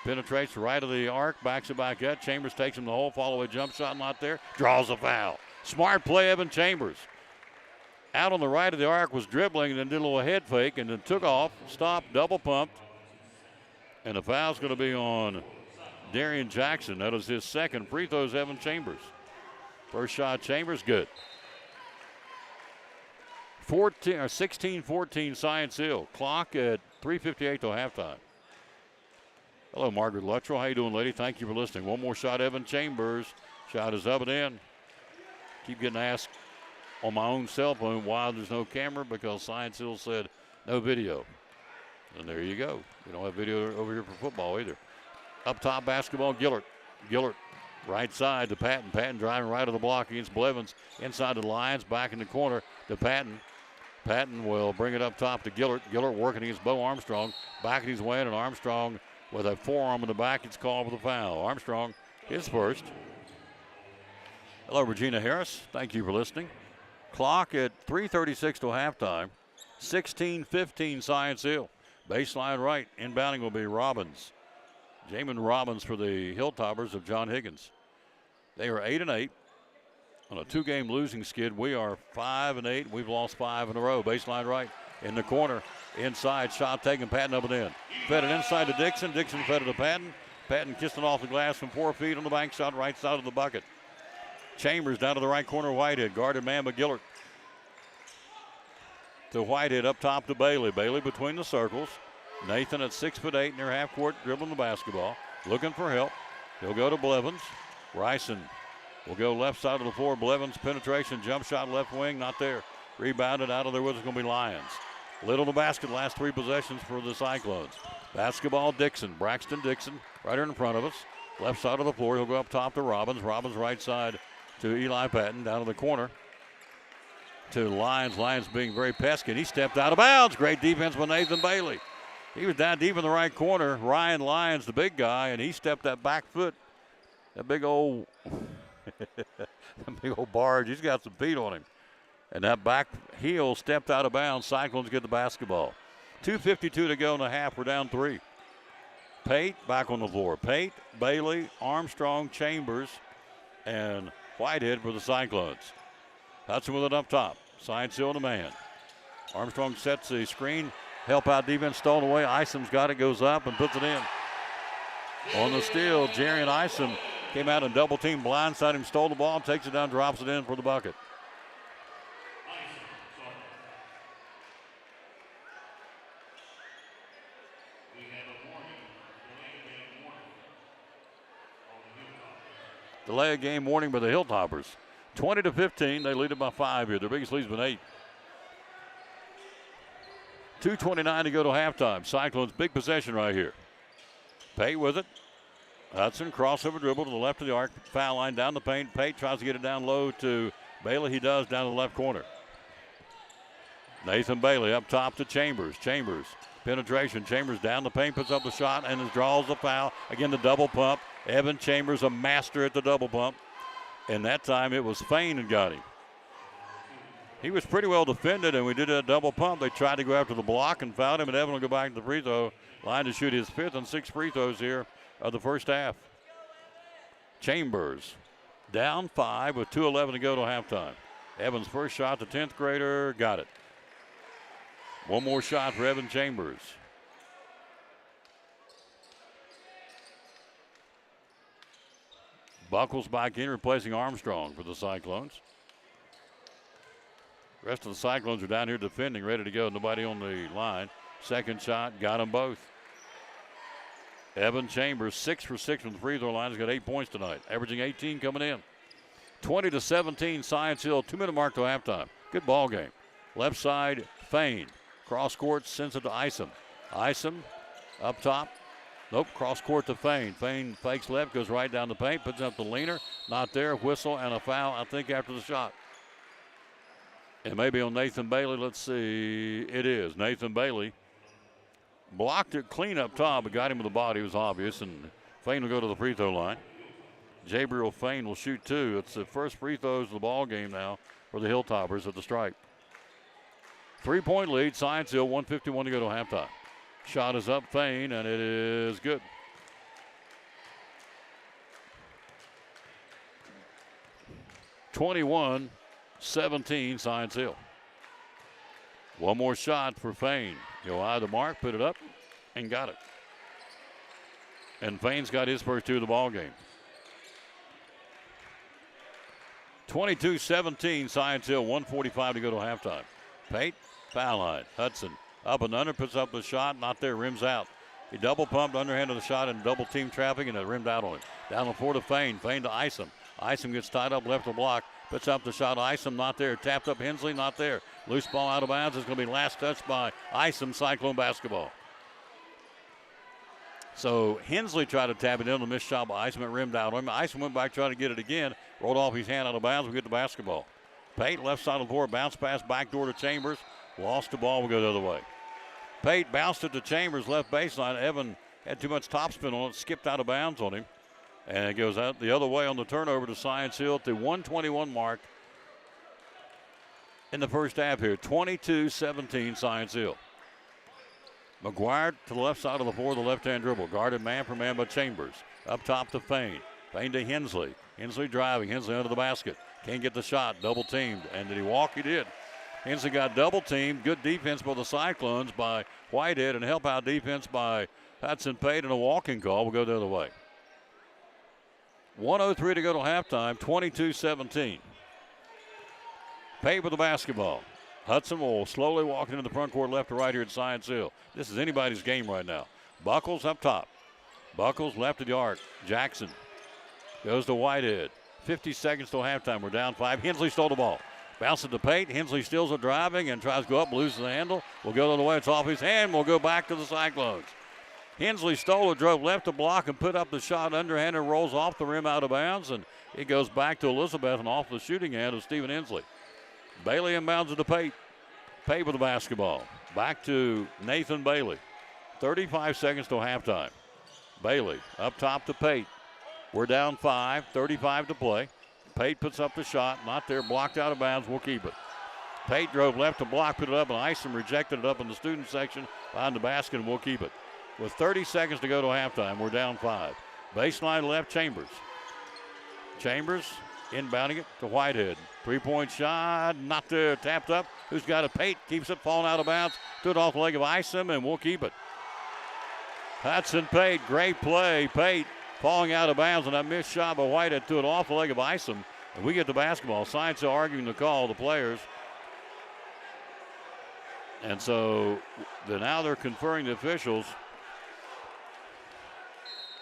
Penetrates right of the arc, backs it back up. Chambers takes him the hole, follow away jump shot, not there. Draws a foul. Smart play, Evan Chambers. Out on the right of the arc, was dribbling and then did a little head fake and then took off, stopped, double pumped. And the foul's going to be on Darian Jackson. That is his second free throws, Evan Chambers. First shot, Chambers, good. 16-14 Science Hill. Clock at 3:58 till halftime. Hello, Margaret Luttrell. How you doing, lady? Thank you for listening. One more shot, Evan Chambers. Shot is up and in. Keep getting asked on my own cell phone why there's no camera, because Science Hill said no video. And there you go. We don't have video over here for football either. Up top basketball, Gillert. Gillert, right side to Patton. Patton driving right of the block against Blevins. Inside the Lions, back in the corner to Patton. Patton will bring it up top to Gillert. Gillert working against Bo Armstrong. Backing his way in, and Armstrong with a forearm in the back. It's called for the foul. Armstrong is first. Hello, Regina Harris. Thank you for listening. Clock at 3:36 till halftime. 16-15 Science Hill. Baseline right. Inbounding will be Robbins. Jamin Robbins for the Hilltoppers of John Higgins. They are 8-8 on a 2-game losing skid. We are 5-8. We've lost 5 in a row. Baseline right in the corner. Inside, shot taken, Patton up and in. Fed it inside to Dixon. Dixon fed it to Patton. Patton kissed it off the glass from 4 feet on the bank shot, right side of the bucket. Chambers down to the right corner, Whitehead. Guarded man by Gillert. To Whitehead up top to Bailey. Bailey between the circles. Nathan at 6'8" near half court, dribbling the basketball. Looking for help. He'll go to Blevins. Ryson will go left side of the floor. Blevins penetration, jump shot left wing, not there. Rebounded out of there with it's going to be Lions. Little to basket, last 3 possessions for the Cyclones. Basketball, Dixon. Braxton Dixon right here in front of us. Left side of the floor. He'll go up top to Robbins. Robbins right side to Eli Patton. Down to the corner to Lyons. Lyons being very pesky. He stepped out of bounds. Great defense by Nathan Bailey. He was down deep in the right corner. Ryan Lyons, the big guy, and he stepped that back foot. That big old, barge. He's got some feet on him. And that back heel stepped out of bounds. Cyclones get the basketball. 2:52 to go in the half. We're down 3. Pate back on the floor. Pate, Bailey, Armstrong, Chambers, and Whitehead for the Cyclones. Hudson with it up top. Science Hill to man. Armstrong sets the screen. Help out defense stolen away. Isom's got it, goes up and puts it in. On the steal, Jarian Isom came out and double team, blindside him, stole the ball, takes it down, drops it in for the bucket. Delay of game warning by the Hilltoppers. 20-15, they lead it by 5 here. Their biggest lead's been 8. 2:29 to go to halftime. Cyclones, big possession right here. Pate with it. Hudson, crossover dribble to the left of the arc. Foul line down the paint. Pate tries to get it down low to Bailey. He does, down to the left corner. Nathan Bailey up top to Chambers. Chambers, penetration. Chambers down the paint, puts up the shot, and draws the foul. Again, the double pump. Evan Chambers, a master at the double pump. And that time it was Fain who got him. He was pretty well defended, and we did a double pump. They tried to go after the block and fouled him, and Evan will go back to the free throw line to shoot his 5th and 6th free throws here of the first half. Chambers down 5 with 2:11 to go to halftime. Evans' first shot, the 10th grader, got it. One more shot for Evan Chambers. Buckles back in, replacing Armstrong for the Cyclones. The rest of the Cyclones are down here defending, ready to go. Nobody on the line. Second shot, got them both. Evan Chambers, 6 for 6 from the free throw line. He's got 8 points tonight, averaging 18 coming in. 20-17, Science Hill, 2-minute mark to halftime. Good ball game. Left side, Fain. Cross court, sends it to Isom. Isom up top. Nope, cross court to Fain. Fain fakes left, goes right down the paint, puts up the leaner. Not there, whistle and a foul, I think, after the shot. And maybe on Nathan Bailey, let's see. It is. Nathan Bailey blocked it clean up top, but got him with the body. It was obvious, and Fain will go to the free throw line. Jabriel Fain will shoot 2. It's the first free throws of the ball game now for the Hilltoppers at the stripe. 3-point lead, Science Hill, 1:51 to go to halftime. Shot is up, Fain, and it is good. (21-17) Science Hill. One more shot for Fain. He'll eye the mark, put it up, and got it. And Fain's got his first 2 of the ball game. 22-17, Science Hill, 1:45 to go to halftime. Pate, foul line. Hudson up and under, puts up the shot, not there, rims out. He double pumped, underhanded the shot, and double team traffic, and it rimmed out on him. Down the floor to Fain. Fain to Isom. Isom gets tied up left of block, puts up the shot. Isom not there. Tapped up Hensley, not there. Loose ball out of bounds. It's going to be last touch by Isom, Cyclone basketball. So Hensley tried to tap it in, a missed shot by Isom. It rimmed out on him. Isom went back, tried to get it again, rolled off his hand out of bounds. We get the basketball. Pate, left side of the floor, bounce pass back door to Chambers. Lost the ball, we go the other way. Pate bounced it to Chambers, left baseline. Evan had too much topspin on it, skipped out of bounds on him. And it goes out the other way on the turnover to Science Hill at the 1:21 mark in the first half here. 22-17 Science Hill. McGuire to the left side of the floor, the left-hand dribble. Guarded man for man by Chambers. Up top to Fain. Fain to Hensley. Hensley driving. Hensley under the basket. Can't get the shot. Double teamed. And did he walk? He did. Hensley got double teamed. Good defense by the Cyclones by Whitehead and help out defense by Hudson Pate, and a walking call. We'll go the other way. 1:03 to go to halftime. 22-17. Pate with the basketball. Hudson will slowly walk into the front court left to right here at Science Hill. This is anybody's game right now. Buckles up top. Buckles left of the arc. Jackson goes to Whitehead. 50 seconds till halftime. We're down 5. Hensley stole the ball. Bounces to Pate. Hensley steals it driving and tries to go up, loses the handle. We'll go the other way. It's off his hand. We'll go back to the Cyclones. Hensley stole it, drove left to block and put up the shot. Underhanded rolls off the rim out of bounds, and it goes back to Elizabethton off the shooting hand of Stephen Hensley. Bailey inbounds it to Pate. Pate with the basketball. Back to Nathan Bailey. 35 seconds till halftime. Bailey up top to Pate. We're down 5, 35 to play. Pate puts up the shot, not there, blocked out of bounds. We'll keep it. Pate drove left to block, put it up, and Isom rejected it up in the student section behind the basket, and we'll keep it. With 30 seconds to go to halftime, we're down 5. Baseline left, Chambers. Chambers inbounding it to Whitehead. Three-point shot, not there, tapped up. Who's got it? Pate keeps it, falling out of bounds. Threw it off the leg of Isom, and we'll keep it. Hudson Pate, great play. Pate falling out of bounds, and a missed shot by Whitehead, threw it off the leg of Isom. And we get the basketball. Science are arguing the call, the players. And so now they're conferring the officials.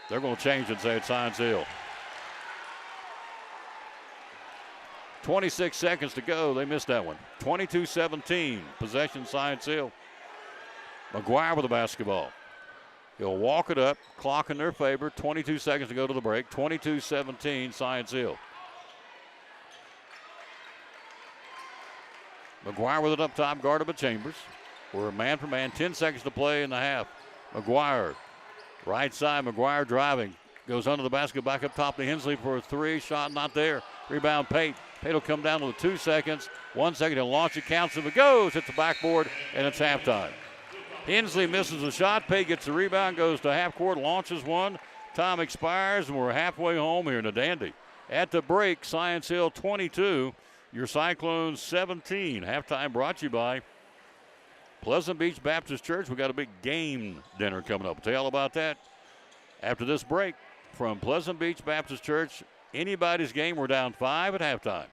They're going to change and say it's Science Hill. 26 seconds to go. They missed that one. 22-17. Possession Science Hill. McGuire with the basketball. He'll walk it up. Clock in their favor. 22 seconds to go to the break. 22-17 Science Hill. McGuire with it up top. Guarded by Chambers. We're man for man. 10 seconds to play in the half. McGuire. Right side. McGuire driving. Goes under the basket. Back up top to Hensley for a three. Shot not there. Rebound Pate. Pate will come down to the 2 seconds. 1 second. He'll launch it. Counts if it goes. Hits the backboard. And it's halftime. Hensley misses the shot. Pate gets the rebound. Goes to half court. Launches one. Time expires. And we're halfway home here in the Dandy. At the break, Science Hill 22. Your Cyclones 17. Halftime brought to you by Pleasant Beach Baptist Church. We got a big game dinner coming up. We'll tell you all about that after this break from Pleasant Beach Baptist Church. Anybody's game. We're down 5 at halftime.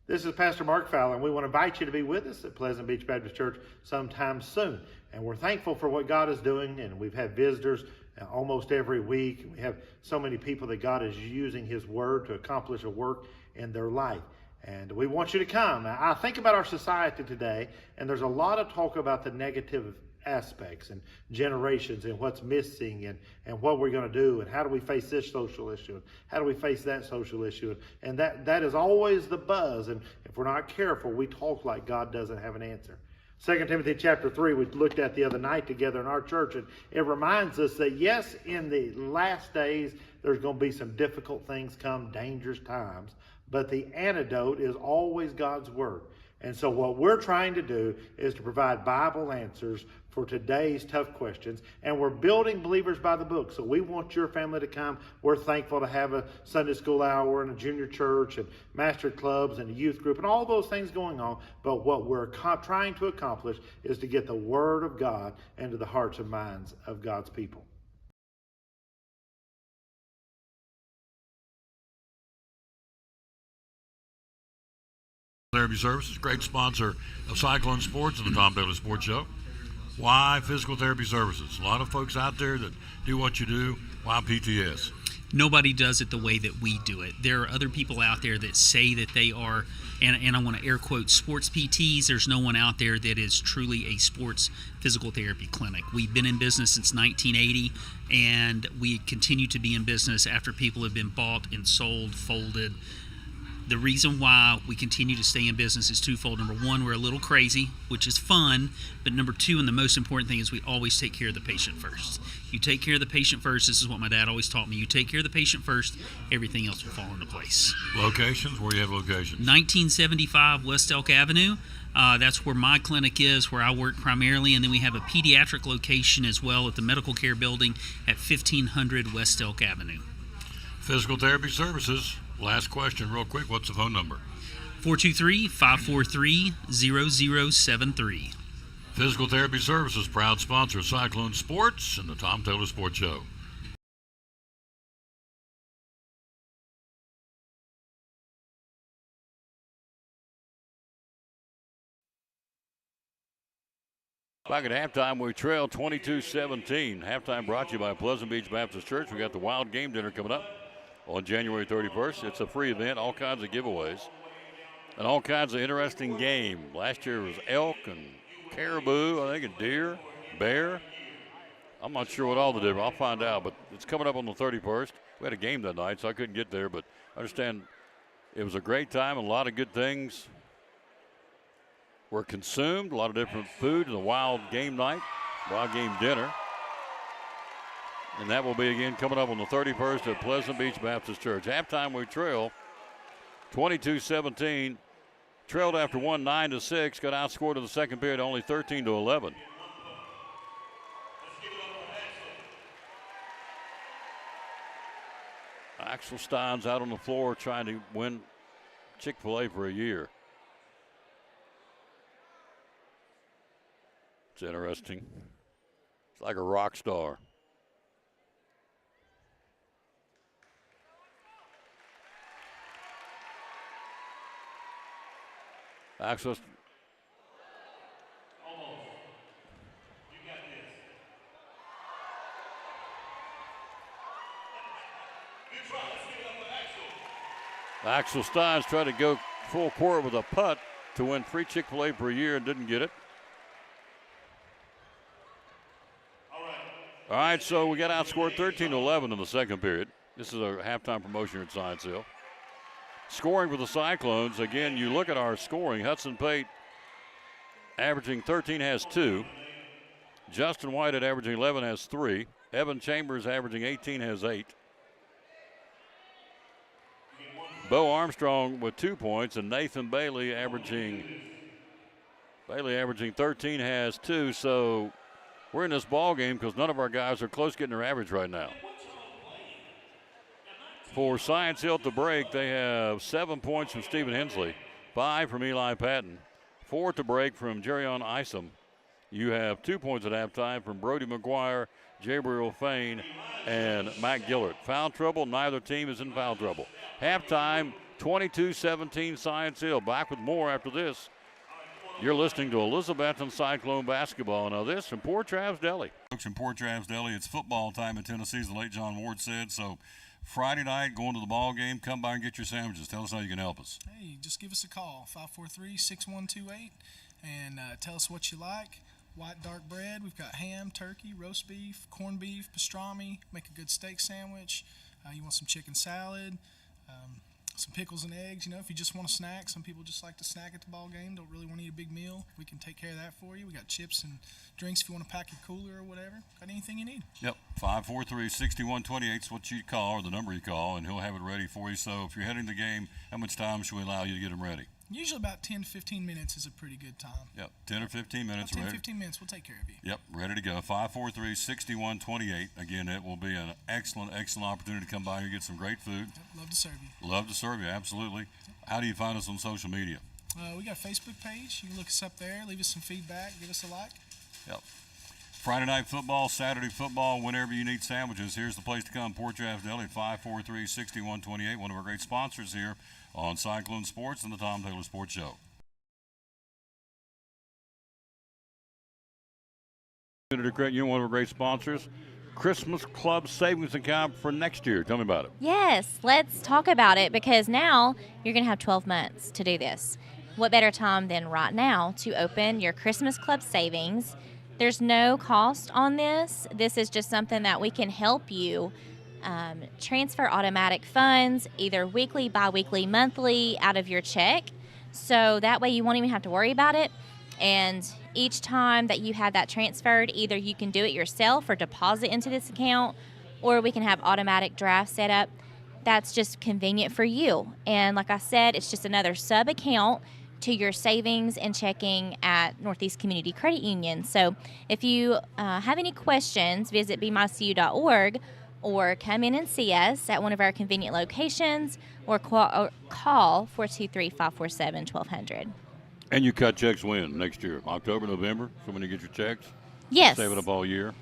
This is Pastor Mark Fowler, and we want to invite you to be with us at Pleasant Beach Baptist Church sometime soon. And we're thankful for what God is doing, and we've had visitors almost every week. We have so many people that God is using His Word to accomplish a work in their life. And we want you to come. Now, I think about our society today, and there's a lot of talk about the negative aspects and generations and what's missing and what we're going to do and how do we face this social issue and how do we face that social issue. And that is always the buzz. And if we're not careful, we talk like God doesn't have an answer. 2 Timothy chapter 3 we looked at the other night together in our church, and it reminds us that yes, in the last days there's going to be some difficult things come, dangerous times, but the antidote is always God's Word. And so what we're trying to do is to provide Bible answers for today's tough questions. And we're building Believers by the Book. So we want your family to come. We're thankful to have a Sunday school hour and a junior church and master clubs and a youth group and all those things going on. But what we're trying to accomplish is to get the Word of God into the hearts and minds of God's people. Therapy Services, great sponsor of Cyclone Sports and the Tom Taylor Sports Show. Why Physical Therapy Services? A lot of folks out there that do what you do. Why PTS? Nobody does it the way that we do it. There are other people out there that say that they are, and I want to air quote, sports PTs. There's no one out there that is truly a sports physical therapy clinic. We've been in business since 1980, and we continue to be in business after people have been bought and sold, folded. The reason why we continue to stay in business is twofold. Number one, we're a little crazy, which is fun. But number two, and the most important thing, is we always take care of the patient first. You take care of the patient first. This is what my dad always taught me. You take care of the patient first, everything else will fall into place. Locations? Where do you have locations? 1975 West Elk Avenue. That's where my clinic is, where I work primarily. And then we have a pediatric location as well at the Medical Care Building at 1500 West Elk Avenue. Physical Therapy Services. Last question, real quick. What's the phone number? 423-543-0073. Physical Therapy Services, proud sponsor of Cyclone Sports and the Tom Taylor Sports Show. Back at halftime, we trail 22-17. Halftime brought to you by Pleasant Beach Baptist Church. We got the Wild Game Dinner coming up on January 31st. It's a free event, all kinds of giveaways, and all kinds of interesting game. Last year was elk and caribou, I think, and deer, bear. I'm not sure what all the different. I'll find out, but it's coming up on the 31st. We had a game that night, so I couldn't get there, but I understand it was a great time and a lot of good things were consumed, a lot of different food in the Wild Game Night, Wild Game Dinner. And that will be again coming up on the 31st at Pleasant Beach Baptist Church. Halftime we trail 22-17. Trailed after one 9-6. Got outscored in the second period only 13-11. Axel Stein's out on the floor trying to win Chick-fil-A for a year. It's interesting. It's like a rock star. Axel. Axel Steins tried to go full court with a putt to win free Chick-fil-A for a year and didn't get it. All right, so we got outscored 13-11 in the second period. This is a halftime promotion here at Science Hill. Scoring for the Cyclones, again, you look at our scoring. Hudson Pate averaging 13 has 2. Justin White at averaging 11 has 3. Evan Chambers averaging 18 has 8. Bo Armstrong with 2 points, and Nathan Bailey averaging 13 has 2. So we're in this ball game because none of our guys are close getting their average right now. For Science Hill to break, they have 7 points from Stephen Hensley, 5 from Eli Patton, 4 to break from Jerion Isom. You have 2 points at halftime from Brody McGuire, Jabriel Fain, and Matt Gillard. Foul trouble, neither team is in foul trouble. Halftime, 22-17 Science Hill. Back with more after this. You're listening to Elizabethton Cyclone basketball. Now this from Poor Trav's Deli. Folks from Poor Trav's Deli, it's football time in Tennessee, as the late John Ward said. So Friday night, going to the ball game, come by and get your sandwiches. Tell us how you can help us. Hey, just give us a call, 543-6128, and tell us what you like. White dark bread, we've got ham, turkey, roast beef, corned beef, pastrami, make a good steak sandwich. You want some chicken salad, some pickles and eggs. You know, if you just want a snack, some people just like to snack at the ball game, don't really want to eat a big meal. We can take care of that for you. We got chips and drinks if you want to pack your cooler or whatever. Got anything you need. Yep, 543-6128 is what you call, or the number you call, and he'll have it ready for you. So if you're heading to the game, how much time should we allow you to get them ready? Usually about 10 to 15 minutes is a pretty good time. Yep, 10 or 15 minutes. About 10 to 15 minutes, we'll take care of you. Yep, ready to go. 543-6128. Again, it will be an excellent opportunity to come by and get some great food. Yep, love to serve you. Love to serve you, absolutely. Yep. How do you find us on social media? We got a Facebook page. You can look us up there, leave us some feedback, give us a like. Yep. Friday night football, Saturday football, whenever you need sandwiches, here's the place to come. Poor Trav's Deli at 543-6128, one of our great sponsors here on Cyclone Sports and the Tom Taylor Sports Show. Community Credit Union, one of our great sponsors. Christmas Club Savings Account for next year. Tell me about it. Yes, let's talk about it because now you're going to have 12 months to do this. What better time than right now to open your Christmas Club savings? There's no cost on this. This is just something that we can help you transfer automatic funds, either weekly, bi-weekly, monthly, out of your check. So that way you won't even have to worry about it. And each time that you have that transferred, either you can do it yourself or deposit into this account, or we can have automatic draft set up. That's just convenient for you. And like I said, it's just another sub account to your savings and checking at Northeast Community Credit Union. So if you have any questions, visit bemycu.org or come in and see us at one of our convenient locations or call 423-547-1200. And you cut checks when? Next year? October, November? So when you get your checks? Yes. Save it up all year?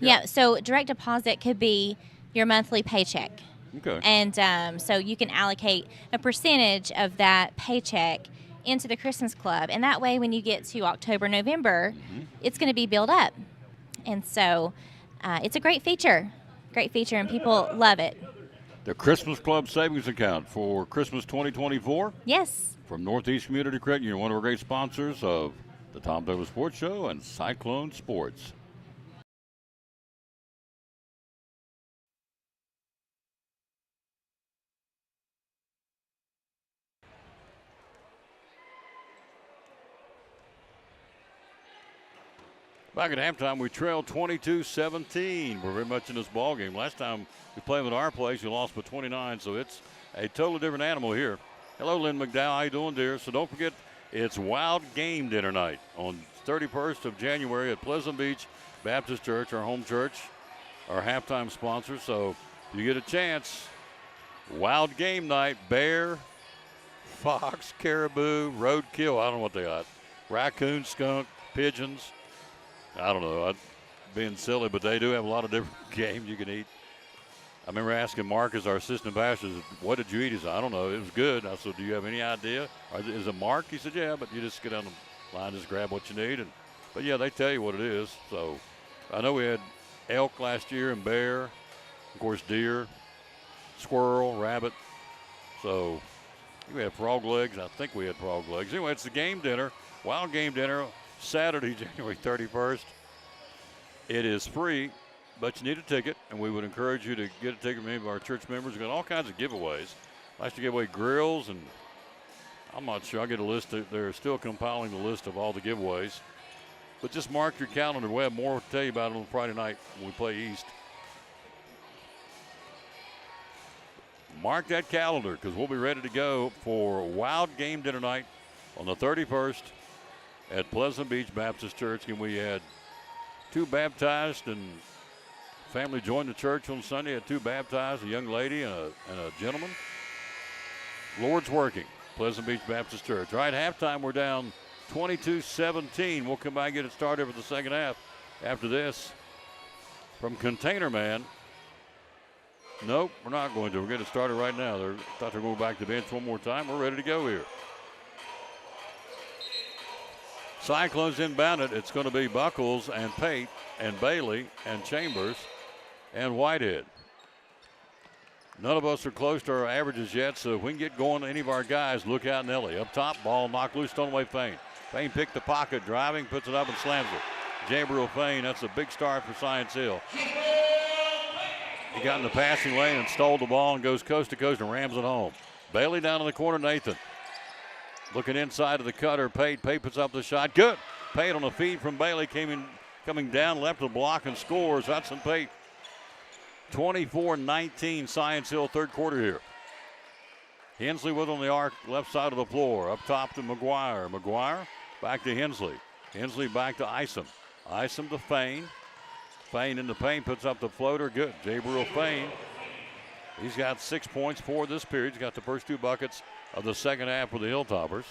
Yeah, so direct deposit could be your monthly paycheck. Okay. And so you can allocate a percentage of that paycheck into the Christmas Club. And that way when you get to October, November, it's going to be built up. And so it's a great feature, and people love it. The Christmas Club Savings Account for Christmas 2024? Yes. From Northeast Community Credit Union, one of our great sponsors of the Tom Douglas Sports Show and Cyclone Sports. Back at halftime, we trailed 22-17. We're very much in this ball game. Last time we played at our place, we lost by 29, so it's a totally different animal here. Hello, Lynn McDowell. How you doing, dear? So don't forget, it's Wild Game Dinner night on 31st of January at Pleasant Beach Baptist Church, our home church, our halftime sponsor. So if you get a chance, Wild Game Night, bear, fox, caribou, roadkill. I don't know what they got. Raccoon, skunk, pigeons. I don't know. I'm being silly, but they do have a lot of different games you can eat. I remember asking Mark, as our assistant pastor, what did you eat? He said, I don't know. It was good. I said, do you have any idea? Is it Mark? He said, yeah, but you just get down the line, just grab what you need. But, yeah, they tell you what it is. So I know we had elk last year and bear, of course, deer, squirrel, rabbit. So we had frog legs. I think we had frog legs. Anyway, it's the game dinner, Wild Game Dinner, Saturday, January 31st. It is free, but you need a ticket, and we would encourage you to get a ticket. Many of our church members. We've got all kinds of giveaways. Last to give away grills, and I'm not sure. I'll get a list. They're still compiling the list of all the giveaways. But just mark your calendar. We'll have more to tell you about it on Friday night when we play East. Mark that calendar because we'll be ready to go for Wild Game Dinner night on the 31st. At Pleasant Beach Baptist Church, and we had 2 baptized, and family joined the church on Sunday. Had 2 baptized, a young lady and a gentleman. Lord's working, Pleasant Beach Baptist Church. All right, halftime, we're down 22-17. We'll come back and get it started for the second half. After this, from Container Man. Nope, we're not going to. We're getting started right now. They thought they were going back to the bench one more time. We're ready to go here. Cyclones inbound it. It's going to be Buckles and Pate and Bailey and Chambers and Whitehead. None of us are close to our averages yet, so if we can get going to any of our guys, look out, Nelly. Up top, ball knocked loose, thrown away Payne. Payne picked the pocket, driving, puts it up and slams it. Jabril Payne, that's a big start for Science Hill. He got in the passing lane and stole the ball and goes coast to coast and rams it home. Bailey down in the corner, Nathan. Looking inside of the cutter, Pate. Pate puts up the shot. Good. Pate on a feed from Bailey coming down left of the block and scores. Hudson Pate. 24-19 Science Hill third quarter here. Hensley with on the arc left side of the floor. Up top to McGuire. McGuire back to Hensley. Hensley back to Isom. Isom to Fain. Fain in the paint puts up the floater. Good. Jabril Fain. He's got 6 points for this period. He's got the first 2 buckets of the second half for the Hilltoppers.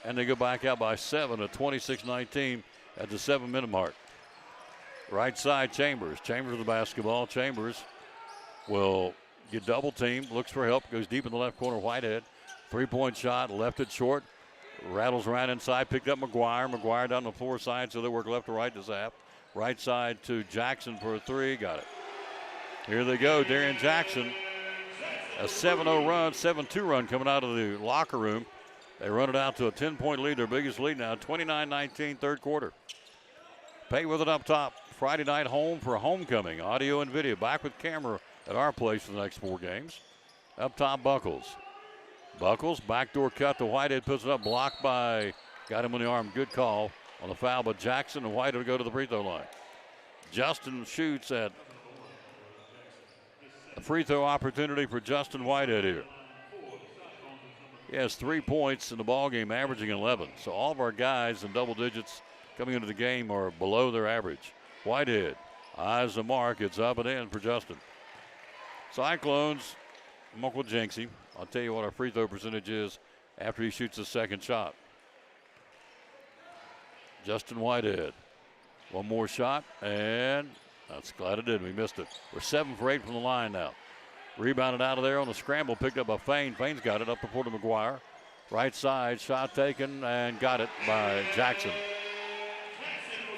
And they go back out by 7 at 26-19 at the 7-minute mark. Right side, Chambers. Chambers with the basketball. Chambers will get double teamed. Looks for help. Goes deep in the left corner. Whitehead. 3-point shot. Left it short. Rattles around inside. Picked up McGuire. McGuire down the floor side, so they work left to right to Zap. Right side to Jackson for a three. Got it. Here they go. Darian Jackson. A 7-0 run, 7-2 run coming out of the locker room. They run it out to a 10-point lead, their biggest lead now, 29-19, third quarter. Pate with it up top. Friday night home for homecoming. Audio and video. Back with camera at our place for the next 4 games. Up top, Buckles. Buckles, backdoor cut to Whitehead, puts it up, blocked by, got him on the arm. Good call on the foul, but Jackson and Whitehead go to the free throw line. Justin shoots at a free throw opportunity for Justin Whitehead here. He has 3 points in the ball game, averaging 11. So all of our guys in double digits coming into the game are below their average. Whitehead eyes the mark. It's up and in for Justin. Cyclones, Uncle Jinxie. I'll tell you what our free throw percentage is after he shoots the second shot. Justin Whitehead. One more shot, and that's glad it did. We missed it. We're 7 for 8 from the line now. Rebounded out of there on the scramble, picked up by Fain. Fain's got it up to Porter McGuire. Right side, shot taken, and got it by Jackson.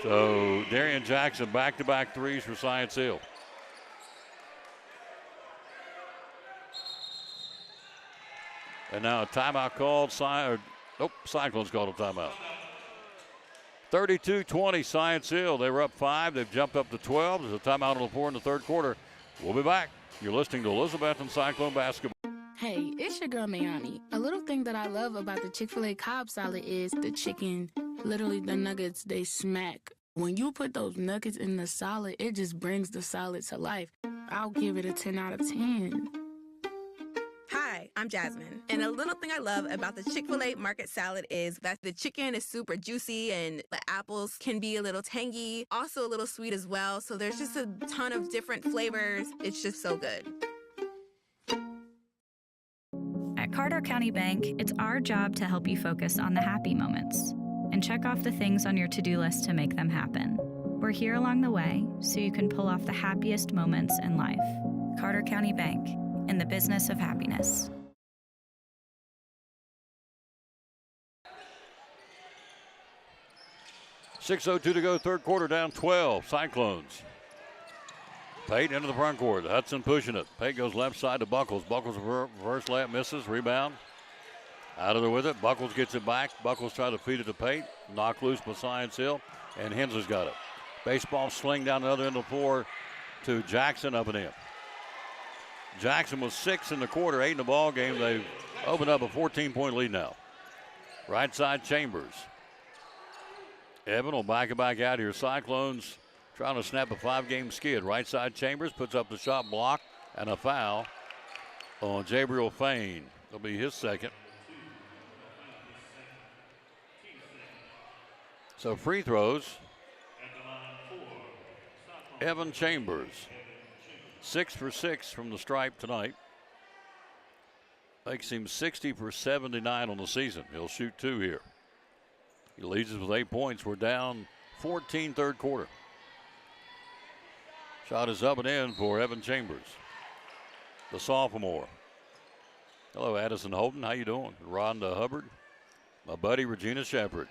So Darian Jackson, back-to-back threes for Science Hill. And now a timeout called. Cyclones called a timeout. 32-20 Science Hill. They were up 5. They've jumped up to 12. There's a timeout on the floor in the third quarter. We'll be back. You're listening to Elizabethton Cyclone Basketball. Hey, it's your girl Mayani. A little thing that I love about the Chick-fil-A Cobb salad is the chicken. Literally, the nuggets, they smack. When you put those nuggets in the salad, it just brings the salad to life. I'll give it a 10 out of 10. Hi, I'm Jasmine. And a little thing I love about the Chick-fil-A market salad is that the chicken is super juicy and the apples can be a little tangy, also a little sweet as well. So there's just a ton of different flavors. It's just so good. At Carter County Bank, it's our job to help you focus on the happy moments and check off the things on your to-do list to make them happen. We're here along the way so you can pull off the happiest moments in life. Carter County Bank, in the business of happiness. .602 to go, third quarter, down 12. Cyclones. Pate into the front court. Hudson pushing it. Pate goes left side to Buckles. Buckles reverse layup, misses. Rebound. Out of there with it. Buckles gets it back. Buckles try to feed it to Pate. Knocked loose by Science Hill. And Hensley's got it. Baseball sling down the other end of the floor to Jackson, up and in. Jackson was 6 in the quarter, 8 in the ball game. They've opened up a 14-point lead now. Right side, Chambers. Evan will back it back out here. Cyclones trying to snap a 5-game skid. Right side, Chambers puts up the shot block and a foul on Jabriel Fain. It'll be his second. So free throws. Evan Chambers. 6 for 6 from the stripe tonight. Makes him 60 for 79 on the season. He'll shoot 2 here. He leads us with 8 points. We're down 14 third quarter. Shot is up and in for Evan Chambers, the sophomore. Hello, Addison Holden. How you doing? Rhonda Hubbard. My buddy Regina Shepard.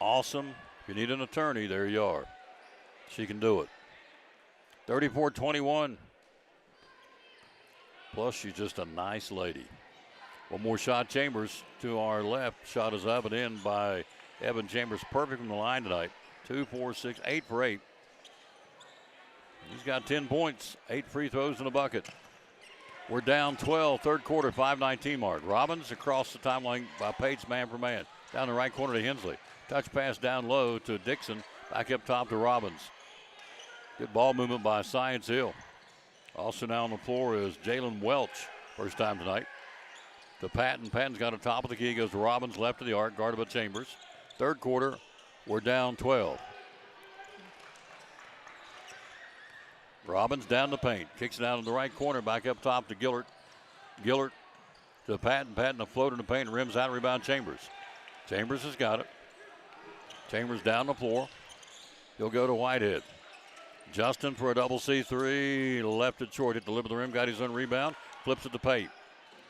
Awesome. If you need an attorney, there you are. She can do it. 34-21. Plus, she's just a nice lady. One more shot, Chambers to our left. Shot is up and in by Evan Chambers. Perfect from the line tonight. 2, 4, 6, 8 for 8. He's got 10 points, 8 free throws in a bucket. We're down 12, third quarter, 5:19 mark. Robbins across the timeline by Pates, man for man. Down the right corner to Hensley. Touch pass down low to Dixon. Back up top to Robbins. Good ball movement by Science Hill. Also now on the floor is Jalen Welch. First time tonight. To Patton. Patton's got a top of the key. Goes to Robbins, left of the arc, guarded by Chambers. Third quarter, we're down 12. Robbins down the paint. Kicks it out in the right corner. Back up top to Gillert. Gillert to Patton. Patton a float in the paint. Rims out. Rebound Chambers. Chambers has got it. Chambers down the floor. He'll go to Whitehead. Justin for a double C3. Left it short. Hit the lip of the rim. Got his own rebound. Flips it to Pate.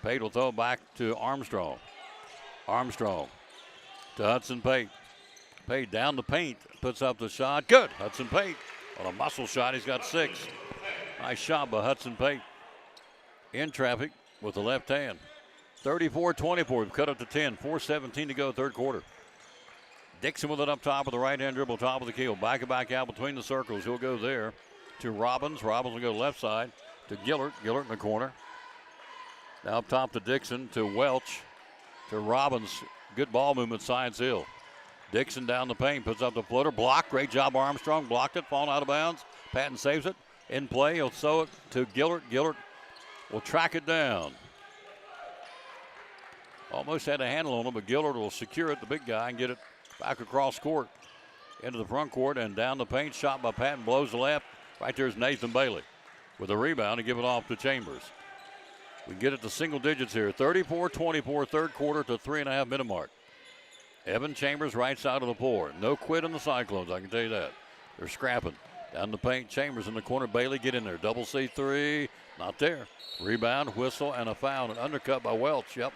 Pate will throw it back to Armstrong. Armstrong to Hudson Pate. Pate down the paint, puts up the shot. Good. Hudson Pate on a muscle shot. He's got 6. Nice shot by Hudson Pate. In traffic with the left hand. 34-24. We've cut it to 10. 4:17 to go, third quarter. Dixon with it up top with the right hand dribble, top of the keel. Back and back out between the circles. He'll go there to Robbins. Robbins will go left side to Gillert. Gillert in the corner. Now up top to Dixon, to Welch, to Robbins. Good ball movement, Science Hill. Dixon down the paint, puts up the floater. Block. Great job, Armstrong. Blocked it, falling out of bounds. Patton saves it. In play, he'll throw it to Gillert. Gillert will track it down. Almost had a handle on him, but Gillert will secure it, the big guy, and get it back across court into the front court and down the paint. Shot by Patton, blows the left. Right there's Nathan Bailey with a rebound and give it off to Chambers. We get it to single digits here. 34-24, third quarter to 3.5-minute mark. Evan Chambers right side of the floor. No quit in the Cyclones, I can tell you that. They're scrapping. Down the paint, Chambers in the corner. Bailey get in there. Double C3, not there. Rebound, whistle, and a foul. An undercut by Welch, yep.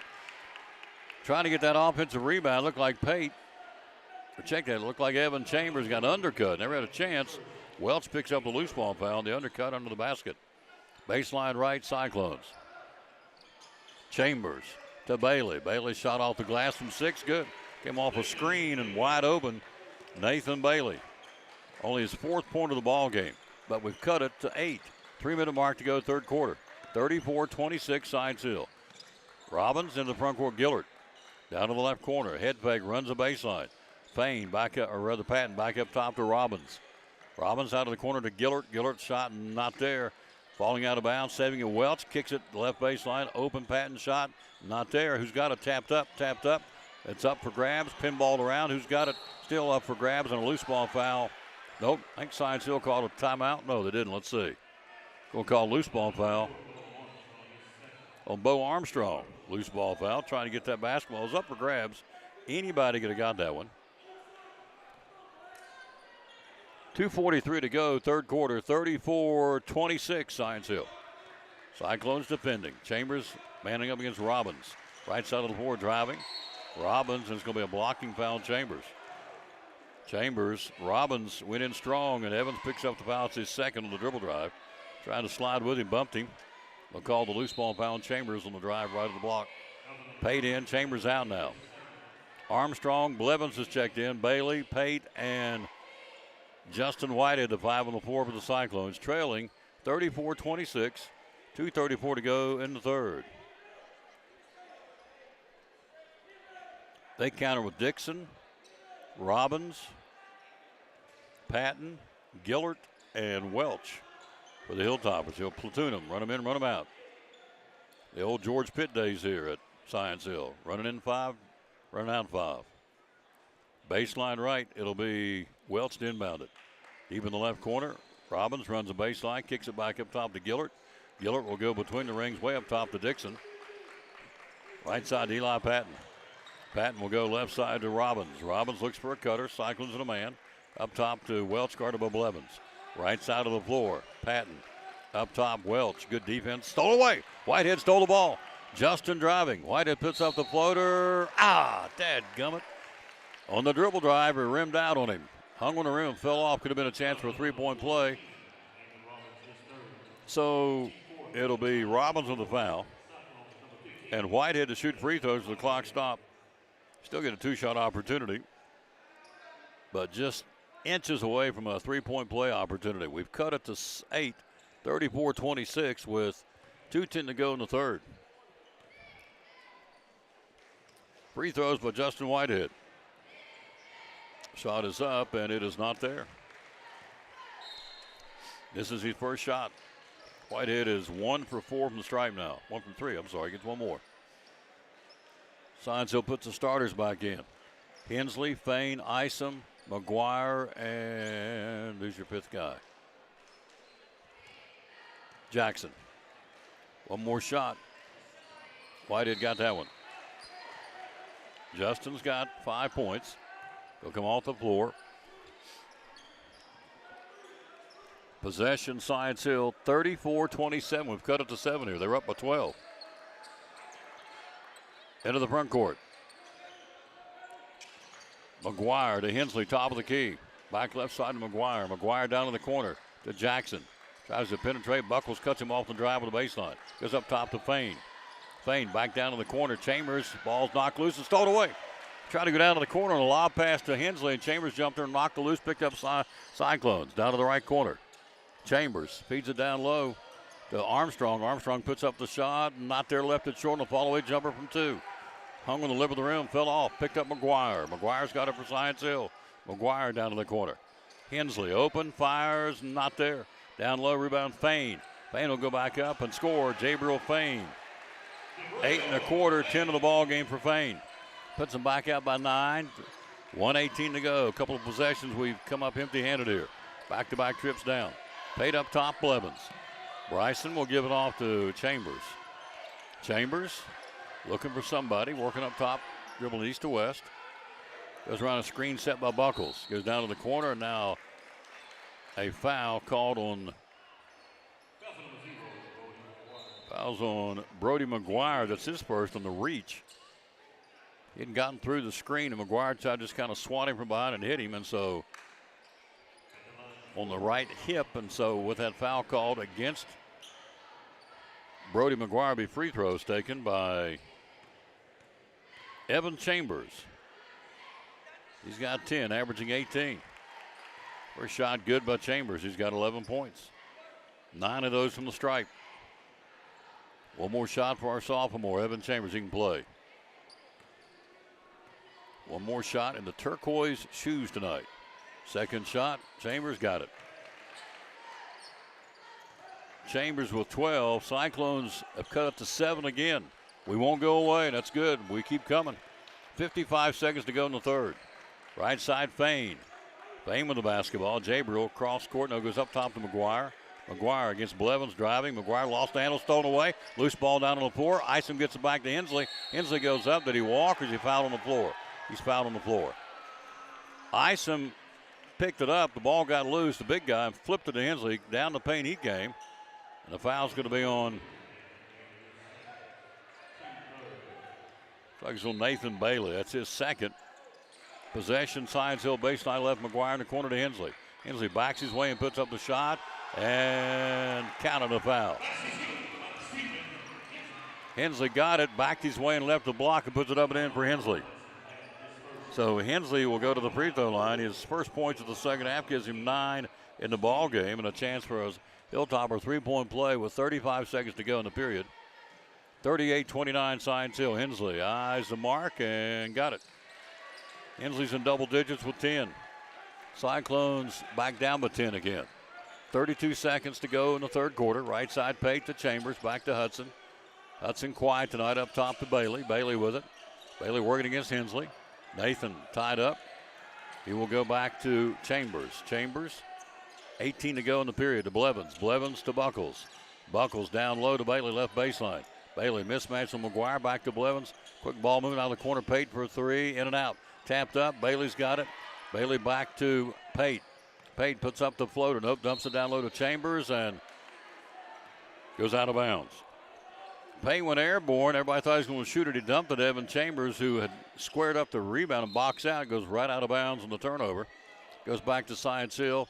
Trying to get that offensive rebound. Looked like Pate. Check that. It looked like Evan Chambers got undercut. Never had a chance. Welch picks up the loose ball foul. The undercut under the basket. Baseline right, Cyclones. Chambers to Bailey. Bailey shot off the glass from 6. Good. Came off a screen and wide open. Nathan Bailey. Only his 4th point of the ball game. But we've cut it to 8. 3-minute mark to go, third quarter. 34-26, Science Hill. Robbins in the front court, Gillert. Down to the left corner. Head fake, runs the baseline. Fain back up, or rather Patton back up top to Robbins. Robbins out of the corner to Gillert. Gillert shot not there. Falling out of bounds, saving it. Welch kicks it left baseline. Open Patton shot, not there. Who's got it? Tapped up. It's up for grabs. Pinballed around. Who's got it? Still up for grabs and a loose ball foul. Nope. I think Science Hill called a timeout. No, they didn't. Let's see. Going to call loose ball foul on Bo Armstrong. Loose ball foul. Trying to get that basketball. It was up for grabs. Anybody could have got that one. 2:43 to go, third quarter, 34-26, Science Hill. Cyclones defending. Chambers manning up against Robbins. Right side of the floor driving. Robbins, and it's going to be a blocking foul on Chambers. Robbins went in strong, and Evans picks up the foul. It's his 2nd on the dribble drive. Trying to slide with him, bumped him. They'll call the loose ball foul on Chambers on the drive right of the block. Pate in, Chambers out now. Armstrong, Blevins has checked in. Bailey, Pate, and Justin Whitehead, the 5 on the floor for the Cyclones, trailing 34-26, 2:34 to go in the third. They counter with Dixon, Robbins, Patton, Gillert, and Welch for the Hilltoppers. He'll platoon them, run them in, run them out. The old George Pitt days here at Science Hill. Running in 5, running out 5. Baseline right, it'll be Welch to inbound it. Deep in the left corner, Robbins runs a baseline, kicks it back up top to Gillert. Gillert will go between the rings, way up top to Dixon. Right side to Eli Patton. Patton will go left side to Robbins. Robbins looks for a cutter, Cyclones and a man. Up top to Welch, guarded by Blevins. Right side of the floor, Patton. Up top, Welch, good defense, stole away. Whitehead stole the ball. Justin driving. Whitehead puts up the floater. Dadgummit. On the dribble drive, he rimmed out on him. Hung on the rim, fell off. Could have been a chance for a 3-point play. So it'll be Robbins with the foul. And Whitehead to shoot free throws as the clock stopped. Still get a 2-shot opportunity. But just inches away from a 3-point play opportunity. We've cut it to 8, 34-26 with 2:10 to go in the third. Free throws by Justin Whitehead. Shot is up, and it is not there. This is his first shot. Whitehead is 1 for 4 from the stripe now. 1 from 3, I'm sorry, gets one more. Science Hill puts the starters back in. Hensley, Fain, Isom, McGuire, and who's your 5th guy? Jackson. One more shot. Whitehead got that one. Justin's got 5 points. He'll come off the floor. Possession, Science Hill, 34-27. We've cut it to 7 here. They're up by 12. Into the front court. McGuire to Hensley, top of the key. Back left side to McGuire. McGuire down in the corner to Jackson. Tries to penetrate. Buckles cuts him off the drive with the baseline. Goes up top to Fain. Fain back down in the corner. Chambers, ball's knocked loose and stole away. Tried to go down to the corner on a lob pass to Hensley, and Chambers jumped her and knocked it loose, picked up Cyclones down to the right corner. Chambers feeds it down low to Armstrong. Armstrong puts up the shot, not there, left it short, and a fall-away jumper from 2. Hung on the lip of the rim, fell off, picked up McGuire. McGuire's got it for Science Hill. McGuire down to the corner. Hensley open, fires, not there. Down low, rebound, Fain. Fain will go back up and score. Jabril Fain. 8 1/4, 10 of the ball game for Fain. Puts them back out by 9. 1:18 to go. A couple of possessions. We've come up empty-handed here. Back-to-back trips down. Paid up top, Blevins. Bryson will give it off to Chambers. Chambers looking for somebody, working up top, dribbling east to west. Goes around a screen set by Buckles. Goes down to the corner, and now a foul called on. Fouls on Brody McGuire. That's his first on the reach. He hadn't gotten through the screen, and McGuire tried to just kind of swat him from behind and hit him, and so on the right hip, and so with that foul called against Brody McGuire, be free throws taken by Evan Chambers. He's got 10, averaging 18. First shot good by Chambers. He's got 11 points. 9 of those from the stripe. One more shot for our sophomore, Evan Chambers. He can play. One more shot in the turquoise shoes tonight. Second shot, Chambers got it. Chambers with 12. Cyclones have cut it to 7 again. We won't go away. That's good. We keep coming. 55 seconds to go in the third. Right side, Fain. Fain with the basketball. Jabril cross court. Now goes up top to McGuire. McGuire against Blevins driving. McGuire lost the handle, stolen away. Loose ball down on the floor. Isom gets it back to Hensley. Hensley goes up. Did he walk or is he fouled on the floor? He's fouled on the floor. Isom picked it up. The ball got loose. The big guy flipped it to Hensley. Down the paint he came. And the foul's going to be on. Looks like it's on Nathan Bailey. That's his second. Possession, Science Hill baseline left. McGuire in the corner to Hensley. Hensley backs his way and puts up the shot. And counted a foul. Hensley got it, backed his way and left the block and puts it up and in for Hensley. So Hensley will go to the free throw line. His first points of the second half gives him 9 in the ball game and a chance for a Hilltopper three-point play with 35 seconds to go in the period. 38-29 Science Hill. Hensley eyes the mark and got it. Hensley's in double digits with 10. Cyclones back down with 10 again. 32 seconds to go in the third quarter. Right side Pate to Chambers, back to Hudson. Hudson quiet tonight up top to Bailey. Bailey with it. Bailey working against Hensley. Nathan tied up. He will go back to Chambers. Chambers, 18 to go in the period to Blevins. Blevins to Buckles. Buckles down low to Bailey, left baseline. Bailey mismatched with McGuire, back to Blevins. Quick ball moving out of the corner. Pate for a three, in and out. Tapped up, Bailey's got it. Bailey back to Pate. Pate puts up the floater. Nope, dumps it down low to Chambers and goes out of bounds. Pate went airborne. Everybody thought he was going to shoot it. He dumped it to Evan Chambers, who had squared up the rebound and boxed out. Goes right out of bounds on the turnover. Goes back to Science Hill.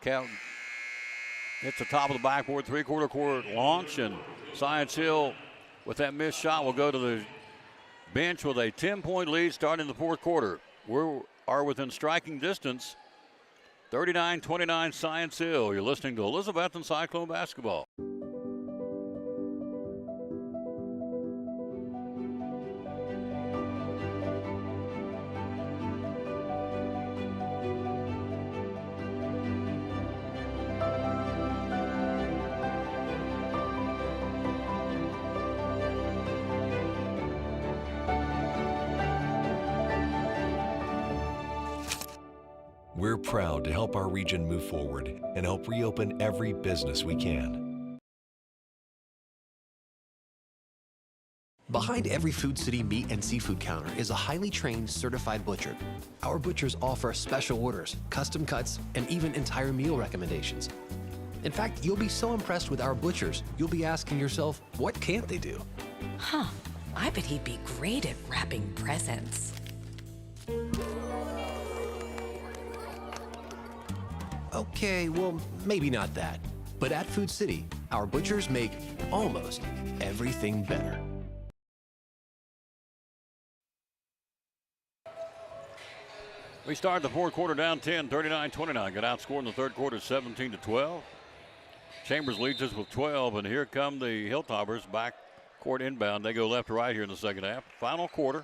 Count hits the top of the backboard, three-quarter court launch, and Science Hill, with that missed shot, will go to the bench with a 10-point lead starting the fourth quarter. We are within striking distance. 39-29 Science Hill. You're listening to Elizabethton Cyclone Basketball. We're proud to help our region move forward and help reopen every business we can. Behind every Food City meat and seafood counter is a highly trained, certified butcher. Our butchers offer special orders, custom cuts, and even entire meal recommendations. In fact, you'll be so impressed with our butchers, you'll be asking yourself, what can't they do? Huh, I bet he'd be great at wrapping presents. Okay, well, maybe not that. But at Food City, our butchers make almost everything better. We start the fourth quarter down 10, 39-29. Got outscored in the third quarter 17-12. Chambers leads us with 12, and here come the Hilltoppers back court inbound. They go left to right here in the second half. Final quarter.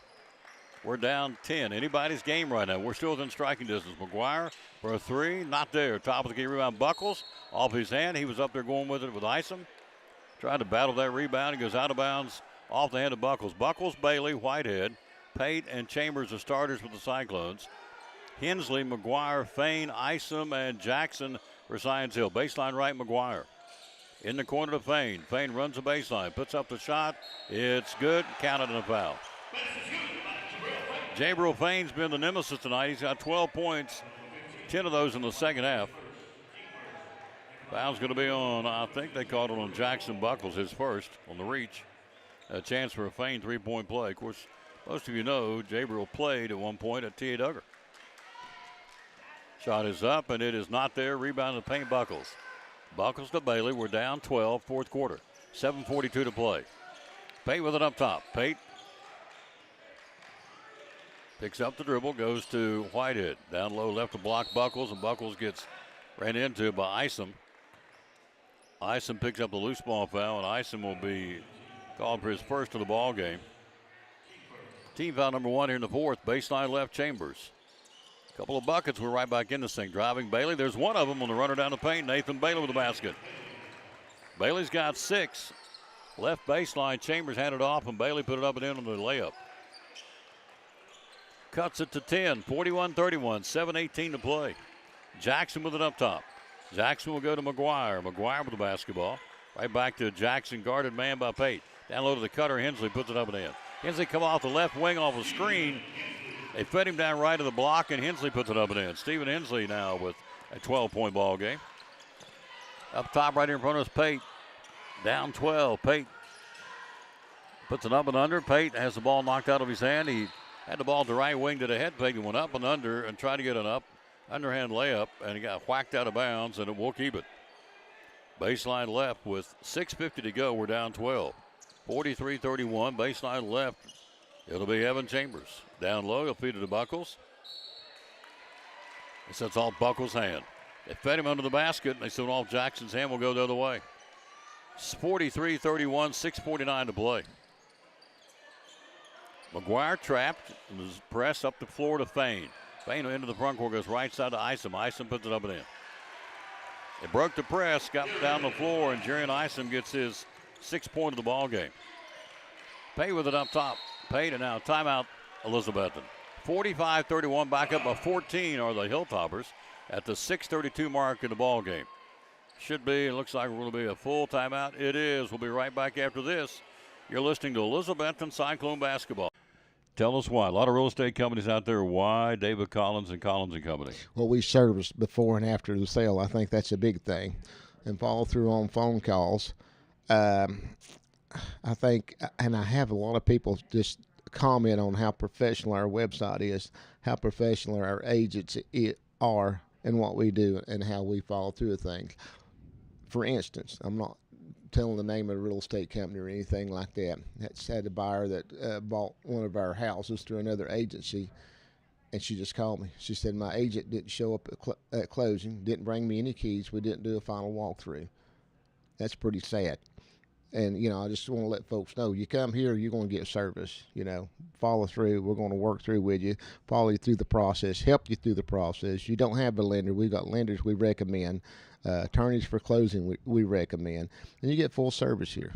We're down 10. Anybody's game right now. We're still within striking distance. McGuire for a three. Not there. Top of the key rebound. Buckles off his hand. He was up there going with it with Isom. Tried to battle that rebound. He goes out of bounds off the hand of Buckles. Buckles, Bailey, Whitehead, Pate, and Chambers are starters with the Cyclones. Hensley, McGuire, Fain, Isom, and Jackson for Science Hill. Baseline right, McGuire. In the corner to Fain. Fain runs the baseline. Puts up the shot. It's good. Counted in a foul. Jabril Fain's been the nemesis tonight. He's got 12 points, 10 of those in the second half. Foul's going to be on, I think they called it on Jackson Buckles, his first on the reach. A chance for a Fain three-point play. Of course, most of you know Jabril played at one point at T.A. Duggar. Shot is up, and it is not there. Rebound to Payne Buckles. Buckles to Bailey. We're down 12, fourth quarter. 7:42 to play. Pate with it up top. Pate picks up the dribble, goes to Whitehead. Down low left to block Buckles, and Buckles gets ran into by Isom. Isom picks up the loose ball foul, and Isom will be called for his first of the ball game. Team foul number one here in the fourth. Baseline left, Chambers. Couple of buckets. We're right back in this thing. Driving Bailey. There's one of them on the runner down the paint. Nathan Bailey with the basket. Bailey's got 6. Left baseline. Chambers handed off, and Bailey put it up and in on the layup. Cuts it to 10. 41-31. 7:18 to play. Jackson with it up top. Jackson will go to McGuire. McGuire with the basketball. Right back to Jackson, guarded man by Pate. Down low to the cutter. Hensley puts it up and in. Hensley come off the left wing off a screen. They fed him down right of the block, and Hensley puts it up and in. Stephen Hensley now with a 12-point ball game. Up top right here in front of us, Pate. Down 12. Pate puts it up and under. Pate has the ball knocked out of his hand. He had the ball at the right wing to the head fake and went up and under and tried to get an underhand layup, and he got whacked out of bounds, and it will keep it. Baseline left with 6:50 to go. We're down 12. 43-31. Baseline left. It'll be Evan Chambers. Down low, he'll feed it to Buckles. He sets off Buckles' hand. They fed him under the basket, and they set off Jackson's hand. Will go the other way. It's 43-31, 6:49 to play. McGuire trapped, and was pressed up the floor to Fain. Fain into the front court, goes right side to Isom. Isom puts it up and in. It broke the press, got down the floor, and Jerian Isom gets his 6th point of the ball game. Pate with it up top. Pate, and now timeout, Elizabethton. 45-31, back up by 14 are the Hilltoppers at the 6:32 mark in the ball game. Should be, it looks like we're going to be a full timeout. It is. We'll be right back after this. You're listening to Elizabethton Cyclone Basketball. Tell us why. A lot of real estate companies out there. Why David Collins and Collins and Company? Well, we service before and after the sale. I think that's a big thing. And follow through on phone calls. I think, and I have a lot of people just comment on how professional our website is, how professional our agents are, and what we do, and how we follow through with things. For instance, I'm not telling the name of a real estate company or anything like that. That's had a buyer that bought one of our houses through another agency, and she just called me. She said, my agent didn't show up at closing, didn't bring me any keys, we didn't do a final walkthrough. That's pretty sad. And, you know, I just want to let folks know, you come here, you're going to get service, you know, follow through. We're going to work through with you, follow you through the process, help you through the process. You don't have a lender. We've got lenders we recommend. Attorneys for closing we recommend. And you get full service here.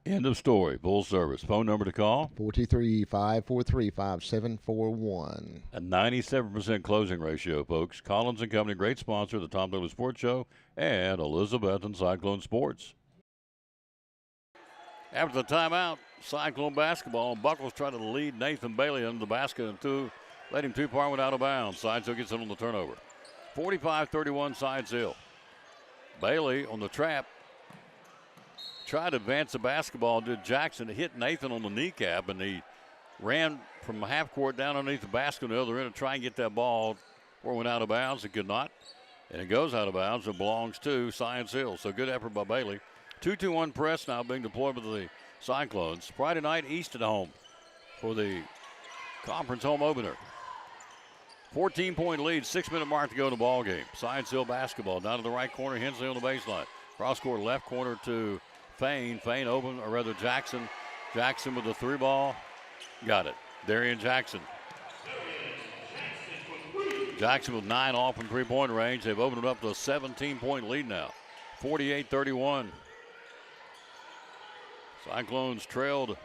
End of story. Full service. Phone number to call? 423-543-5741. A 97% closing ratio, folks. Collins and Company, great sponsor of the Tom Douglas Sports Show and Elizabethton Cyclone Sports. After the timeout, Cyclone basketball. Buckles trying to lead Nathan Bailey under the basket and let him two-part went out of bounds. Sides Hill gets it on the turnover. 45-31 Sides Hill. Bailey on the trap. Tried to advance the basketball. Did Jackson hit Nathan on the kneecap, and he ran from half court down underneath the basket on the other end to try and get that ball before it went out of bounds. He could not. And it goes out of bounds. It belongs to Science Hill. So good effort by Bailey. 2-2-1 press now being deployed by the Cyclones. Friday night, East at home for the conference home opener. 14-point lead, 6-minute mark to go in the ball game. Science Hill basketball down to the right corner. Hensley on the baseline. Cross court left corner to Fain. Fain open, or rather Jackson. Jackson with the 3 ball. Got it. Darian Jackson. Jackson with 9 off from 3-point range. They've opened it up to a 17-point lead now. 48-31. Cyclones trailed.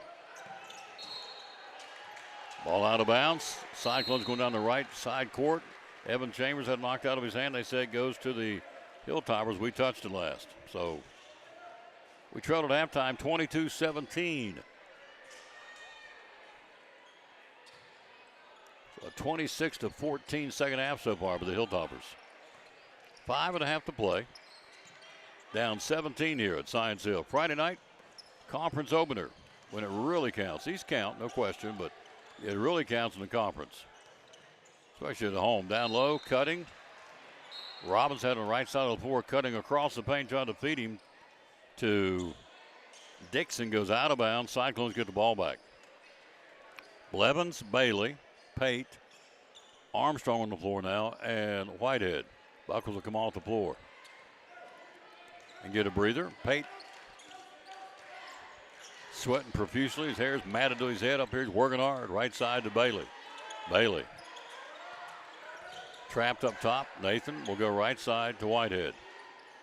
Ball out of bounds. Cyclones going down the right side court. Evan Chambers had knocked out of his hand. They say it goes to the Hilltoppers. We touched it last. So we trailed at halftime 22-17. So a 26-14 second half so far for the Hilltoppers. 5.5 to play. Down 17 here at Science Hill. Friday night, conference opener when it really counts. These count, no question, but it really counts in the conference, especially at home. Down low, cutting. Robbins had on the right side of the floor, cutting across the paint, trying to feed him to Dixon. Goes out of bounds. Cyclones get the ball back. Blevins, Bailey, Pate, Armstrong on the floor now, and Whitehead. Buckles will come off the floor and get a breather. Pate sweating profusely. His hair's matted to his head up here. He's working hard. Right side to Bailey. Bailey. Trapped up top. Nathan will go right side to Whitehead.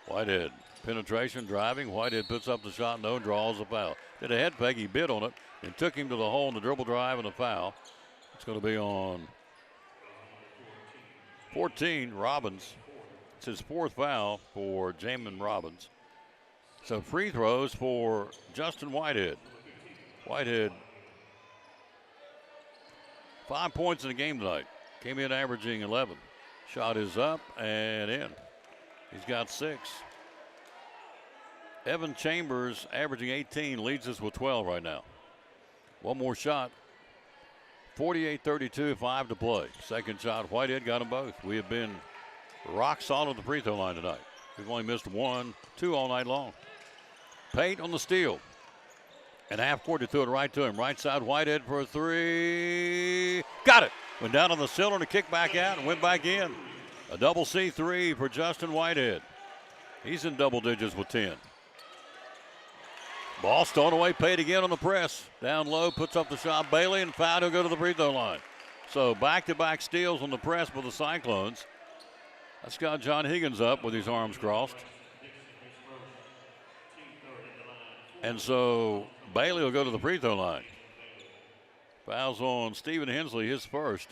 Whitehead. Penetration, driving. Whitehead puts up the shot. No, draws a foul. Did a head fake. He bit on it and took him to the hole in the dribble drive and a foul. It's going to be on 14, Robbins. It's his 4th foul for Jamin Robbins. So free throws for Justin Whitehead. Whitehead, 5 points in the game tonight. Came in averaging 11. Shot is up and in. He's got 6. Evan Chambers, averaging 18, leads us with 12 right now. One more shot. 48-32, 5 to play. Second shot, Whitehead got them both. We have been rock solid at the free throw line tonight. We've only missed 1, 2 all night long. Pate on the steal. And half court, he threw it right to him. Right side, Whitehead for a 3. Got it. Went down on the cylinder to kick back out and went back in. A double C3 for Justin Whitehead. He's in double digits with 10. Ball stolen away. Pate again on the press. Down low, puts up the shot. Bailey and foul. He'll go to the free throw line. So back-to-back steals on the press for the Cyclones. That's got John Higgins up with his arms crossed. And so Bailey will go to the free throw line. Fouls on Stephen Hensley, his first.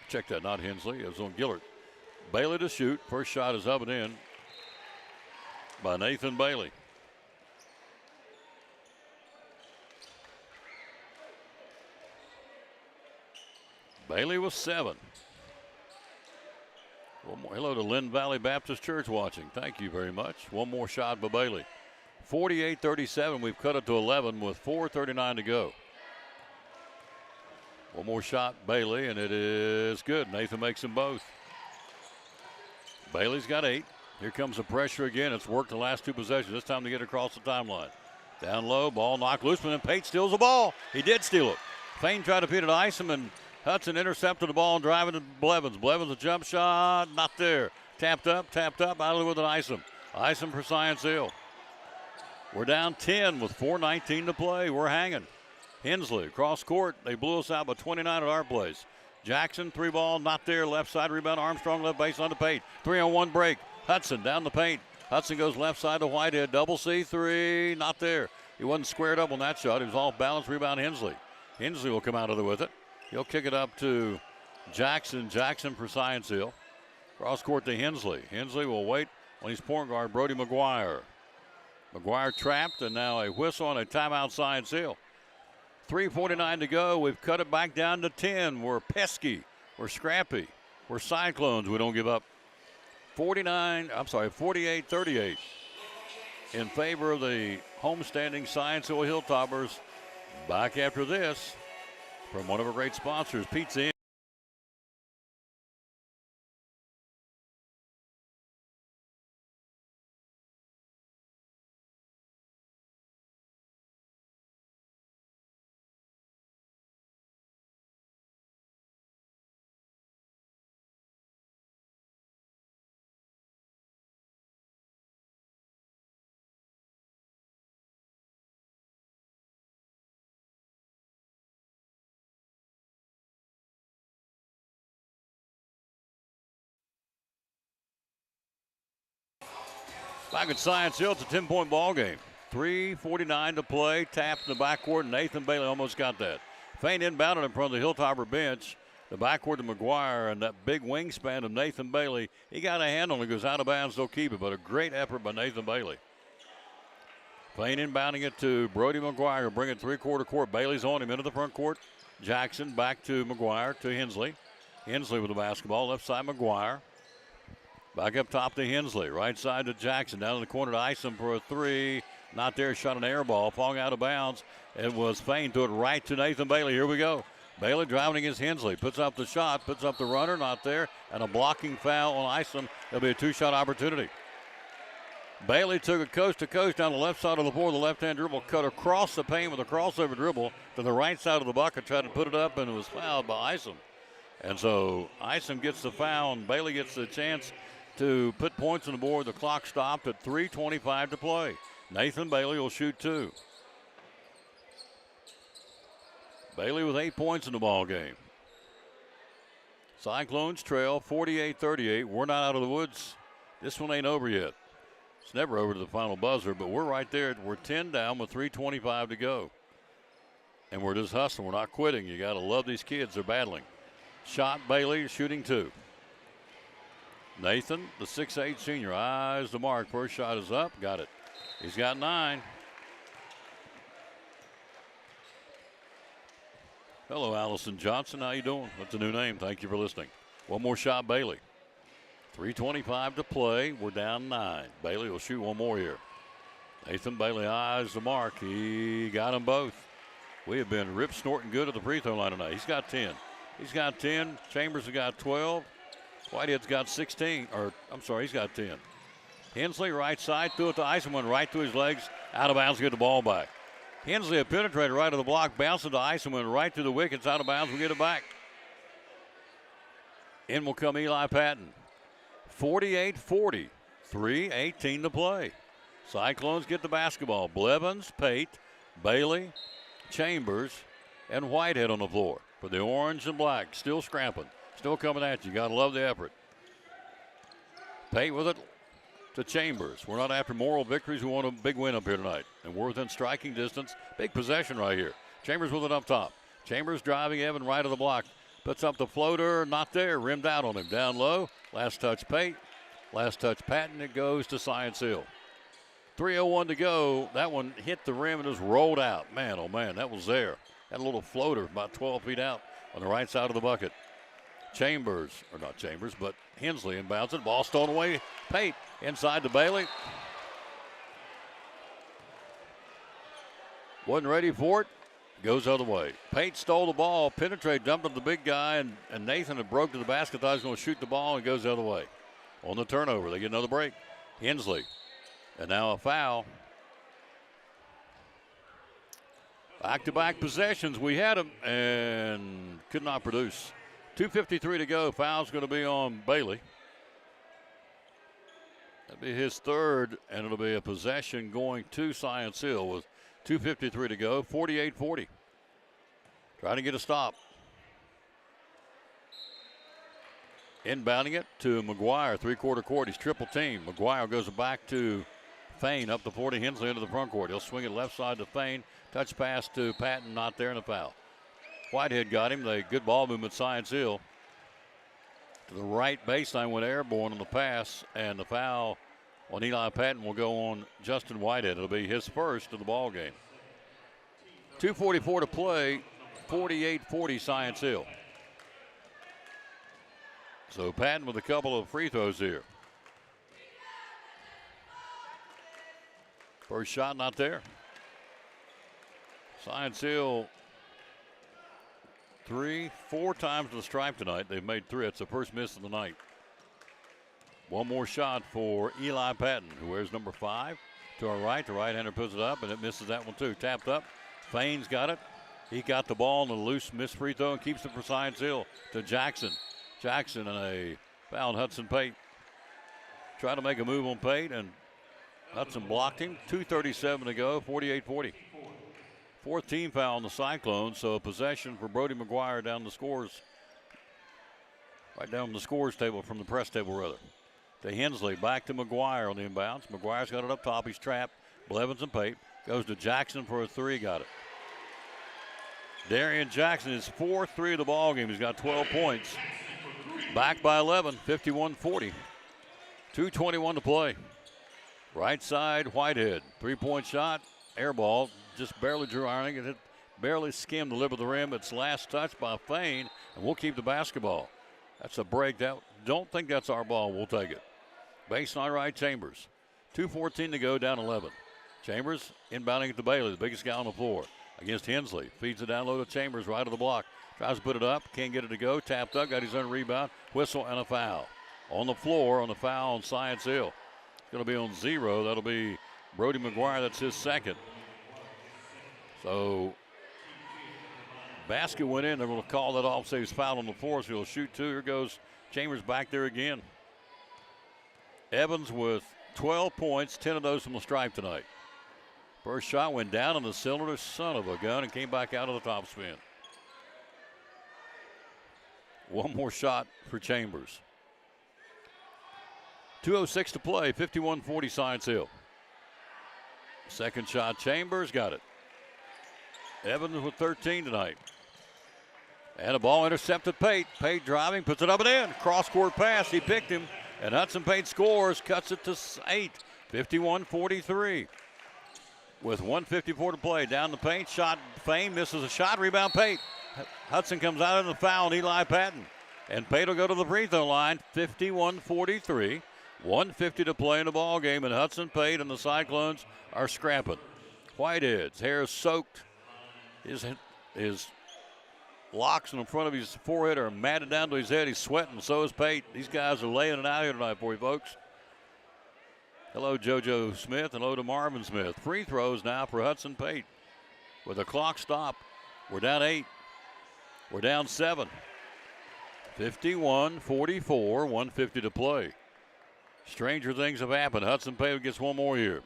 Check that, not Hensley. It was on Gillard. Bailey to shoot. First shot is up and in by Nathan Bailey. Bailey was 7. One more. Hello to Lynn Valley Baptist Church watching. Thank you very much. One more shot by Bailey. 48-37. We've cut it to 11 with 4:39 to go. One more shot, Bailey, and it is good. Nathan makes them both. Bailey's got 8. Here comes the pressure again. It's worked the last 2 possessions. This time to get across the timeline. Down low, ball knocked loose, and Pate steals the ball. He did steal it. Fain tried to feed it to Isom, and Hudson intercepted the ball and driving to Blevins. Blevins a jump shot, not there. Tapped up, out with an Isom. Isom for Science Hill. We're down 10 with 4:19 to play. We're hanging. Hensley across court. They blew us out by 29 at our place. Jackson, 3 ball, not there. Left side rebound. Armstrong left baseline to Pate. 3-on-1 break. Hudson down the paint. Hudson goes left side to Whitehead. Double C3, not there. He wasn't squared up on that shot. He was off balance. Rebound Hensley. Hensley will come out of there with it. He'll kick it up to Jackson. Jackson for Science Hill. Cross court to Hensley. Hensley will wait on his point guard, Brody McGuire. McGuire trapped, and now a whistle on a timeout, Science Hill. 3:49 to go. We've cut it back down to 10. We're pesky. We're scrappy. We're Cyclones. We don't give up. 48-38 in favor of the homestanding Science Hill Hilltoppers. Back after this from one of our great sponsors, Pizza Inn. Back at Science Hill, it's a 10-point ball game. 3:49 to play. Tap in the backcourt. Nathan Bailey almost got that. Feint inbounded in front of the Hilltopper bench. The backcourt to McGuire, and that big wingspan of Nathan Bailey. He got a hand on it, goes out of bounds, they'll keep it, but a great effort by Nathan Bailey. Feint inbounding it to Brody McGuire, bring it three-quarter court. Bailey's on him into the front court. Jackson back to McGuire to Hensley. Hensley with the basketball, left side McGuire. Back up top to Hensley, right side to Jackson. Down in the corner to Isom for a three. Not there, shot an air ball, falling out of bounds. It was Feint to it right to Nathan Bailey. Here we go. Bailey driving against Hensley. Puts up the shot, puts up the runner, not there. And a blocking foul on Isom. There'll be a two-shot opportunity. Bailey took it coast to coast down the left side of the floor. The left-hand dribble cut across the paint with a crossover dribble to the right side of the bucket. Tried to put it up, and it was fouled by Isom. And so Isom gets the foul, and Bailey gets the chance to put points on the board. The clock stopped at 3:25 to play. Nathan Bailey will shoot two. Bailey with 8 points in the ball game. Cyclones trail 48-38. We're not out of the woods. This one ain't over yet. It's never over to the final buzzer, but we're right there. We're 10 down with 3:25 to go. And we're just hustling. We're not quitting. You got to love these kids. They're battling. Shot Bailey, shooting two. Nathan, the 6'8 senior, eyes the mark. First shot is up. Got it. He's got 9. Hello, Allison Johnson. How you doing? That's a new name. Thank you for listening. One more shot, Bailey. 3:25 to play. We're down 9. Bailey will shoot one more here. Nathan Bailey eyes the mark. He got them both. We have been rip snorting good at the free throw line tonight. He's got 10. He's got 10. Chambers has got 12. Whitehead's got 16. He's got 10. Hensley right side, threw it to Isom, went right to his legs, out of bounds, get the ball back. Hensley had penetrated right to the block, bounced it to Isom, went right to the wickets, out of bounds, we get it back. In will come Eli Patton. 48-40, 3:18 to play. Cyclones get the basketball. Blevins, Pate, Bailey, Chambers, and Whitehead on the floor for the orange and black. Still scrapping, still coming at you. Got to love the effort. Pate with it to Chambers. We're not after moral victories. We want a big win up here tonight. And we're within striking distance. Big possession right here. Chambers with it up top. Chambers driving Evan right of the block. Puts up the floater. Not there. Rimmed out on him. Down low. Last touch Pate. Last touch Patton. It goes to Science Hill. 3:01 to go. That one hit the rim and just rolled out. Man, oh man, that was there. Had a little floater about 12 feet out on the right side of the bucket. Chambers, or not Chambers, but Hensley inbounds it. Ball stolen away. Pate inside to Bailey. Wasn't ready for it. Goes the other way. Pate stole the ball, penetrated, dumped on the big guy, and Nathan had broke to the basket. Thought he was going to shoot the ball, and goes the other way. On the turnover, they get another break. Hensley. And now a foul. Back-to-back possessions. We had them and could not produce. 2:53 to go. Foul's going to be on Bailey. That'll be his third, and it'll be a possession going to Science Hill with 2:53 to go. 48-40. Trying to get a stop. Inbounding it to McGuire, three-quarter court. He's triple team. McGuire goes back to Feint, up the floor to Hensley into the front court. He'll swing it left side to Feint. Touch pass to Patton, not there, and a foul. Whitehead got him. The good ball movement, Science Hill. To the right baseline, went airborne on the pass, and the foul on Eli Patton will go on Justin Whitehead. It'll be his first of the ball game. 2:44 to play, 48-40 Science Hill. So Patton with a couple of free throws here. First shot not there. Science Hill 4 times to the stripe tonight. They've made 3. It's the first miss of the night. One more shot for Eli Patton, who wears number 5 to our right. The right-hander puts it up, and it misses that one too. Tapped up. Feint's got it. He got the ball in a loose missed free throw and keeps it for Science Hill to Jackson. Jackson and a foul on Hudson Pate. Trying to make a move on Pate, and Hudson blocked him. 2:37 to go, 48-40. 4th team foul on the Cyclones, so a possession for Brody McGuire down the scores. Right down the scores table, from the press table rather. to Hensley. Back to McGuire on the inbounds. McGuire's got it up top. He's trapped. Blevins and Pate. Goes to Jackson for a three. Got it. Darian Jackson is 4-3 of the ball game. He's got 12 points. Back by 11, 51-40. 2:21 to play. Right side, Whitehead. Three-point shot, air ball. Just barely drew ironing. It barely skimmed the lip of the rim. It's last touch by Fain, and we'll keep the basketball. That's a break. Don't think that's our ball. We'll take it. Baseline right, Chambers. 2:14 to go, down 11. Chambers inbounding at the Bailey, the biggest guy on the floor. Against Hensley. Feeds it down low to Chambers, right of the block. Tries to put it up. Can't get it to go. Tapped up. Got his own rebound. Whistle and a foul. On the floor on the foul on Science Hill. It's going to be on 0. That'll be Brody McGuire. That's his second. So basket went in. They're going to call that off. Say he's fouled on the floor. So he'll shoot two. Here goes Chambers back there again. Evans with 12 points. 10 of those from the stripe tonight. First shot went down in the cylinder, son of a gun, and came back out of the top spin. One more shot for Chambers. 2:06 to play, 51-40 Science Hill. Second shot, Chambers got it. Evans with 13 tonight. And a ball intercepted Pate. Pate driving, puts it up and in. Cross-court pass, he picked him. And Hudson Pate scores, cuts it to 8, 51-43. With 1:54 to play, down the paint, shot, Fain misses a shot, rebound Pate. Hudson comes out of the foul on Eli Patton. And Pate will go to the free throw line, 51-43. 1:50 to play in the ball game, and Hudson Pate and the Cyclones are scrapping. Whitehead's hair is soaked. His locks in the front of his forehead are matted down to his head. He's sweating, so is Pate. These guys are laying it out here tonight for you folks. Hello, JoJo Smith. Hello to Marvin Smith. Free throws now for Hudson Pate. With the clock stopped, we're down 8. We're down 7. 51-44, 1:50 to play. Stranger things have happened. Hudson Pate gets one more here.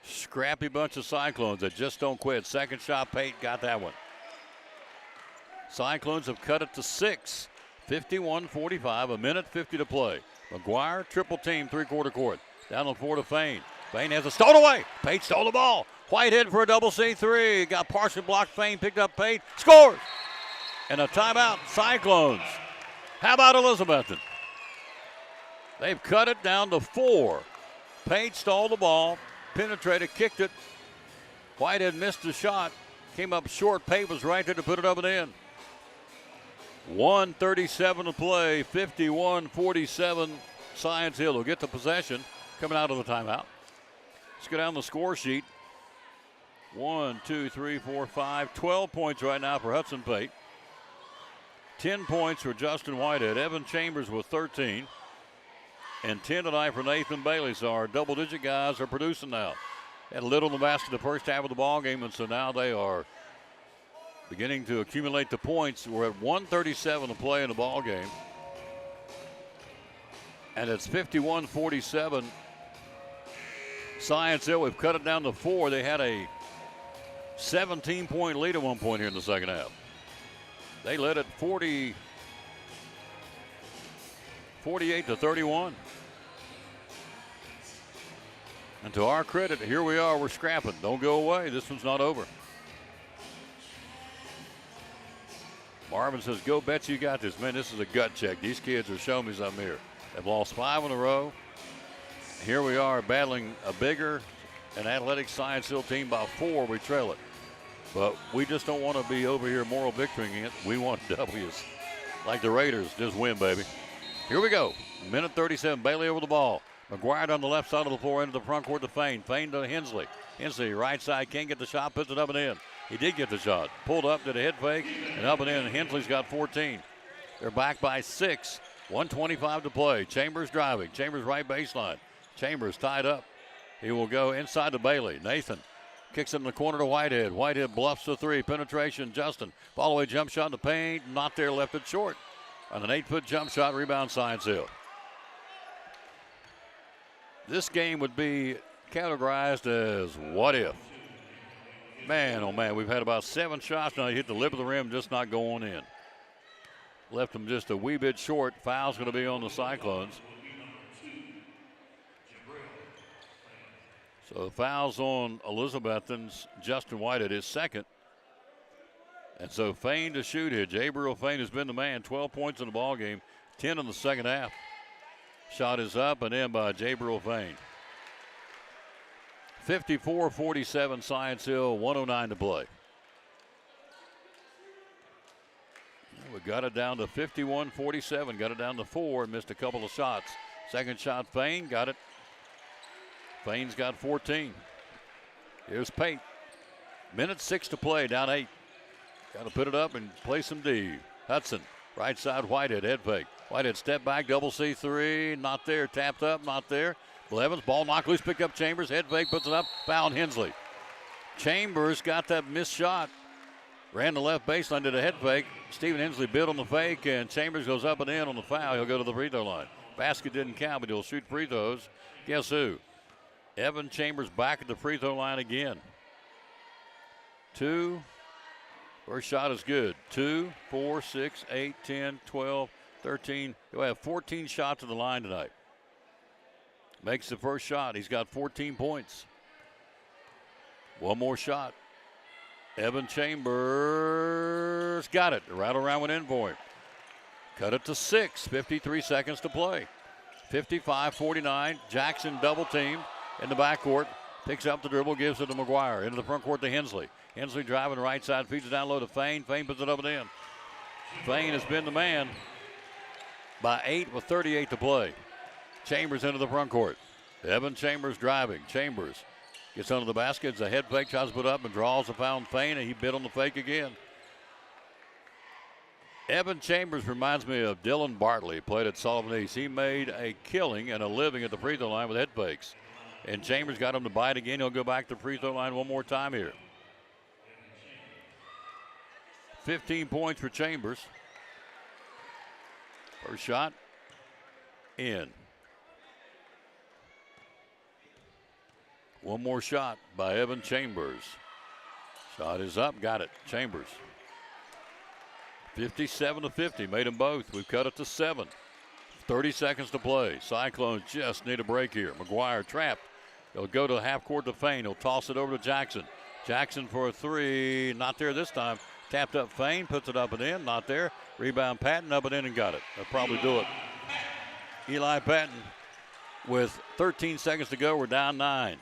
Scrappy bunch of Cyclones that just don't quit. Second shot, Pate got that one. Cyclones have cut it to 6. 51-45, a minute 50 to play. McGuire, triple team, three-quarter court. Down the floor to Fain. Fain has a stole away. Pate stole the ball. Whitehead for a double C3. Got partially blocked. Fain picked up Pate. Scores! And a timeout, Cyclones. How about Elizabethton? They've cut it down to 4. Pate stole the ball, penetrated, kicked it. Whitehead missed the shot. Came up short. Pate was right there to put it up and in. 1:37 to play, 51-47. Science Hill will get the possession coming out of the timeout. Let's go down the score sheet. 1, 2, 3, 4, 5. 12 points right now for Hudson Pate. 10 points for Justin Whitehead. Evan Chambers with 13. And 10 tonight for Nathan Bailey. So our double-digit guys are producing now. Had a little in the basket the first half of the ball game, and so now they are beginning to accumulate the points. We're at 1:37 to play in the ball game. And it's 51-47. Science Hill, we've cut it down to 4. They had a 17-point lead at one point here in the second half. They led at 48-31. And to our credit, here we are, we're scrapping. Don't go away, this one's not over. Marvin says, go bet you got this. Man, this is a gut check. These kids are showing me something here. They've lost 5 in a row. Here we are battling a bigger and athletic Science Hill team by 4. We trail it. But we just don't want to be over here moral victorying it. We want W's. Like the Raiders, just win, baby. Here we go. Minute 37, Bailey over the ball. McGuire on the left side of the floor into the front court to Fain. Fain to Hensley. Hensley, right side, can't get the shot, puts it up and in. He did get the shot. Pulled up, did a head fake, and up and in. Hensley's got 14. They're back by 6. 1:25 to play. Chambers driving. Chambers right baseline. Chambers tied up. He will go inside to Bailey. Nathan kicks it in the corner to Whitehead. Whitehead bluffs the 3. Penetration, Justin. Fall away jump shot in the paint. Not there, left it short. On an 8-foot jump shot, rebound Science Hill. This game would be categorized as what if. Man, oh man, we've had about 7 shots now. He hit the lip of the rim, just not going in. Left them just a wee bit short. Foul's going to be on the Cyclones. So foul's on Elizabethton's Justin Whitehead, his second. And so Fain to shoot here. Jabril Fain has been the man. 12 points in the ball game, 10 in the second half. Shot is up and in by Jabril Fain. 54-47 Science Hill, 109 to play. We got it down to 51-47. Got it down to 4 and missed a couple of shots. Second shot, Fain got it. Fain's got 14. Here's Pate. Minute 6 to play, down 8. Got to put it up and play some D. Hudson, right side, Whitehead, head fake. Whitehead step back, double C3, not there. Tapped up, not there. Blevins, ball knocked loose, pick up Chambers, head fake, puts it up, foul Hensley. Chambers got that missed shot. Ran the left baseline, did a head fake. Stephen Hensley bid on the fake, and Chambers goes up and in on the foul. He'll go to the free throw line. Basket didn't count, but he'll shoot free throws. Guess who? Evan Chambers back at the free throw line again. 2. First shot is good. 2, 4, 6, 8, 10, 12, 13. He'll have 14 shots at the line tonight. Makes the first shot. He's got 14 points. One more shot. Evan Chambers got it. The rattle around went in for him. Cut it to 6. 53 seconds to play. 55-49. Jackson double teamed in the backcourt. Picks up the dribble, gives it to McGuire. Into the front court to Hensley. Hensley driving right side, feeds it down low to Fain. Fain puts it up and in. Fain has been the man by 8 with 38 to play. Chambers into the front court. Evan Chambers driving. Chambers gets under the basket. It's a head fake, tries to put up and draws a foul on Fain, and he bit on the fake again. Evan Chambers reminds me of Dylan Bartley, played at Sullivan East. He made a killing and a living at the free throw line with head fakes. And Chambers got him to bite again. He'll go back to the free throw line one more time here. 15 points for Chambers. First shot, in. One more shot by Evan Chambers. Shot is up, got it. Chambers. 57-50, made them both. We've cut it to 7. 30 seconds to play. Cyclones just need a break here. McGuire trapped. He'll go to half court to Fain. He'll toss it over to Jackson. Jackson for a 3. Not there this time. Tapped up Fain, puts it up and in. Not there. Rebound Patton, up and in and got it. They'll probably do it. Eli Patton with 13 seconds to go. We're down 9.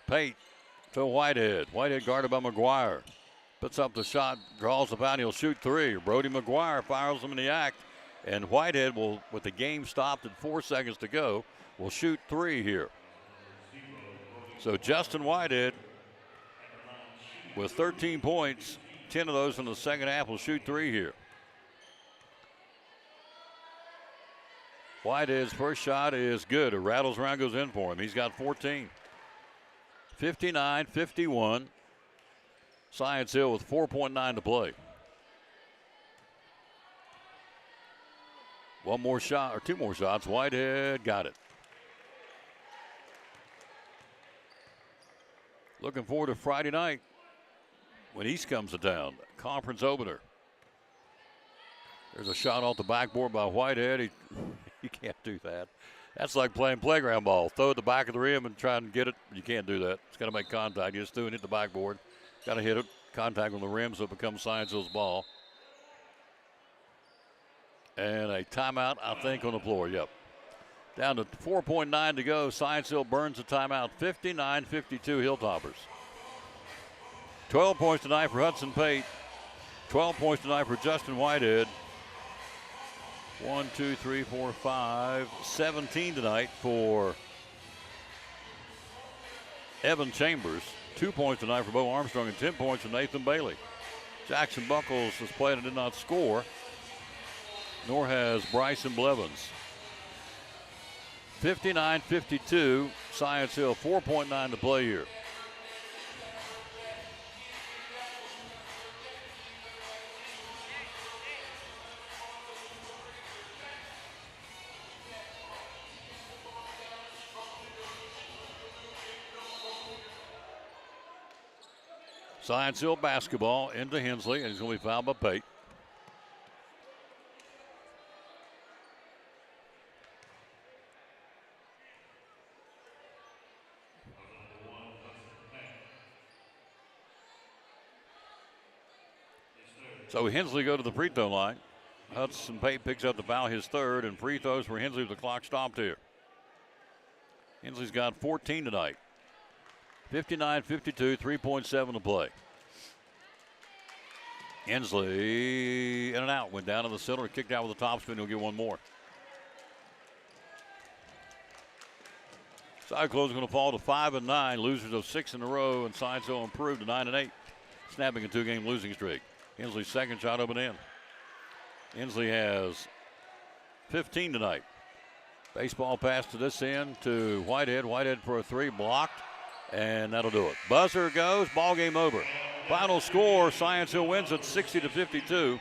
Pate to Whitehead. Whitehead guarded by McGuire. Puts up the shot, draws the foul. He'll shoot 3. Brody McGuire fires him in the act. And Whitehead will, with the game stopped at 4 seconds to go, will shoot 3 here. So Justin Whitehead with 13 points, 10 of those in the second half, will shoot 3 here. Whitehead's first shot is good. It rattles around, goes in for him. He's got 14. 59-51. Science Hill with 4.9 to play. One more shot, or 2 more shots. Whitehead got it. Looking forward to Friday night when East comes to town. Conference opener. There's a shot off the backboard by Whitehead. You can't do that. That's like playing playground ball. Throw it at the back of the rim and try and get it. You can't do that. It's got to make contact. You just do it, hit the backboard. Got to hit it. Contact on the rim so it becomes Science Hill's ball. And a timeout, I think, on the floor. Yep. Down to 4.9 to go. Science Hill burns the timeout. 59-52 Hilltoppers. 12 points tonight for Hudson Pate. 12 points tonight for Justin Whitehead. 1, 2, 3, 4, 5. 17 tonight for Evan Chambers. 2 points tonight for Bo Armstrong and 10 points for Nathan Bailey. Jackson Buckles has played and did not score, nor has Bryson Blevins. 59-52, Science Hill, 4.9 to play here. Science Hill basketball into Hensley, and he's going to be fouled by Pate. So Hensley go to the free throw line. Hudson Pate picks up the foul, his third, and free throws for Hensley with the clock stopped here. Hensley's got 14 tonight. 59-52, 3.7 to play. Hensley in and out, went down to the center, kicked out with the top spin. He'll get one more. Cyclones going to fall to 5-9, losers of 6 in a row, and Science Hill improved to 9-8, snapping a 2-game losing streak. Hensley's second shot up and in. Hensley has 15 tonight. Baseball pass to this end to Whitehead. Whitehead for a three, blocked, and that'll do it. Buzzer goes, ball game over. Final score, Science Hill wins at 60-52.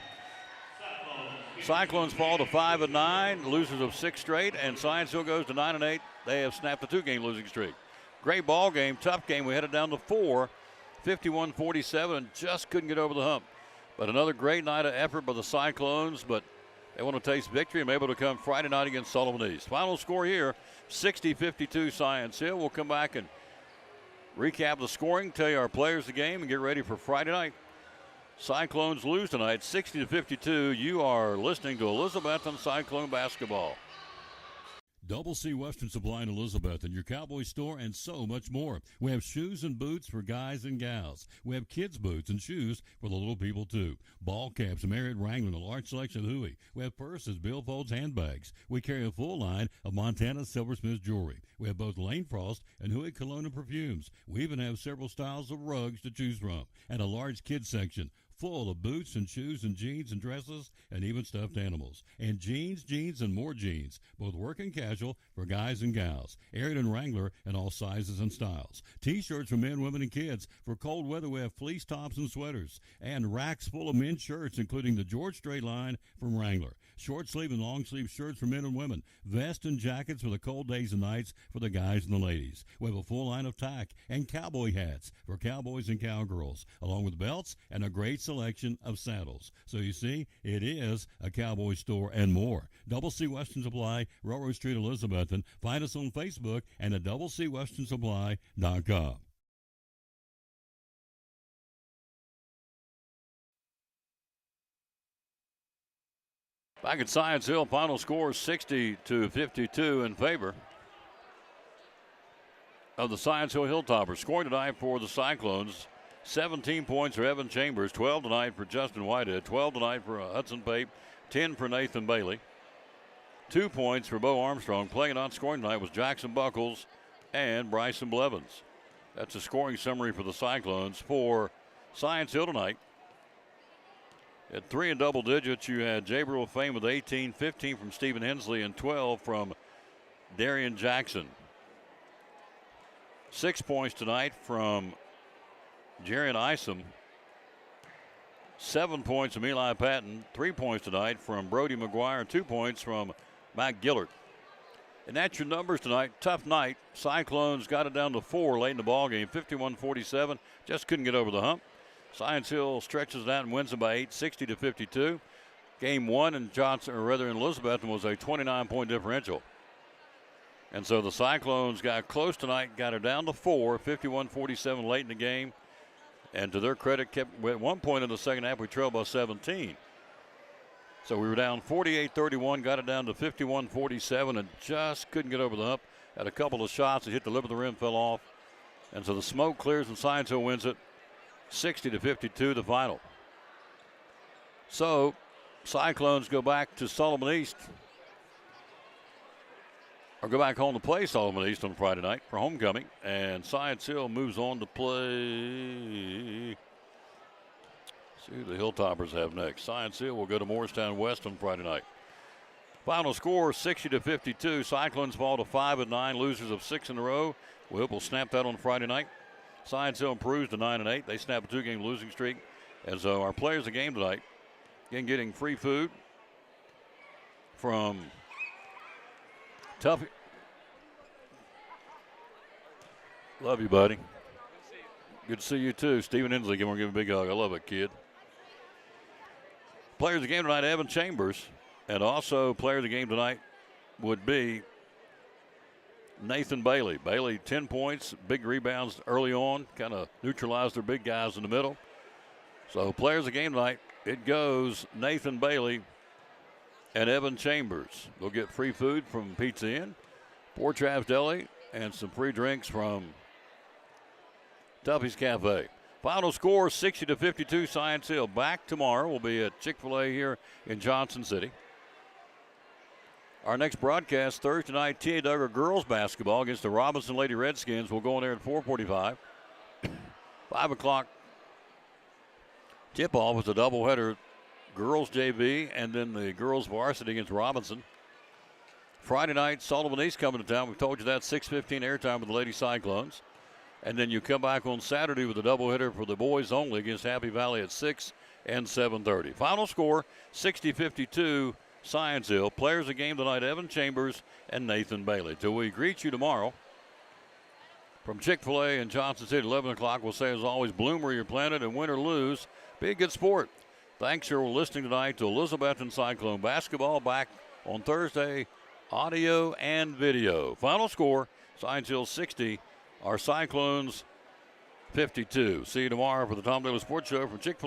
Cyclones fall to 5-9, losers of 6 straight, and Science Hill goes to 9-8. They have snapped a 2-game losing streak. Great ball game, tough game. We headed down to 4, 51-47, and just couldn't get over the hump. But another great night of effort by the Cyclones, but they want to taste victory and be able to come Friday night against Sullivan East. Final score here, 60-52 Science Hill. We'll come back and recap the scoring, tell you our players of the game, and get ready for Friday night. Cyclones lose tonight, 60-52. You are listening to Elizabethton Cyclone basketball. Double C Western Supply in Elizabethton, your Cowboy store, and so much more. We have shoes and boots for guys and gals. We have kids' boots and shoes for the little people, too. Ball caps, Marriott Wrangler, a large selection of Huey. We have purses, billfolds, handbags. We carry a full line of Montana Silversmith jewelry. We have both Lane Frost and Huey cologne and perfumes. We even have several styles of rugs to choose from, and a large kids section full of boots and shoes and jeans and dresses and even stuffed animals. And jeans, and more jeans, both work and casual for guys and gals. Ariat Wrangler in all sizes and styles. T-shirts for men, women, and kids. For cold weather, we have fleece tops and sweaters. And racks full of men's shirts, including the George Strait line from Wrangler. Short sleeve and long sleeve shirts for men and women. Vests and jackets for the cold days and nights for the guys and the ladies. We have a full line of tack and cowboy hats for cowboys and cowgirls, along with belts and a great selection of saddles. So you see, it is a cowboy store and more. Double C Western Supply, Railroad Street, Elizabethton. Find us on Facebook and at doublecwesternsupply.com. Back at Science Hill, final score 60-52 in favor of the Science Hill Hilltoppers. Scoring tonight for the Cyclones, 17 points for Evan Chambers, 12 tonight for Justin Whitehead, 12 tonight for Hudson Pape, 10 for Nathan Bailey. 2 points for Bo Armstrong. Playing and not scoring tonight was Jackson Buckles and Bryson Blevins. That's a scoring summary for the Cyclones. For Science Hill tonight, at 3 in double digits, you had Jabril Fame with 18, 15 from Stephen Hensley, and 12 from Darian Jackson. 6 points tonight from Jarian Isom. 7 points from Eli Patton. 3 points tonight from Brody McGuire. 2 points from Matt Gillard. And that's your numbers tonight. Tough night. Cyclones got it down to 4 late in the ball game. 51-47. Just couldn't get over the hump. Science Hill stretches it out and wins them by 8, 60-52. Game 1 in Elizabethton was a 29-point differential. And so the Cyclones got close tonight, got it down to 4, 51-47 late in the game. And to their credit, kept at one point in the second half, we trailed by 17. So we were down 48-31, got it down to 51-47, and just couldn't get over the hump. Had a couple of shots that hit the lip of the rim, fell off. And so the smoke clears and Science Hill wins it 60-52, the final. So Cyclones go back to Sullivan East, or go back home to play Sullivan East on Friday night for homecoming. And Science Hill moves on to play. See who the Hilltoppers have next. Science Hill will go to Morristown West on Friday night. Final score 60-52. Cyclones fall to 5-9, losers of 6 in a row. We hope we'll snap that on Friday night. Science Hill improves to 9-8. They snap a 2-game losing streak. And so our players of the game tonight, again, getting free food from Tough. Love you, buddy. Good to see you, too. Stephen Hensley, give him a big hug. I love it, kid. Players of the game tonight, Evan Chambers. And also player of the game tonight would be Nathan Bailey. Bailey, 10 points, big rebounds early on, kind of neutralized their big guys in the middle. So players of the game tonight, it goes Nathan Bailey and Evan Chambers. They'll get free food from Pizza Inn, Port Travis Deli, and some free drinks from Duffy's Cafe. Final score 60-52 Science Hill. Back tomorrow. We'll be at Chick-fil-A here in Johnson City. Our next broadcast Thursday night, T.A. Duggar girls basketball against the Robinson Lady Redskins. We'll go on there at 4:45. 5 o'clock tip-off with a doubleheader, girls JV and then the girls varsity against Robinson. Friday night, Sullivan East coming to town. We've told you that, 6:15 airtime with the Lady Cyclones. And then you come back on Saturday with a doubleheader for the boys only against Happy Valley at 6 and 7:30. Final score, 60-52 Science Hill. Players of the game tonight, Evan Chambers and Nathan Bailey. Till we greet you tomorrow from Chick-fil-A in Johnson City, 11 o'clock, we'll say as always, bloom where you're planted and win or lose, be a good sport. Thanks for listening tonight to Elizabethton Cyclone basketball. Back on Thursday, audio and video. Final score, Science Hill 60, our Cyclones 52. See you tomorrow for the Tom Daly Sports Show from Chick-fil-A.